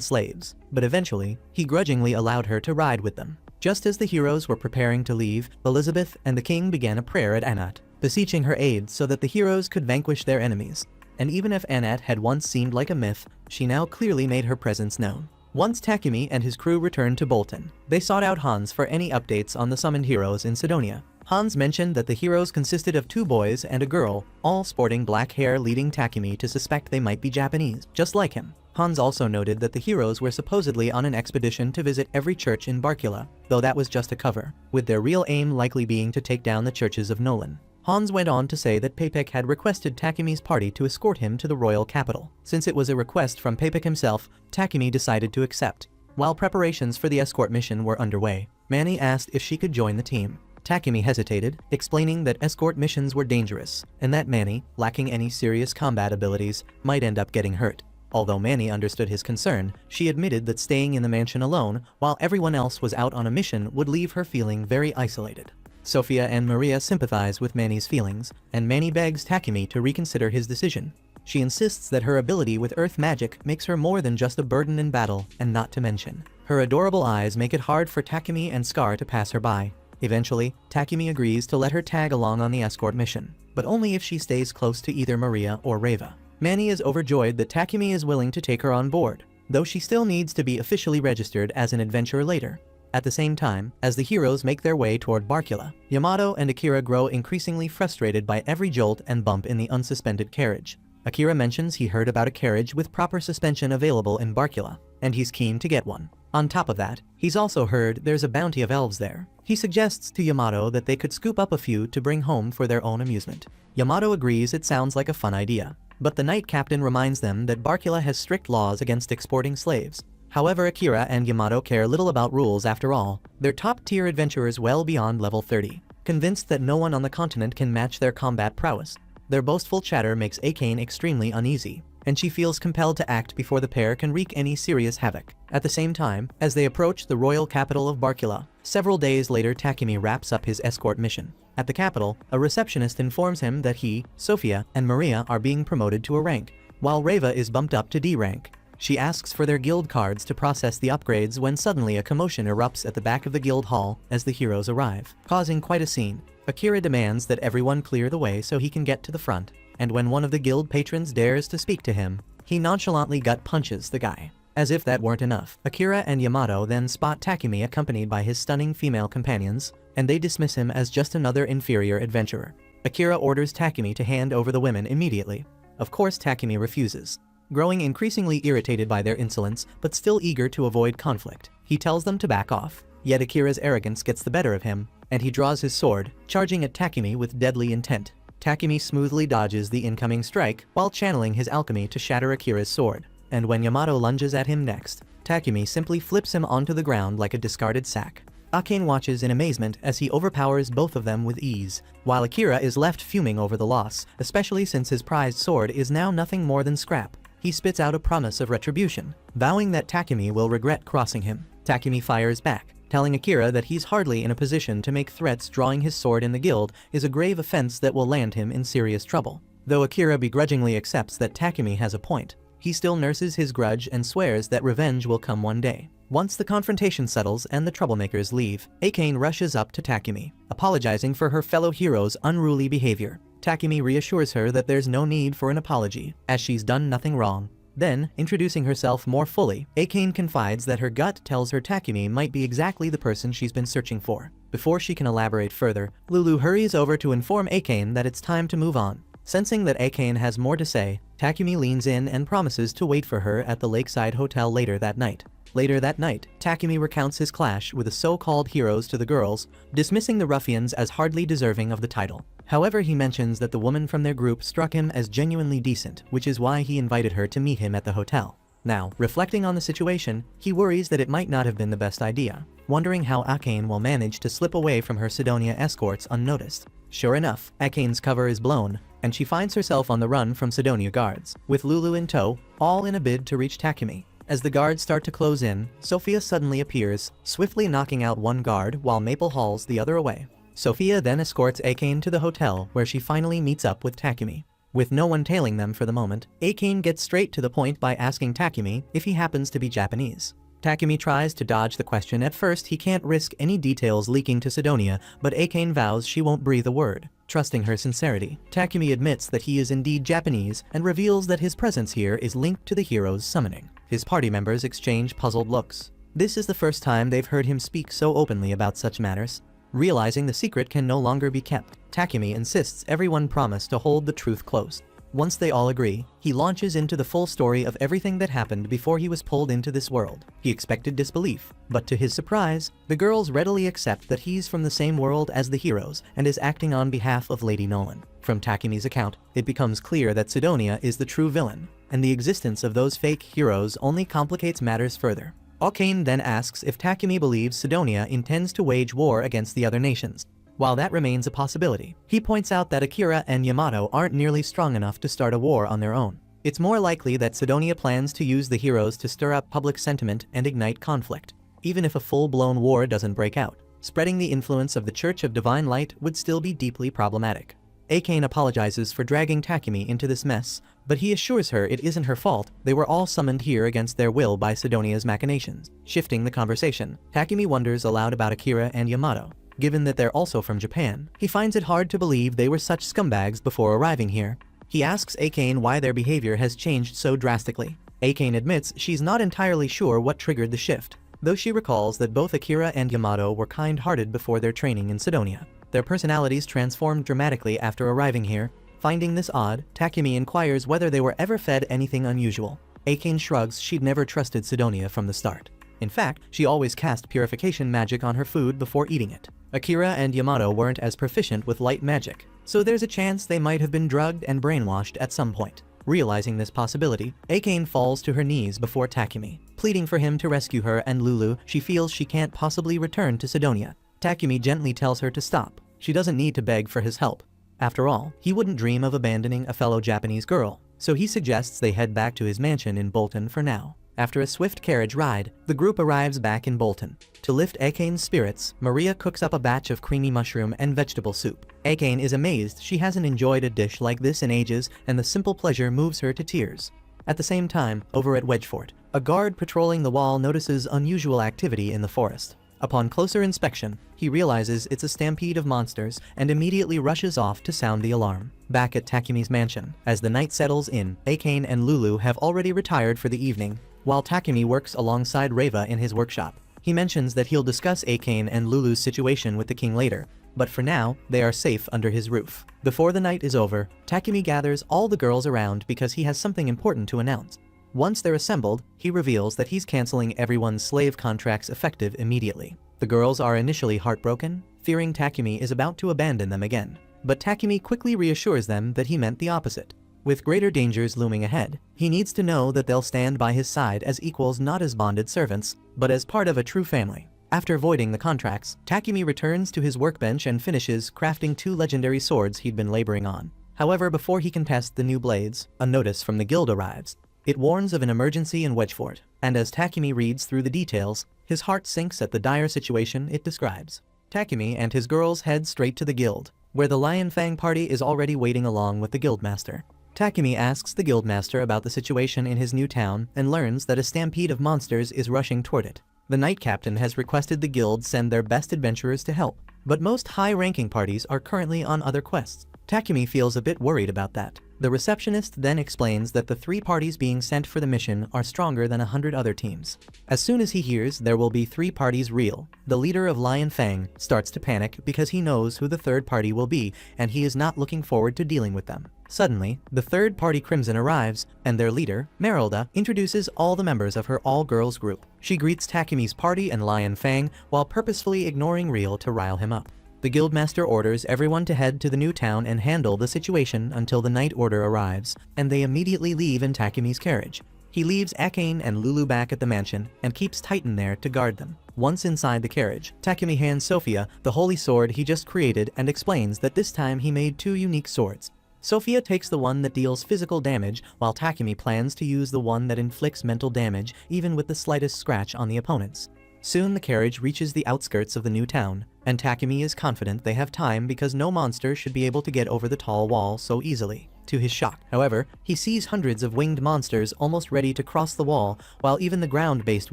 A: slaves, but eventually, he grudgingly allowed her to ride with them. Just as the heroes were preparing to leave, Elizabeth and the king began a prayer at Anat, beseeching her aid so that the heroes could vanquish their enemies. And even if Anat had once seemed like a myth, she now clearly made her presence known. Once Takumi and his crew returned to Bolton, they sought out Hans for any updates on the summoned heroes in Sidonia. Hans mentioned that the heroes consisted of 2 boys and a girl, all sporting black hair, leading Takumi to suspect they might be Japanese, just like him. Hans also noted that the heroes were supposedly on an expedition to visit every church in Barkula, though that was just a cover, with their real aim likely being to take down the churches of Nolan. Hans went on to say that Pepek had requested Takumi's party to escort him to the royal capital. Since it was a request from Pepek himself, Takumi decided to accept. While preparations for the escort mission were underway, Manny asked if she could join the team. Takumi hesitated, explaining that escort missions were dangerous, and that Manny, lacking any serious combat abilities, might end up getting hurt. Although Manny understood his concern, she admitted that staying in the mansion alone, while everyone else was out on a mission, would leave her feeling very isolated. Sophia and Maria sympathize with Manny's feelings, and Manny begs Takumi to reconsider his decision. She insists that her ability with earth magic makes her more than just a burden in battle, and not to mention, her adorable eyes make it hard for Takumi and Scar to pass her by. Eventually, Takumi agrees to let her tag along on the escort mission, but only if she stays close to either Maria or Reva. Manny is overjoyed that Takumi is willing to take her on board, though she still needs to be officially registered as an adventurer later. At the same time, as the heroes make their way toward Barkula, Yamato and Akira grow increasingly frustrated by every jolt and bump in the unsuspended carriage. Akira mentions he heard about a carriage with proper suspension available in Barkula, and he's keen to get one. On top of that, he's also heard there's a bounty of elves there. He suggests to Yamato that they could scoop up a few to bring home for their own amusement. Yamato agrees it sounds like a fun idea, but the knight captain reminds them that Barkula has strict laws against exporting slaves. However, Akira and Yamato care little about rules after all. They're top-tier adventurers well beyond level 30, convinced that no one on the continent can match their combat prowess. Their boastful chatter makes Isekai'd extremely uneasy, and she feels compelled to act before the pair can wreak any serious havoc. At the same time, as they approach the royal capital of Barkula, several days later Takumi wraps up his escort mission. At the capital, a receptionist informs him that he, Sophia, and Maria are being promoted to a rank, while Reva is bumped up to D rank. She asks for their guild cards to process the upgrades when suddenly a commotion erupts at the back of the guild hall as the heroes arrive, causing quite a scene. Akira demands that everyone clear the way so he can get to the front, and when one of the guild patrons dares to speak to him, he nonchalantly gut punches the guy. As if that weren't enough, Akira and Yamato then spot Takumi accompanied by his stunning female companions, and they dismiss him as just another inferior adventurer. Akira orders Takumi to hand over the women immediately. Of course, Takumi refuses. Growing increasingly irritated by their insolence, but still eager to avoid conflict, he tells them to back off. Yet Akira's arrogance gets the better of him, and he draws his sword, charging at Takumi with deadly intent. Takumi smoothly dodges the incoming strike while channeling his alchemy to shatter Akira's sword, and when Yamato lunges at him next, Takumi simply flips him onto the ground like a discarded sack. Isekai'd watches in amazement as he overpowers both of them with ease, while Akira is left fuming over the loss, especially since his prized sword is now nothing more than scrap. He spits out a promise of retribution, vowing that Takumi will regret crossing him. Takumi fires back, telling Akira that he's hardly in a position to make threats. Drawing his sword in the guild is a grave offense that will land him in serious trouble. Though Akira begrudgingly accepts that Takumi has a point, he still nurses his grudge and swears that revenge will come one day. Once the confrontation settles and the troublemakers leave, Isekai'd rushes up to Takumi, apologizing for her fellow hero's unruly behavior. Takumi reassures her that there's no need for an apology, as she's done nothing wrong. Then, introducing herself more fully, Isekai'd confides that her gut tells her Takumi might be exactly the person she's been searching for. Before she can elaborate further, Lulu hurries over to inform Isekai'd that it's time to move on. Sensing that Isekai'd has more to say, Takumi leans in and promises to wait for her at the lakeside hotel later that night. Later that night, Takumi recounts his clash with the so-called heroes to the girls, dismissing the ruffians as hardly deserving of the title. However, he mentions that the woman from their group struck him as genuinely decent, which is why he invited her to meet him at the hotel. Now, reflecting on the situation, he worries that it might not have been the best idea, wondering how Isekai'd will manage to slip away from her Sidonia escorts unnoticed. Sure enough, Isekai'd's cover is blown, and she finds herself on the run from Sidonia guards, with Lulu in tow, all in a bid to reach Takumi. As the guards start to close in, Sophia suddenly appears, swiftly knocking out one guard while Maple hauls the other away. Sophia then escorts Isekai'd to the hotel where she finally meets up with Takumi. With no one tailing them for the moment, Isekai'd gets straight to the point by asking Takumi if he happens to be Japanese. Takumi tries to dodge the question. At first, he can't risk any details leaking to Sidonia, but Isekai'd vows she won't breathe a word. Trusting her sincerity, Takumi admits that he is indeed Japanese and reveals that his presence here is linked to the hero's summoning. His party members exchange puzzled looks. This is the first time they've heard him speak so openly about such matters. Realizing the secret can no longer be kept, Takumi insists everyone promise to hold the truth close. Once they all agree, he launches into the full story of everything that happened before he was pulled into this world. He expected disbelief, but to his surprise, the girls readily accept that he's from the same world as the heroes and is acting on behalf of Lady Nolan. From Takumi's account, it becomes clear that Sidonia is the true villain, and the existence of those fake heroes only complicates matters further. Isekai'd then asks if Takumi believes Sidonia intends to wage war against the other nations. While that remains a possibility, he points out that Akira and Yamato aren't nearly strong enough to start a war on their own. It's more likely that Sidonia plans to use the heroes to stir up public sentiment and ignite conflict. Even if a full-blown war doesn't break out, spreading the influence of the Church of Divine Light would still be deeply problematic. Isekai'd apologizes for dragging Takumi into this mess, but he assures her it isn't her fault. They were all summoned here against their will by Sidonia's machinations. Shifting the conversation, Takumi wonders aloud about Akira and Yamato. Given that they're also from Japan, he finds it hard to believe they were such scumbags before arriving here. He asks Isekai'd why their behavior has changed so drastically. Isekai'd admits she's not entirely sure what triggered the shift, though she recalls that both Akira and Yamato were kind-hearted before their training in Sidonia. Their personalities transformed dramatically after arriving here. Finding this odd, Takumi inquires whether they were ever fed anything unusual. Isekai'd shrugs. She'd never trusted Sidonia from the start. In fact, she always cast purification magic on her food before eating it. Akira and Yamato weren't as proficient with light magic, so there's a chance they might have been drugged and brainwashed at some point. Realizing this possibility, Isekai'd falls to her knees before Takumi, pleading for him to rescue her and Lulu. She feels she can't possibly return to Sidonia. Takumi gently tells her to stop. She doesn't need to beg for his help. After all, he wouldn't dream of abandoning a fellow Japanese girl, so he suggests they head back to his mansion in Bolton for now. After a swift carriage ride, the group arrives back in Bolton. To lift Isekai'd's spirits, Maria cooks up a batch of creamy mushroom and vegetable soup. Isekai'd is amazed. She hasn't enjoyed a dish like this in ages, and the simple pleasure moves her to tears. At the same time, over at Wedgefort, a guard patrolling the wall notices unusual activity in the forest. Upon closer inspection, he realizes it's a stampede of monsters and immediately rushes off to sound the alarm. Back at Takumi's mansion, as the night settles in, Isekai'd and Lulu have already retired for the evening, while Takumi works alongside Reva in his workshop. He mentions that he'll discuss Isekai'd and Lulu's situation with the king later, but for now, they are safe under his roof. Before the night is over, Takumi gathers all the girls around because he has something important to announce. Once they're assembled, he reveals that he's canceling everyone's slave contracts effective immediately. The girls are initially heartbroken, fearing Takumi is about to abandon them again. But Takumi quickly reassures them that he meant the opposite. With greater dangers looming ahead, he needs to know that they'll stand by his side as equals, not as bonded servants, but as part of a true family. After voiding the contracts, Takumi returns to his workbench and finishes crafting 2 legendary swords he'd been laboring on. However, before he can test the new blades, a notice from the guild arrives. It warns of an emergency in Wedgefort, and as Takumi reads through the details, his heart sinks at the dire situation it describes. Takumi and his girls head straight to the guild, where the Lion Fang party is already waiting along with the guildmaster. Takumi asks the guildmaster about the situation in his new town and learns that a stampede of monsters is rushing toward it. The Knight Captain has requested the guild send their best adventurers to help, but most high-ranking parties are currently on other quests. Takumi feels a bit worried about that. The receptionist then explains that the 3 parties being sent for the mission are stronger than 100 other teams. As soon as he hears there will be 3 parties real, the leader of Lion Fang starts to panic because he knows who the 3rd party will be and he is not looking forward to dealing with them. Suddenly, the 3rd party Crimson arrives, and their leader, Merylda, introduces all the members of her all-girls group. She greets Takumi's party and Lion Fang while purposefully ignoring Real to rile him up. The guildmaster orders everyone to head to the new town and handle the situation until the night order arrives, and they immediately leave in Takumi's carriage. He leaves Akane and Lulu back at the mansion and keeps Titan there to guard them. Once inside the carriage, Takumi hands Sophia the holy sword he just created and explains that this time he made 2 unique swords. Sophia takes the one that deals physical damage, while Takumi plans to use the one that inflicts mental damage even with the slightest scratch on the opponents. Soon the carriage reaches the outskirts of the new town, and Takumi is confident they have time because no monster should be able to get over the tall wall so easily. To his shock, however, he sees hundreds of winged monsters almost ready to cross the wall, while even the ground-based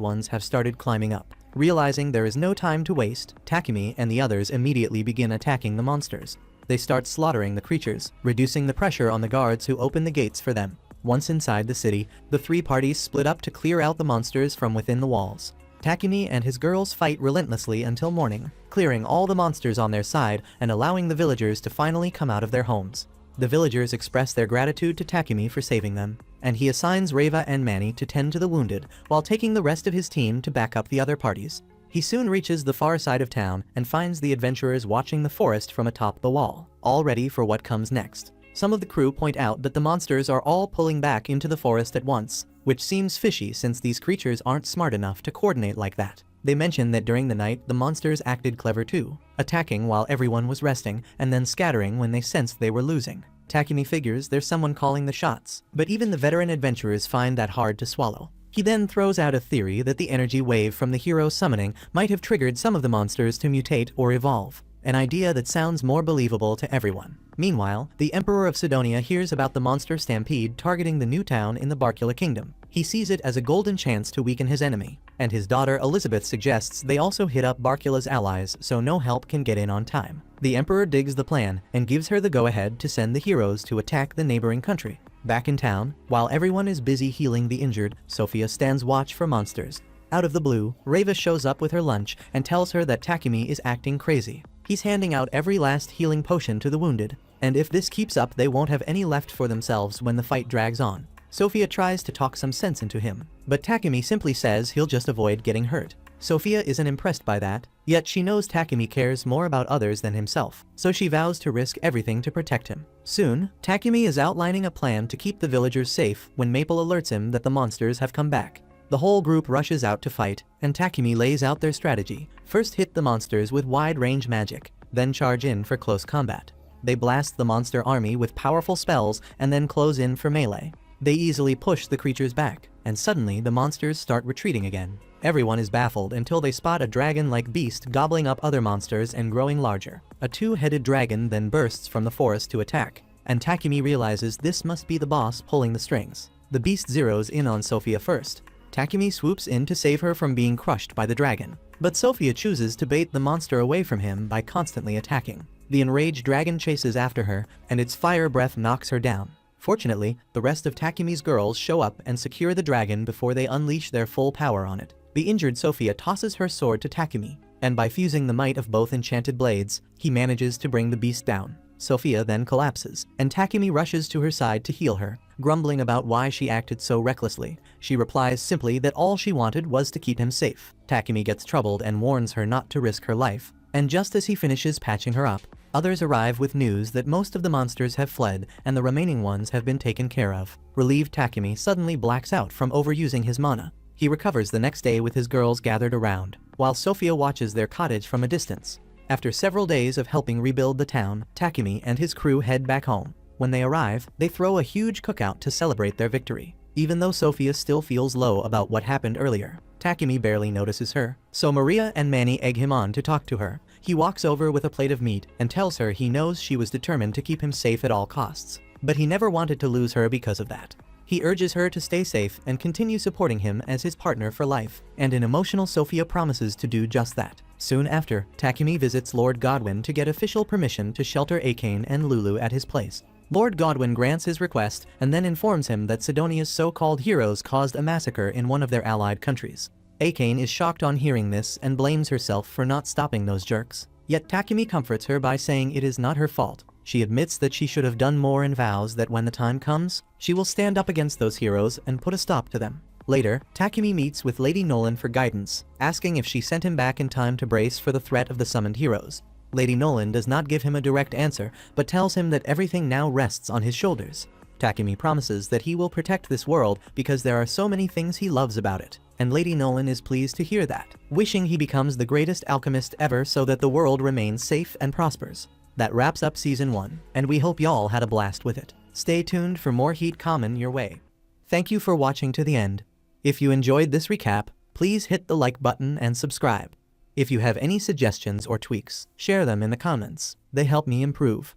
A: ones have started climbing up. Realizing there is no time to waste, Takumi and the others immediately begin attacking the monsters. They start slaughtering the creatures, reducing the pressure on the guards who open the gates for them. Once inside the city, the 3 parties split up to clear out the monsters from within the walls. Takumi and his girls fight relentlessly until morning, clearing all the monsters on their side and allowing the villagers to finally come out of their homes. The villagers express their gratitude to Takumi for saving them, and he assigns Reva and Manny to tend to the wounded while taking the rest of his team to back up the other parties. He soon reaches the far side of town and finds the adventurers watching the forest from atop the wall, all ready for what comes next. Some of the crew point out that the monsters are all pulling back into the forest at once, which seems fishy since these creatures aren't smart enough to coordinate like that. They mention that during the night the monsters acted clever too, attacking while everyone was resting and then scattering when they sensed they were losing. Takumi figures there's someone calling the shots, but even the veteran adventurers find that hard to swallow. He then throws out a theory that the energy wave from the hero summoning might have triggered some of the monsters to mutate or evolve, an idea that sounds more believable to everyone. Meanwhile, the Emperor of Sidonia hears about the monster stampede targeting the new town in the Barcula Kingdom. He sees it as a golden chance to weaken his enemy, and his daughter Elizabeth suggests they also hit up Barcula's allies so no help can get in on time. The Emperor digs the plan and gives her the go-ahead to send the heroes to attack the neighboring country. Back in town, while everyone is busy healing the injured, Sophia stands watch for monsters. Out of the blue, Reva shows up with her lunch and tells her that Takumi is acting crazy. He's handing out every last healing potion to the wounded, and if this keeps up they won't have any left for themselves when the fight drags on. Sophia tries to talk some sense into him, but Takumi simply says he'll just avoid getting hurt. Sophia isn't impressed by that, yet she knows Takumi cares more about others than himself, so she vows to risk everything to protect him. Soon, Takumi is outlining a plan to keep the villagers safe when Maple alerts him that the monsters have come back. The whole group rushes out to fight, and Takumi lays out their strategy. First hit the monsters with wide-range magic, then charge in for close combat. They blast the monster army with powerful spells and then close in for melee. They easily push the creatures back, and suddenly the monsters start retreating again. Everyone is baffled until they spot a dragon-like beast gobbling up other monsters and growing larger. A 2-headed dragon then bursts from the forest to attack, and Takumi realizes this must be the boss pulling the strings. The beast zeroes in on Sophia first. Takumi swoops in to save her from being crushed by the dragon, but Sophia chooses to bait the monster away from him by constantly attacking. The enraged dragon chases after her, and its fire breath knocks her down. Fortunately, the rest of Takumi's girls show up and secure the dragon before they unleash their full power on it. The injured Sophia tosses her sword to Takumi, and by fusing the might of both enchanted blades, he manages to bring the beast down. Sophia then collapses, and Takumi rushes to her side to heal her, grumbling about why she acted so recklessly. She replies simply that all she wanted was to keep him safe. Takumi gets troubled and warns her not to risk her life, and just as he finishes patching her up, others arrive with news that most of the monsters have fled and the remaining ones have been taken care of. Relieved, Takumi suddenly blacks out from overusing his mana. He recovers the next day with his girls gathered around, while Sophia watches their cottage from a distance. After several days of helping rebuild the town, Takumi and his crew head back home. When they arrive, they throw a huge cookout to celebrate their victory. Even though Sophia still feels low about what happened earlier, Takumi barely notices her, so Maria and Manny egg him on to talk to her. He walks over with a plate of meat and tells her he knows she was determined to keep him safe at all costs, but he never wanted to lose her because of that. He urges her to stay safe and continue supporting him as his partner for life, and an emotional Sophia promises to do just that. Soon after, Takumi visits Lord Godwin to get official permission to shelter Isekai'd and Lulu at his place. Lord Godwin grants his request and then informs him that Sidonia's so-called heroes caused a massacre in one of their allied countries. Isekai'd is shocked on hearing this and blames herself for not stopping those jerks. Yet Takumi comforts her by saying it is not her fault. She admits that she should have done more and vows that when the time comes, she will stand up against those heroes and put a stop to them. Later, Takumi meets with Lady Nolan for guidance, asking if she sent him back in time to brace for the threat of the summoned heroes. Lady Nolan does not give him a direct answer, but tells him that everything now rests on his shoulders. Takumi promises that he will protect this world because there are so many things he loves about it, and Lady Nolan is pleased to hear that, wishing he becomes the greatest alchemist ever so that the world remains safe and prospers. That wraps up Season 1, and we hope y'all had a blast with it. Stay tuned for more heat coming your way. Thank you for watching to the end. If you enjoyed this recap, please hit the like button and subscribe. If you have any suggestions or tweaks, share them in the comments. They help me improve.